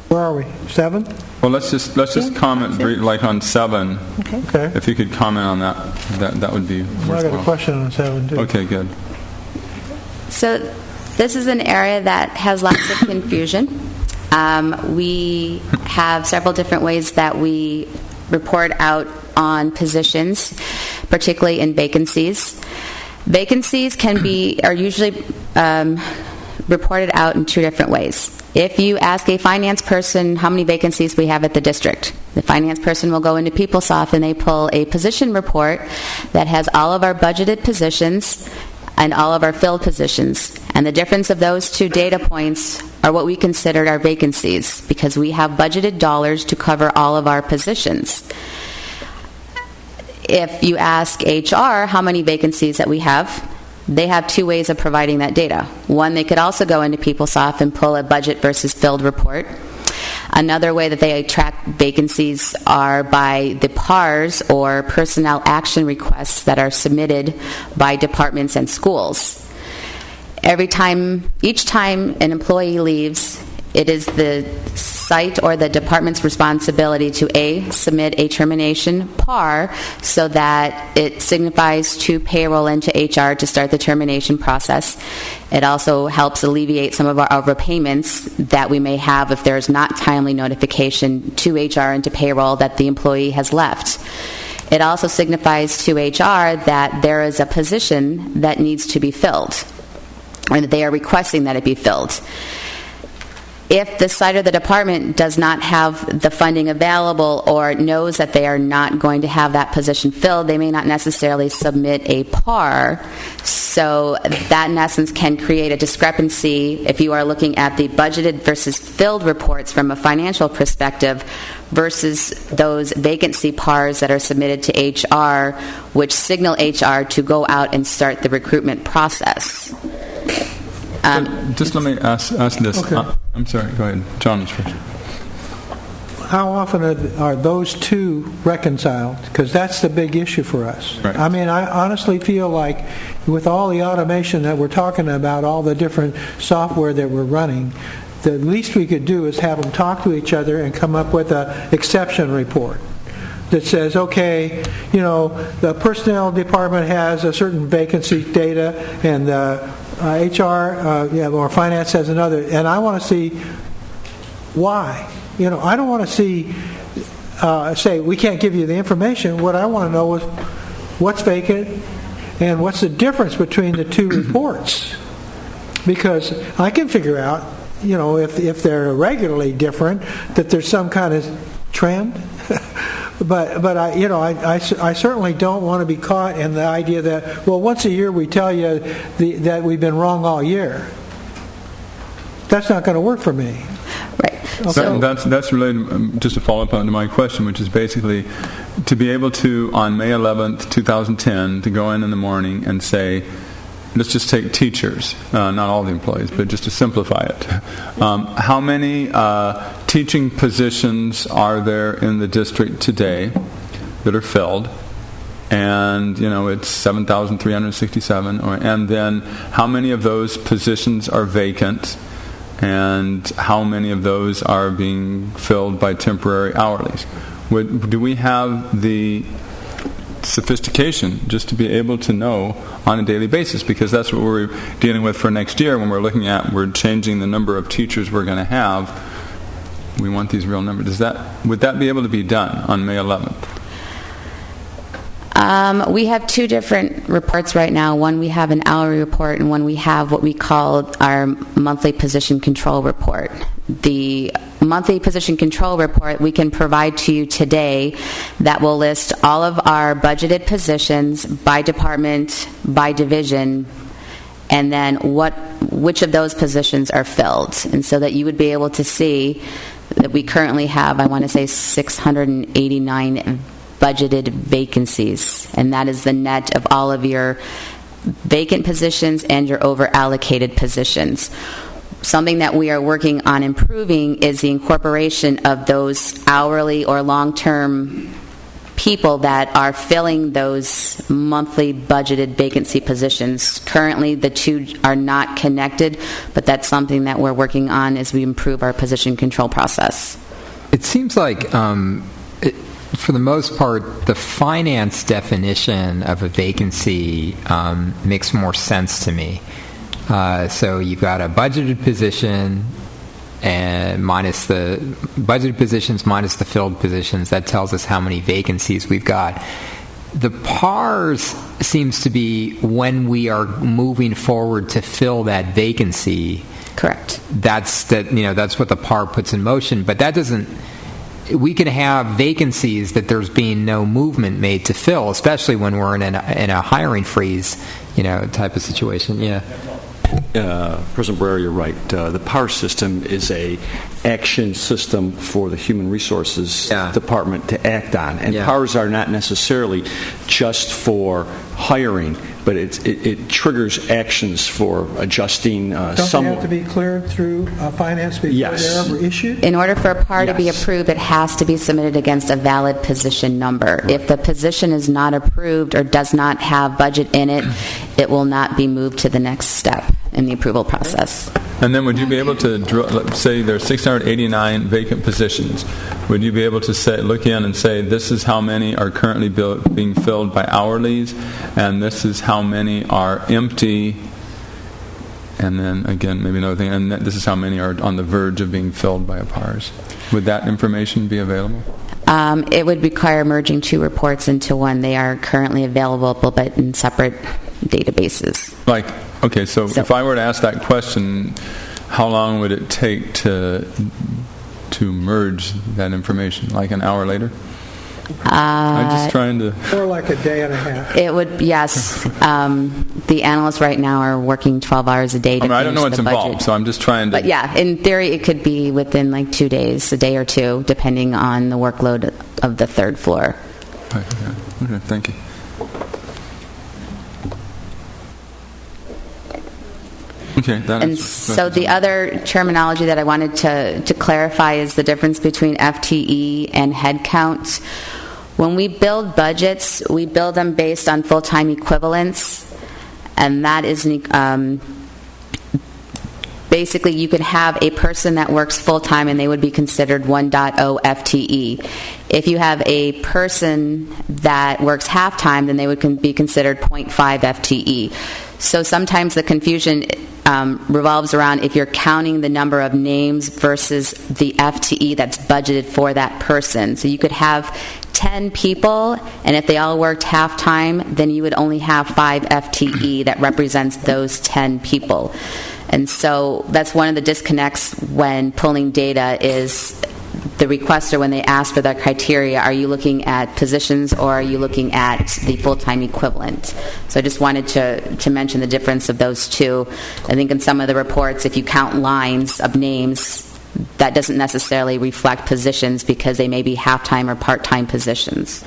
Where are we? 7? Well, let's just comment like on 7. Okay. If you could comment on that would be worthwhile. I got a question on 7 too. Okay, good. So this is an area that has lots of confusion. We have several different ways that we report out on positions, particularly in vacancies. Vacancies are usually reported out in two different ways. If you ask a finance person how many vacancies we have at the district, the finance person will go into PeopleSoft and they pull a position report that has all of our budgeted positions and all of our filled positions. And the difference of those two data points are what we consider our vacancies, because we have budgeted dollars to cover all of our positions. If you ask HR how many vacancies that we have, they have two ways of providing that data. One, they could also go into PeopleSoft and pull a budget versus filled report. Another way that they track vacancies are by the PARs, or personnel action requests, that are submitted by departments and schools. Each time an employee leaves, it is the site or the department's responsibility to submit a termination PAR, so that it signifies to payroll and to HR to start the termination process. It also helps alleviate some of our overpayments that we may have if there's not timely notification to HR and to payroll that the employee has left. It also signifies to HR that there is a position that needs to be filled, or that they are requesting that it be filled. If the site or the department does not have the funding available, or knows that they are not going to have that position filled, they may not necessarily submit a PAR. So that, in essence, can create a discrepancy if you are looking at the budgeted versus filled reports from a financial perspective versus those vacancy PARs that are submitted to HR, which signal HR to go out and start the recruitment process. Just let me ask this. Okay. I'm sorry, go ahead. John is first. How often are those two reconciled? Because that's the big issue for us. Right. I mean, I honestly feel like with all the automation that we're talking about, all the different software that we're running, the least we could do is have them talk to each other and come up with an exception report that says, okay, the personnel department has a certain vacancy data, and HR or finance has another, and I want to see why. I don't want to see say we can't give you the information. What I want to know is what's vacant and what's the difference between the two reports, because I can figure out, if they're regularly different, that there's some kind of trend. But I certainly don't want to be caught in the idea that, well, once a year we tell you that we've been wrong all year. That's not going to work for me. Right. Okay. That's related, just to follow up on my question, which is basically to be able to, on May 11th, 2010, to go in the morning and say, let's just take teachers, not all the employees, but just to simplify it. How many teaching positions are there in the district today that are filled? And, it's 7,367. And then how many of those positions are vacant? And how many of those are being filled by temporary hourlies? Do we have the sophistication just to be able to know on a daily basis, because that's what we're dealing with for next year when we're changing the number of teachers we're going to have. We want these real numbers. Would that be able to be done on May 11th? We have two different reports right now. One, we have an hourly report, and one we have what we call our monthly position control report. The monthly position control report we can provide to you today, that will list all of our budgeted positions by department, by division, and then which of those positions are filled. And so that you would be able to see that we currently have, I want to say, 689 budgeted vacancies, and that is the net of all of your vacant positions and your over-allocated positions. Something that we are working on improving is the incorporation of those hourly or long-term people that are filling those monthly budgeted vacancy positions. Currently, the two are not connected, but that's something that we're working on as we improve our position control process. It seems like for the most part, the finance definition of a vacancy makes more sense to me. So you've got a budgeted position, and minus the budgeted positions minus the filled positions. That tells us how many vacancies we've got. The PARS seems to be when we are moving forward to fill that vacancy. Correct. That's what the PAR puts in motion, but that doesn't. We can have vacancies that there's been no movement made to fill, especially when we're in a hiring freeze, type of situation. Yeah. President Barrera, you're right. The PAR system is a action system for the Human Resources Department to act on. And PARs are not necessarily just for hiring, but it triggers actions for adjusting Don't they have to be cleared through finance before they're ever issued? In order for a PAR to be approved, it has to be submitted against a valid position number. Right. If the position is not approved or does not have budget in it, it will not be moved to the next step in the approval process. And then would you be able to say there are 689 vacant positions? Would you be able to look in and say this is how many are currently being filled by hourlies, and this is how many are empty, and then again maybe another thing, and this is how many are on the verge of being filled by a PARS? Would that information be available? It would require merging two reports into one. They are currently available, but in separate databases. Okay, so if I were to ask that question, how long would it take to merge that information? Like an hour later? I'm just trying to... Or like a day and a half. It would, yes. The analysts right now are working 12 hours a day to I don't know what's involved, so I'm just trying to... But yeah, in theory, it could be within 2 days, a day or two, depending on the workload of the third floor. Okay, thank you. Okay, and so the other terminology that I wanted to clarify is the difference between FTE and headcount. When we build budgets, we build them based on full-time equivalents, and that is basically you could have a person that works full-time and they would be considered 1.0 FTE. If you have a person that works half-time, then they would be considered 0.5 FTE. So sometimes the confusion revolves around if you're counting the number of names versus the FTE that's budgeted for that person. So you could have 10 people, and if they all worked half-time, then you would only have 5 FTE that represents those 10 people. And so that's one of the disconnects when pulling data is the requester, when they ask for that criteria, are you looking at positions or are you looking at the full-time equivalent? So I just wanted to mention the difference of those two. I think in some of the reports, if you count lines of names, that doesn't necessarily reflect positions because they may be half-time or part-time positions.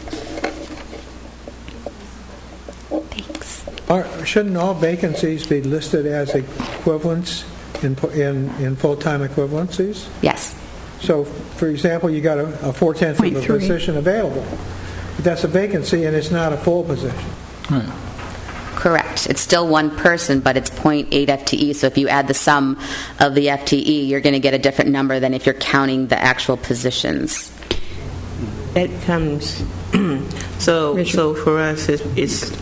Shouldn't all vacancies be listed as equivalents in full-time equivalencies? Yes. So, for example, you got a 4/10 of a position available. But that's a vacancy and it's not a full position. Right. Correct. It's still one person, but it's 0.8 FTE. So if you add the sum of the FTE, you're going to get a different number than if you're counting the actual positions. That comes. So for us, it's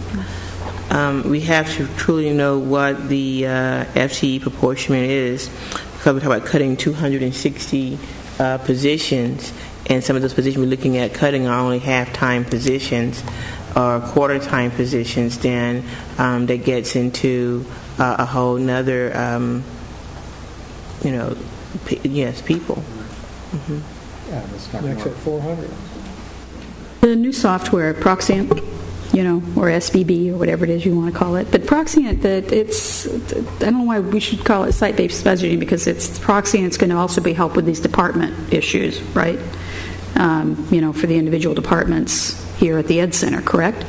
we have to truly know what the FTE proportion is, because we talk about cutting 260 positions, and some of those positions we're looking at cutting are only half-time positions or quarter-time positions. Then that gets into a whole nother, people. Mm-hmm. Yeah, that's not next at 400. The new software, Proxient, or SBB or whatever it is you want to call it. But Proxient, I don't know why we should call it site-based budgeting, because Proxient's going to also be help with these department issues, right? For the individual departments here at the Ed Center, correct?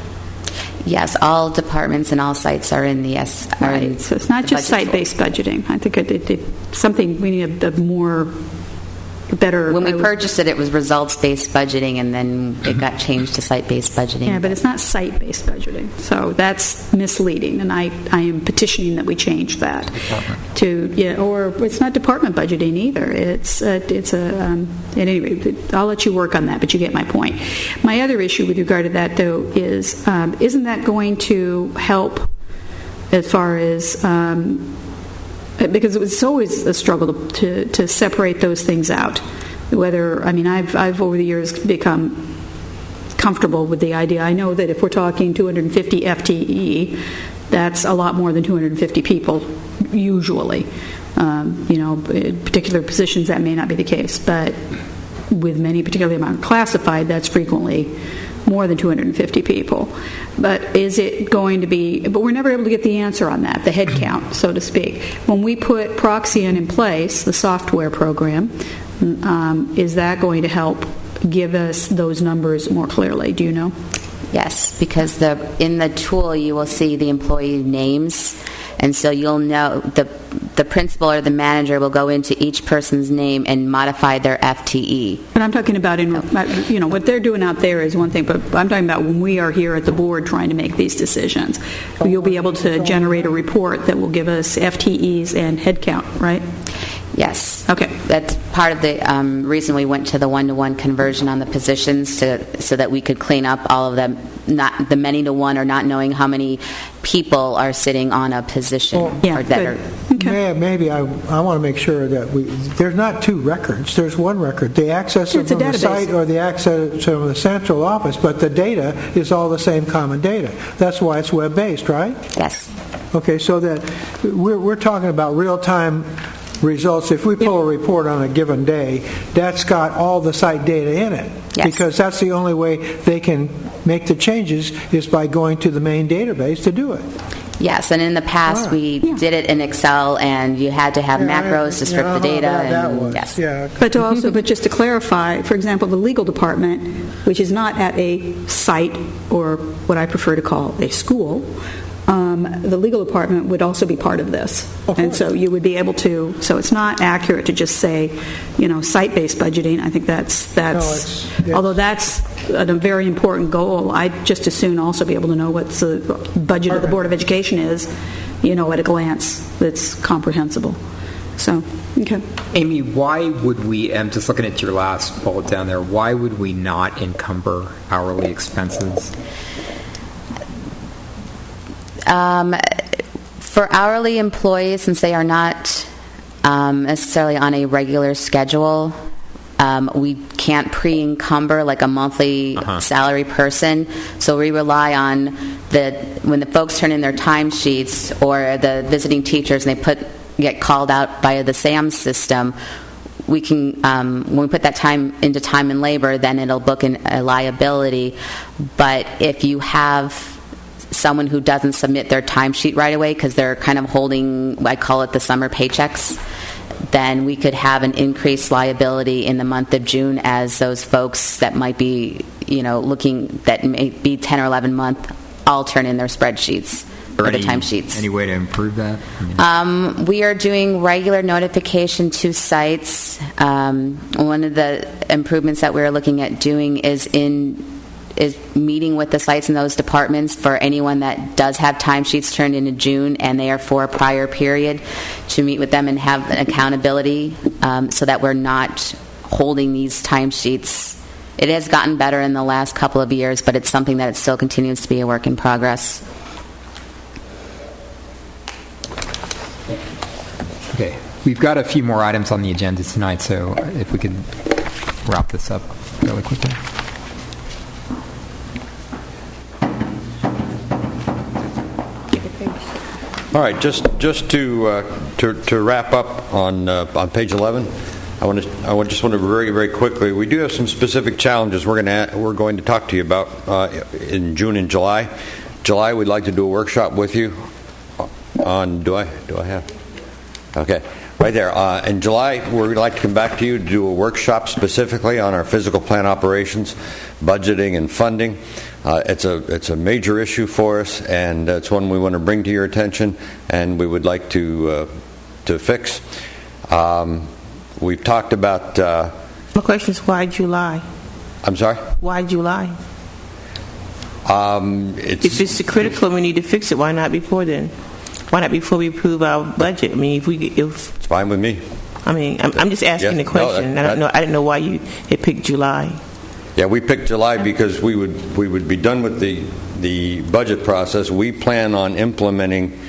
Yes, all departments and all sites are in the S. Right. So it's not just site-based budgeting. I think it's something we need a more better. When we purchased it, it was results-based budgeting, and then it got changed to site-based budgeting. Yeah, but it's not site-based budgeting, so that's misleading, and I am petitioning that we change that or it's not department budgeting either. It's at any rate, I'll let you work on that, but you get my point. My other issue with regard to that, though, is isn't that going to help as far as because it's always a struggle to separate those things out. I've over the years become comfortable with the idea. I know that if we're talking 250 FTE, that's a lot more than 250 people usually. In particular positions that may not be the case, but with many, particularly among classified, that's frequently more than 250 people. But is it going to be, but we're never able to get the answer on that, the head count, so to speak. When we put Proxion in place, the software program, is that going to help give us those numbers more clearly? Do you know? Yes, because in the tool you will see the employee names, and so you'll know the principal or the manager will go into each person's name and modify their FTE. But I'm talking about what they're doing out there is one thing, but I'm talking about when we are here at the board trying to make these decisions. You'll be able to generate a report that will give us FTEs and head count, right? Yes. Okay. That's part of the reason we went to the one-to-one conversion on the positions so that we could clean up all of them, not the many-to-one or not knowing how many people are sitting on a position. Maybe I want to make sure that there's not two records. There's one record. The access from the site or the access from the central office, but the data is all the same common data. That's why it's web-based, right? Yes. Okay, so that we're talking about real-time results. If we pull a report on a given day, that's got all the site data in it. Yes. Because that's the only way they can make the changes is by going to the main database to do it. Yes, and in the past we did it in Excel, and you had to have macros to strip the data. Yes. But just to clarify, for example, the legal department, which is not at a site or what I prefer to call a school, the legal department would also be part of this. And so you would be able to, so it's not accurate to just say, site-based budgeting. I think although that's a very important goal, I'd just as soon also be able to know what the budget of the Board of Education is, at a glance that's comprehensible. So, okay. Amy, why would we, just looking at your last bullet down there, why would we not encumber hourly expenses? For hourly employees, since they are not necessarily on a regular schedule, we can't pre-encumber like a monthly salary person. So we rely on when the folks turn in their timesheets or the visiting teachers and they get called out by the SAM system, we can, when we put that time into time and labor, then it'll book a liability. But if you have someone who doesn't submit their timesheet right away because they're kind of holding, I call it the summer paychecks, then we could have an increased liability in the month of June as those folks that might be, that may be 10 or 11 month, all turn in their spreadsheets or the timesheets. Any way to improve that? We are doing regular notification to sites. One of the improvements that we're looking at doing is meeting with the sites in those departments for anyone that does have timesheets turned into June and they are for a prior period, to meet with them and have an accountability so that we're not holding these timesheets. It has gotten better in the last couple of years, but it's something that it still continues to be a work in progress. Okay. We've got a few more items on the agenda tonight, so if we could wrap this up really quickly. All right, just to wrap up on page 11, I just want to very, very quickly. We do have some specific challenges we're going to talk to you about in June and July. July, we'd like to do a workshop with you on. Do I have? Okay, right there. In July, we'd like to come back to you to do a workshop specifically on our physical plant operations, budgeting, and funding. It's a major issue for us, and it's one we want to bring to your attention, and we would like to fix. We've talked about. My question is, why July? I'm sorry? Why July? If it's critical, we need to fix it. Why not before then? Why not before we approve our budget? I mean, it's fine with me. I mean, I'm just asking the question. I didn't know why you had picked July. Yeah, we picked July because we would be done with the budget process. We plan on implementing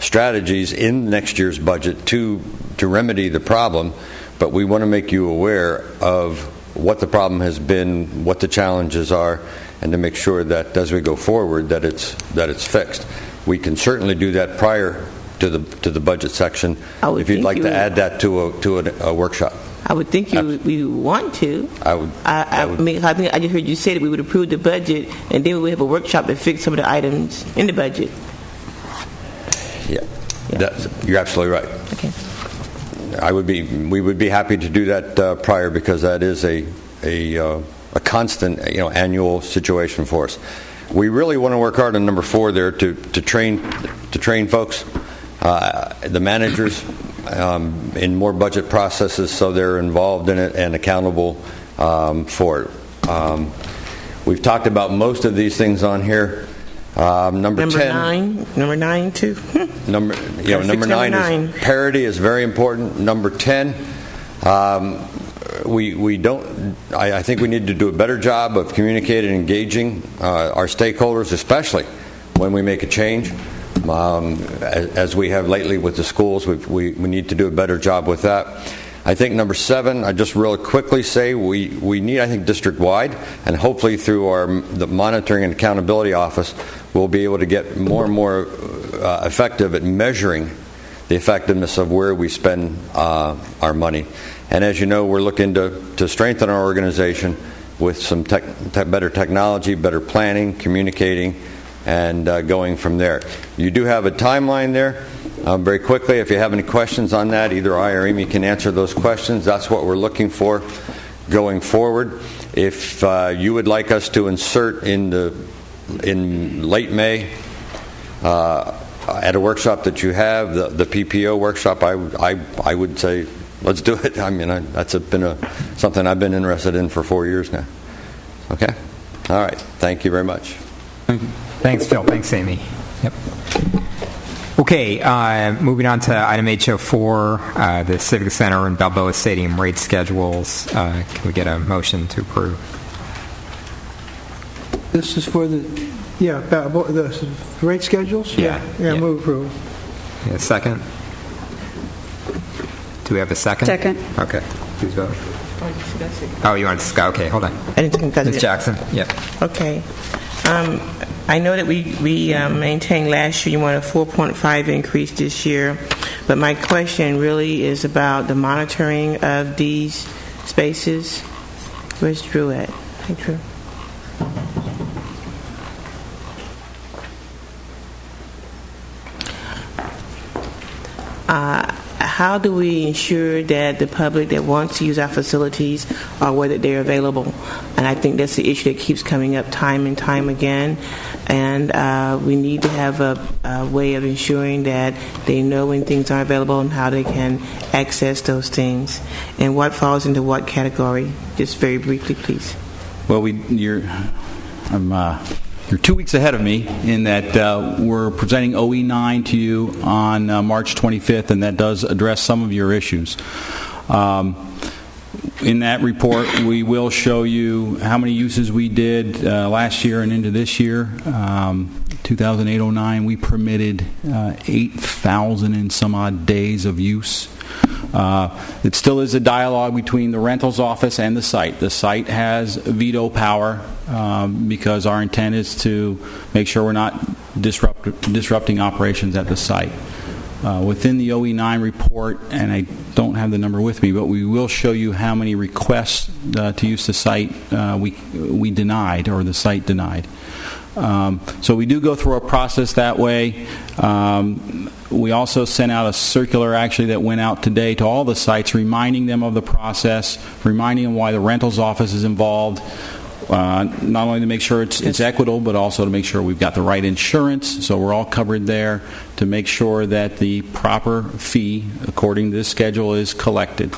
strategies in next year's budget to remedy the problem, but we want to make you aware of what the problem has been, what the challenges are, and to make sure that as we go forward that it's fixed. We can certainly do that prior to the budget section if you'd like to add that to a workshop. I would think we would want to. I think I just heard you say that we would approve the budget and then we would have a workshop to fix some of the items in the budget. Yeah. You're absolutely right. Okay. We would be happy to do that prior, because that is a constant annual situation for us. We really want to work hard on number 4 there to train folks, the managers, in more budget processes, so they're involved in it and accountable for it. We've talked about most of these things on here. Number 10, number 9 too. Number 9 is parity is very important. Number 10, we don't. I think we need to do a better job of communicating and engaging our stakeholders, especially when we make a change. As we have lately with the schools, we need to do a better job with that. I think number 7, I just really quickly say we need, I think, district-wide, and hopefully through the Monitoring and Accountability Office, we'll be able to get more and more effective at measuring the effectiveness of where we spend our money. And as you know, we're looking to strengthen our organization with some better technology, better planning, communicating, and going from there. You do have a timeline there. Very quickly, if you have any questions on that, either I or Amy can answer those questions. That's what we're looking for going forward. If you would like us to insert in late May at a workshop that you have, the PPO workshop, I would say let's do it. I mean, that's been something I've been interested in for 4 years now. Okay? All right. Thank you very much. Thank you. Thanks, Phil. Thanks, Amy. Yep. Okay, moving on to item HO4, the Civic Center and Balboa Stadium rate schedules. Can we get a motion to approve? This is for the rate schedules? Yeah. Move approval. Yeah, second? Do we have a second? Second. Okay, please vote. Oh, you want to go? Okay, hold on. Ms. Jackson. Yep. Okay. I know that we maintained last year you want a 4.5 increase this year, but my question really is about the monitoring of these spaces. Where's Drew at? Hey, Drew. How do we ensure that the public that wants to use our facilities are aware that they're available? And I think that's the issue that keeps coming up time and time again. And we need to have a way of ensuring that they know when things are available and how they can access those things. And what falls into what category? Just very briefly, please. Well, you're 2 weeks ahead of me in that we're presenting OE9 to you on March 25th, and that does address some of your issues. In that report, we will show you how many uses we did last year and into this year. 2008-09, we permitted 8,000 and some odd days of use. It still is a dialogue between the rentals office and the site. The site has veto power because our intent is to make sure we're not disrupting operations at the site. Within the OE9 report, and I don't have the number with me, but we will show you how many requests to use the site we denied, or the site denied. So we do go through a process that way. We also sent out a circular actually that went out today to all the sites, reminding them of the process, reminding them why the rentals office is involved, not only to make sure it's equitable, but also to make sure we've got the right insurance, so we're all covered there, to make sure that the proper fee according to this schedule is collected.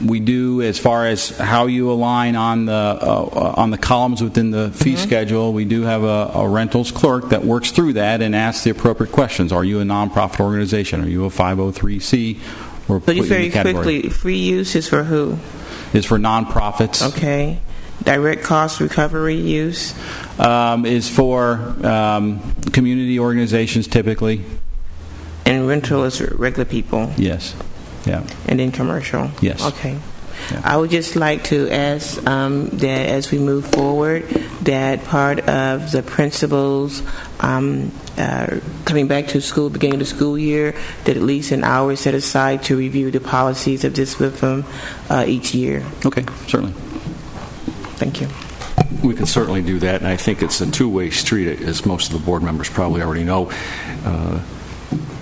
We do, as far as how you align on the columns within the fee schedule, we do have a rentals clerk that works through that and asks the appropriate questions. Are you a nonprofit organization? Are you a 503c? Or so just very quickly, free use is for who? Is for nonprofits. Okay. direct cost recovery use? Is for community organizations typically. And rental is regular people? Yes. Yeah. And then commercial? Yes. Okay. Yeah. I would just like to ask that as we move forward, that part of the principals coming back to school, beginning of the school year, that at least an hour is set aside to review the policies of this with them each year. Okay, certainly. Thank you. We can certainly do that, and I think it's a two-way street, as most of the board members probably already know.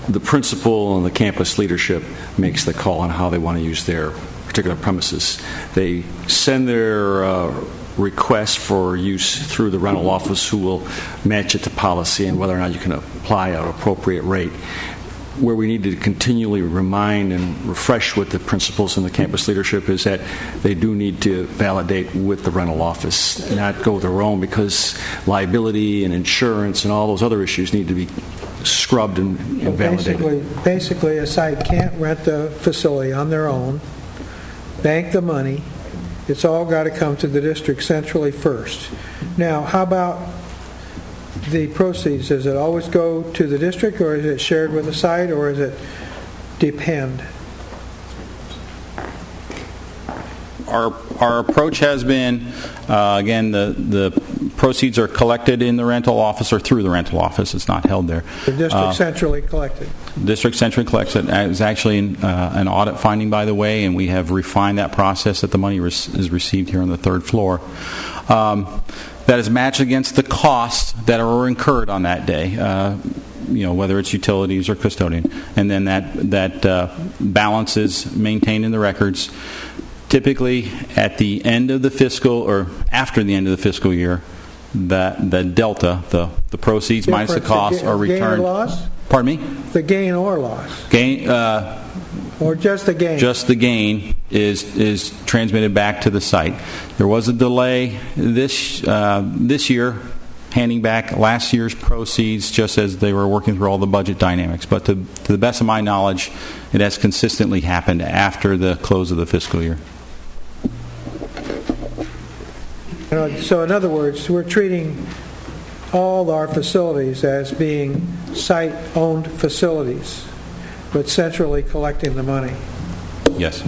The principal and the campus leadership makes the call on how they want to use their particular premises. They send their request for use through the rental office, who will match it to policy and whether or not you can apply an appropriate rate. Where we need to continually remind and refresh with the principals and the campus leadership is that they do need to validate with the rental office, not go their own, because liability and insurance and all those other issues need to be scrubbed and validated. Basically, a site can't rent the facility on their own, bank the money. It's all got to come to the district centrally first. Now, how about the proceeds? Does it always go to the district, or is it shared with the site, or does it depend? Our approach has been, again, the proceeds are collected in the rental office or through the rental office. It's not held there. The district centrally collected. District centrally collects it. It's actually an audit finding, by the way, and we have refined that process that the money is received here on the third floor. That is matched against the costs that are incurred on that day, whether it's utilities or custodian. And then that balance is maintained in the records. Typically, at the end of the fiscal, or after the end of the fiscal year, the delta, the proceeds minus the costs are returned. Gain or loss? Pardon me? The gain or loss? Gain. Or just the gain? Just the gain is transmitted back to the site. There was a delay this year, handing back last year's proceeds just as they were working through all the budget dynamics. But to the best of my knowledge, it has consistently happened after the close of the fiscal year. So in other words, we're treating all our facilities as being site-owned facilities, but centrally collecting the money. Yes.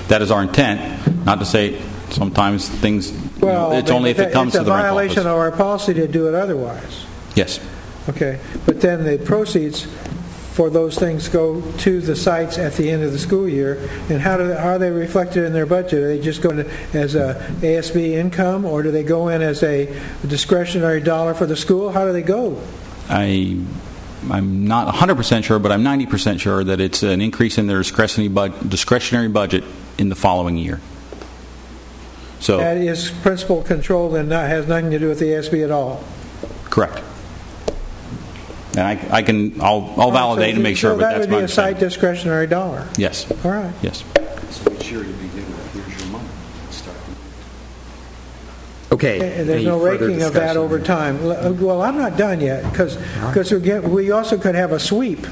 That is our intent. Not to say sometimes things, well, it's only if it comes to the rental office. It's a violation of our policy to do it otherwise. Yes. Okay. But then the proceeds for those things go to the sites at the end of the school year, and how are they reflected in their budget? Are they just going as a ASB income, or do they go in as a discretionary dollar for the school? How do they go? I'm not 100% sure, but I'm 90% sure that it's an increase in their discretionary budget in the following year. So that is principal controlled and has nothing to do with the ASB at all. Correct. And I'll validate and make sure, but that's my understanding. That would be a site discretionary dollar. Yes. All right. Yes. So each year you begin with, here's your money. Start. Okay. There's no raking of that over time. Well, I'm not done yet, because we also could have a sweep.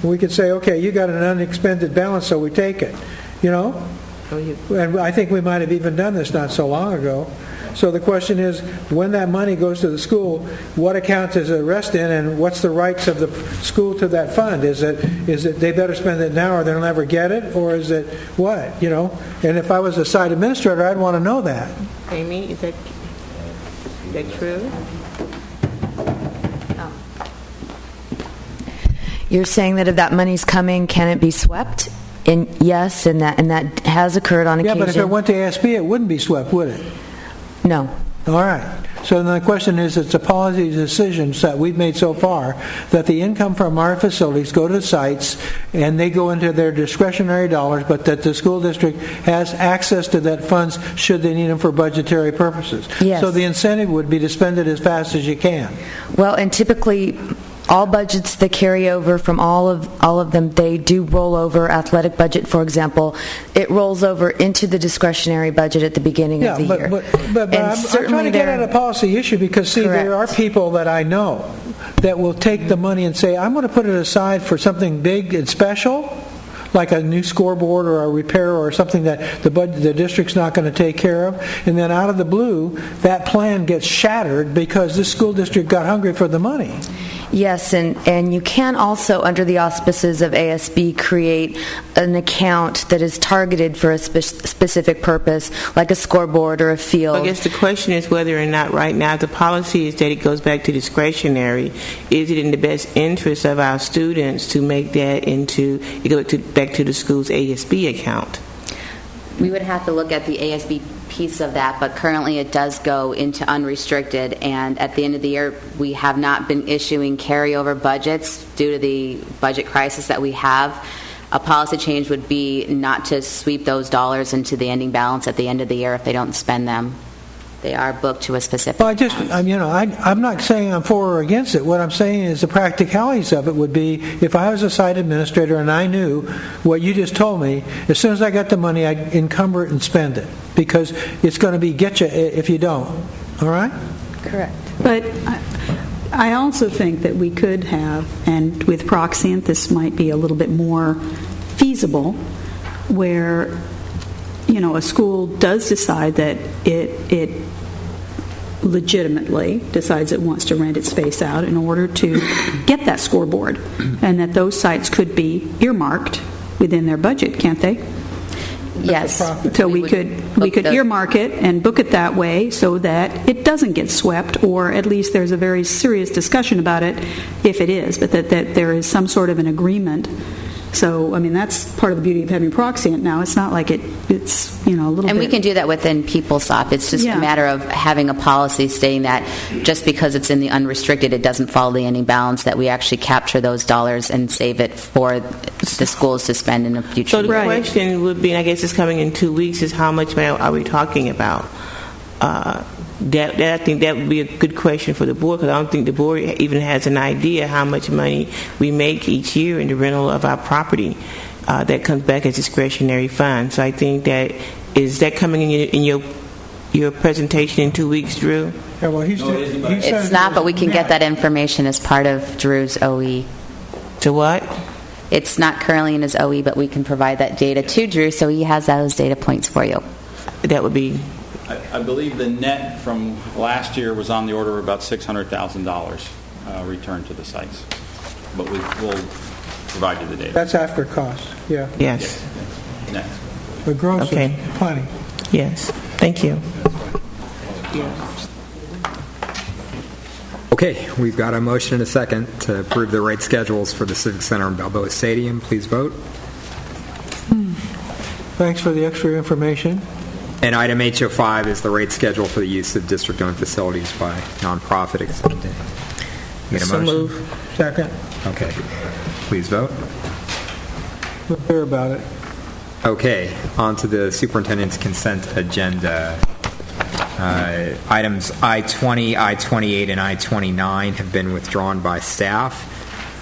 We could say, okay, you got an unexpended balance, so we take it. And I think we might have even done this not so long ago. So the question is, when that money goes to the school, what account does it rest in, and what's the rights of the school to that fund? Is it they better spend it now or they'll never get it, or is it what? And if I was a site administrator, I'd want to know that. Amy, is that true? You're saying that if that money's coming, can it be swept? And yes, and that has occurred on occasion. Yeah, but if it went to ASB, it wouldn't be swept, would it? No. All right. So then the question is, it's a policy decision that we've made so far that the income from our facilities go to sites and they go into their discretionary dollars, but that the school district has access to that funds should they need them for budgetary purposes. Yes. So the incentive would be to spend it as fast as you can. Well, and typically all budgets that carry over from all of them, they do roll over. Athletic budget, for example, it rolls over into the discretionary budget at the beginning of the year. But I'm trying to get at a policy issue because, see, there are people that I know that will take the money and say, I'm going to put it aside for something big and special, like a new scoreboard or a repair or something that the district's not going to take care of, and then out of the blue, that plan gets shattered because this school district got hungry for the money. Yes, and you can also, under the auspices of ASB, create an account that is targeted for a specific purpose, like a scoreboard or a field. I guess the question is whether or not right now the policy is that it goes back to discretionary. Is it in the best interest of our students to make that back to the school's ASB account? We would have to look at the ASB piece of that, but currently it does go into unrestricted, and at the end of the year we have not been issuing carryover budgets due to the budget crisis that we have. A policy change would be not to sweep those dollars into the ending balance at the end of the year if they don't spend them. They are booked to a specific account. I'm not saying I'm for or against it. What I'm saying is the practicalities of it would be, if I was a site administrator and I knew what you just told me, as soon as I got the money, I'd encumber it and spend it, because it's going to be get you if you don't. All right? Correct. But I also think that we could have, and with Proxient this might be a little bit more feasible, where a school does decide that it legitimately decides it wants to rent its space out in order to get that scoreboard, and that those sites could be earmarked within their budget, can't they? Yes. So we could earmark it and book it that way so that it doesn't get swept, or at least there's a very serious discussion about it if it is, but that there is some sort of an agreement. So, that's part of the beauty of having Proxient now. It's not like it's a little bit... And we can do that within PeopleSoft. It's just a matter of having a policy stating that just because it's in the unrestricted, it doesn't follow the ending balance, that we actually capture those dollars and save it for the schools to spend in the future. So the question would be, and I guess it's coming in 2 weeks, is how much money are we talking about? That I think that would be a good question for the board, because I don't think the board even has an idea how much money we make each year in the rental of our property that comes back as discretionary funds. So I think is that coming in your presentation in 2 weeks, Drew? Yeah, well, it's not, but we can get that information as part of Drew's OE. To what? It's not currently in his OE, but we can provide that data to Drew so he has those data points for you. That would be... I believe the net from last year was on the order of about $600,000 returned to the sites. But we'll provide you the data. That's after cost, yeah. Yes. Net. The gross is plenty. Yes. Thank you. Okay, we've got a motion and a second to approve the rate schedules for the Civic Center and Balboa Stadium. Please vote. Thanks for the extra information. And item H05 is the rate schedule for the use of district-owned facilities by nonprofit accepted. Get a So motion? move. Second. Okay. Please vote. We'll hear about it. Okay, on to the superintendent's consent agenda. Items I-20, I-28, and I-29 have been withdrawn by staff.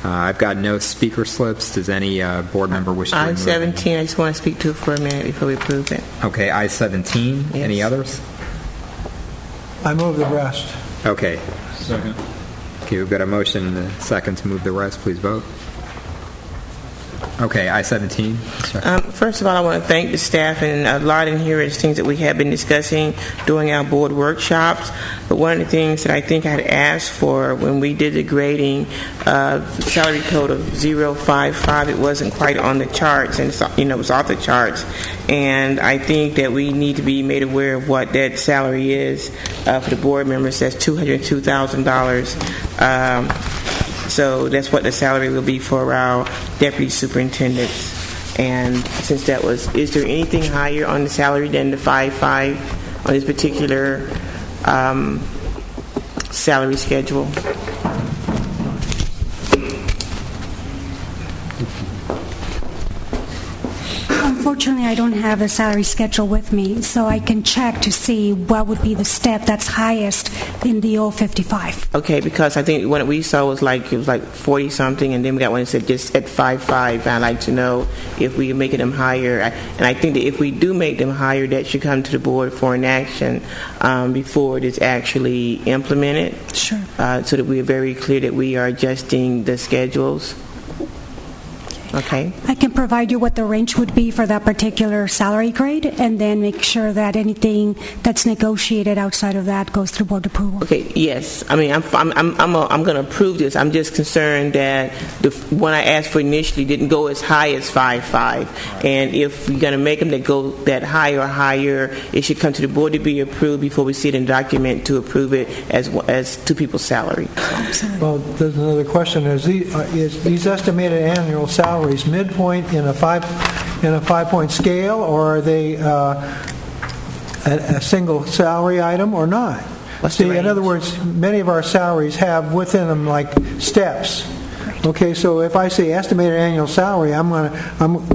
I've got no speaker slips. Does any board member wish to remove I-17, I just want to speak to it for a minute before we approve it. Okay, I-17. Yes. Any others? I move the rest. Okay. Second. Okay, we've got a motion and a second to move the rest. Please vote. Okay, I-17. First of all, I want to thank the staff, and a lot in here is things that we have been discussing during our board workshops. But one of the things that I think I'd asked for when we did the grading salary code of 055, it wasn't quite on the charts, and it was off the charts. And I think that we need to be made aware of what that salary is for the board members. That's $202,000. So that's what the salary will be for our deputy superintendents. And since that was, is there anything higher on the salary than the 5.5 on this particular salary schedule? Unfortunately, I don't have a salary schedule with me, so I can check to see what would be the step that's highest in the 055. Okay, because I think what we saw was like 40 something, and then we got one that said just at 5.5. I'd like to know if we are making them higher, and I think that if we do make them higher, that should come to the board for an action before it is actually implemented. Sure. So that we are very clear that we are adjusting the schedules. Okay. I can provide you what the range would be for that particular salary grade, and then make sure that anything that's negotiated outside of that goes through board approval. Okay, yes. I mean, I'm going to approve this. I'm just concerned that the one I asked for initially didn't go as high as 5.5, and if you're going to make them that go that higher or higher, it should come to the board to be approved before we see it in document to approve it as two people's salary. Well, there's another question: is these estimated annual salaries midpoint in a 5-point scale, or are they a single salary item or not? See, in other words, many of our salaries have within them like steps. Okay, so if I say estimated annual salary,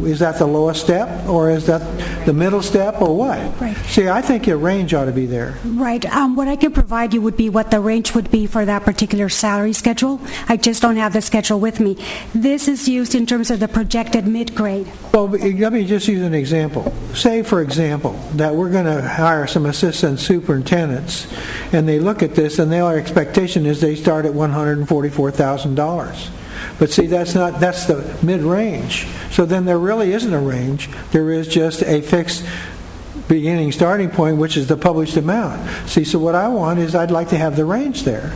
is that the lowest step, or is that the middle step, or what? Right. See, I think your range ought to be there. Right. What I can provide you would be what the range would be for that particular salary schedule. I just don't have the schedule with me. This is used in terms of the projected mid-grade. Well, let me just use an example. Say, for example, that we're going to hire some assistant superintendents, and they look at this, and their expectation is they start at $144,000. But see, that's the mid-range. So then there really isn't a range. There is just a fixed beginning starting point, which is the published amount. See, so what I want is I'd like to have the range there.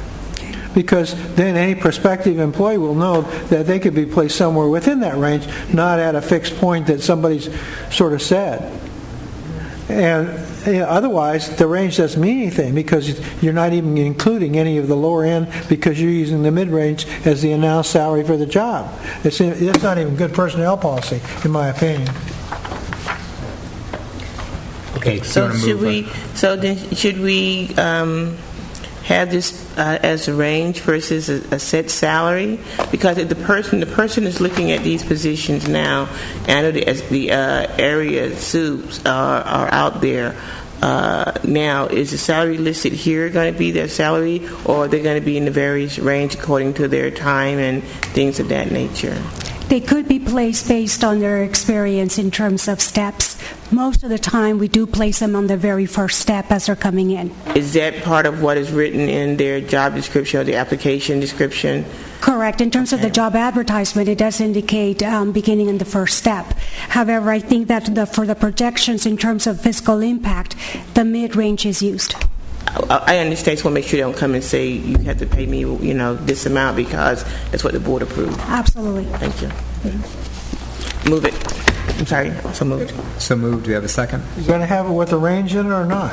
Because then any prospective employee will know that they could be placed somewhere within that range, not at a fixed point that somebody's sort of said. And otherwise, the range doesn't mean anything, because you're not even including any of the lower end, because you're using the mid-range as the announced salary for the job. It's not even good personnel policy, in my opinion. Okay, so should we have this as a range versus a set salary? Because if the person is looking at these positions now, and I know the area soups are out there now. Is the salary listed here going to be their salary, or are they going to be in the various range according to their time and things of that nature? They could be placed based on their experience in terms of steps. Most of the time, we do place them on the very first step as they're coming in. Is that part of what is written in their job description or the application description? Correct. In terms of the job advertisement, it does indicate beginning in the first step. However, I think that for the projections in terms of fiscal impact, the mid-range is used. I understand. Just want to make sure they don't come and say you have to pay me, this amount, because that's what the board approved. Absolutely. Thank you. Move it. I'm sorry. So moved. So moved. Do we have a second? You going to have it with a range in it or not?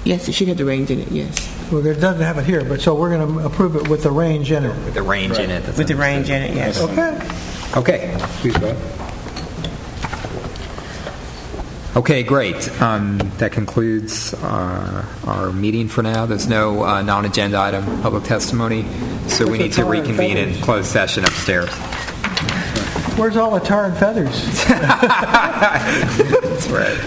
Yes, it should have the range in it. Yes. Well, it doesn't have it here, but so we're going to approve it with the range in it. With the range in it. With the range in it. Yes. Okay. Please go ahead. Okay, great. That concludes our meeting for now. There's no non-agenda item, public testimony, so we need to reconvene in closed session upstairs. Where's all the tar and feathers? That's right.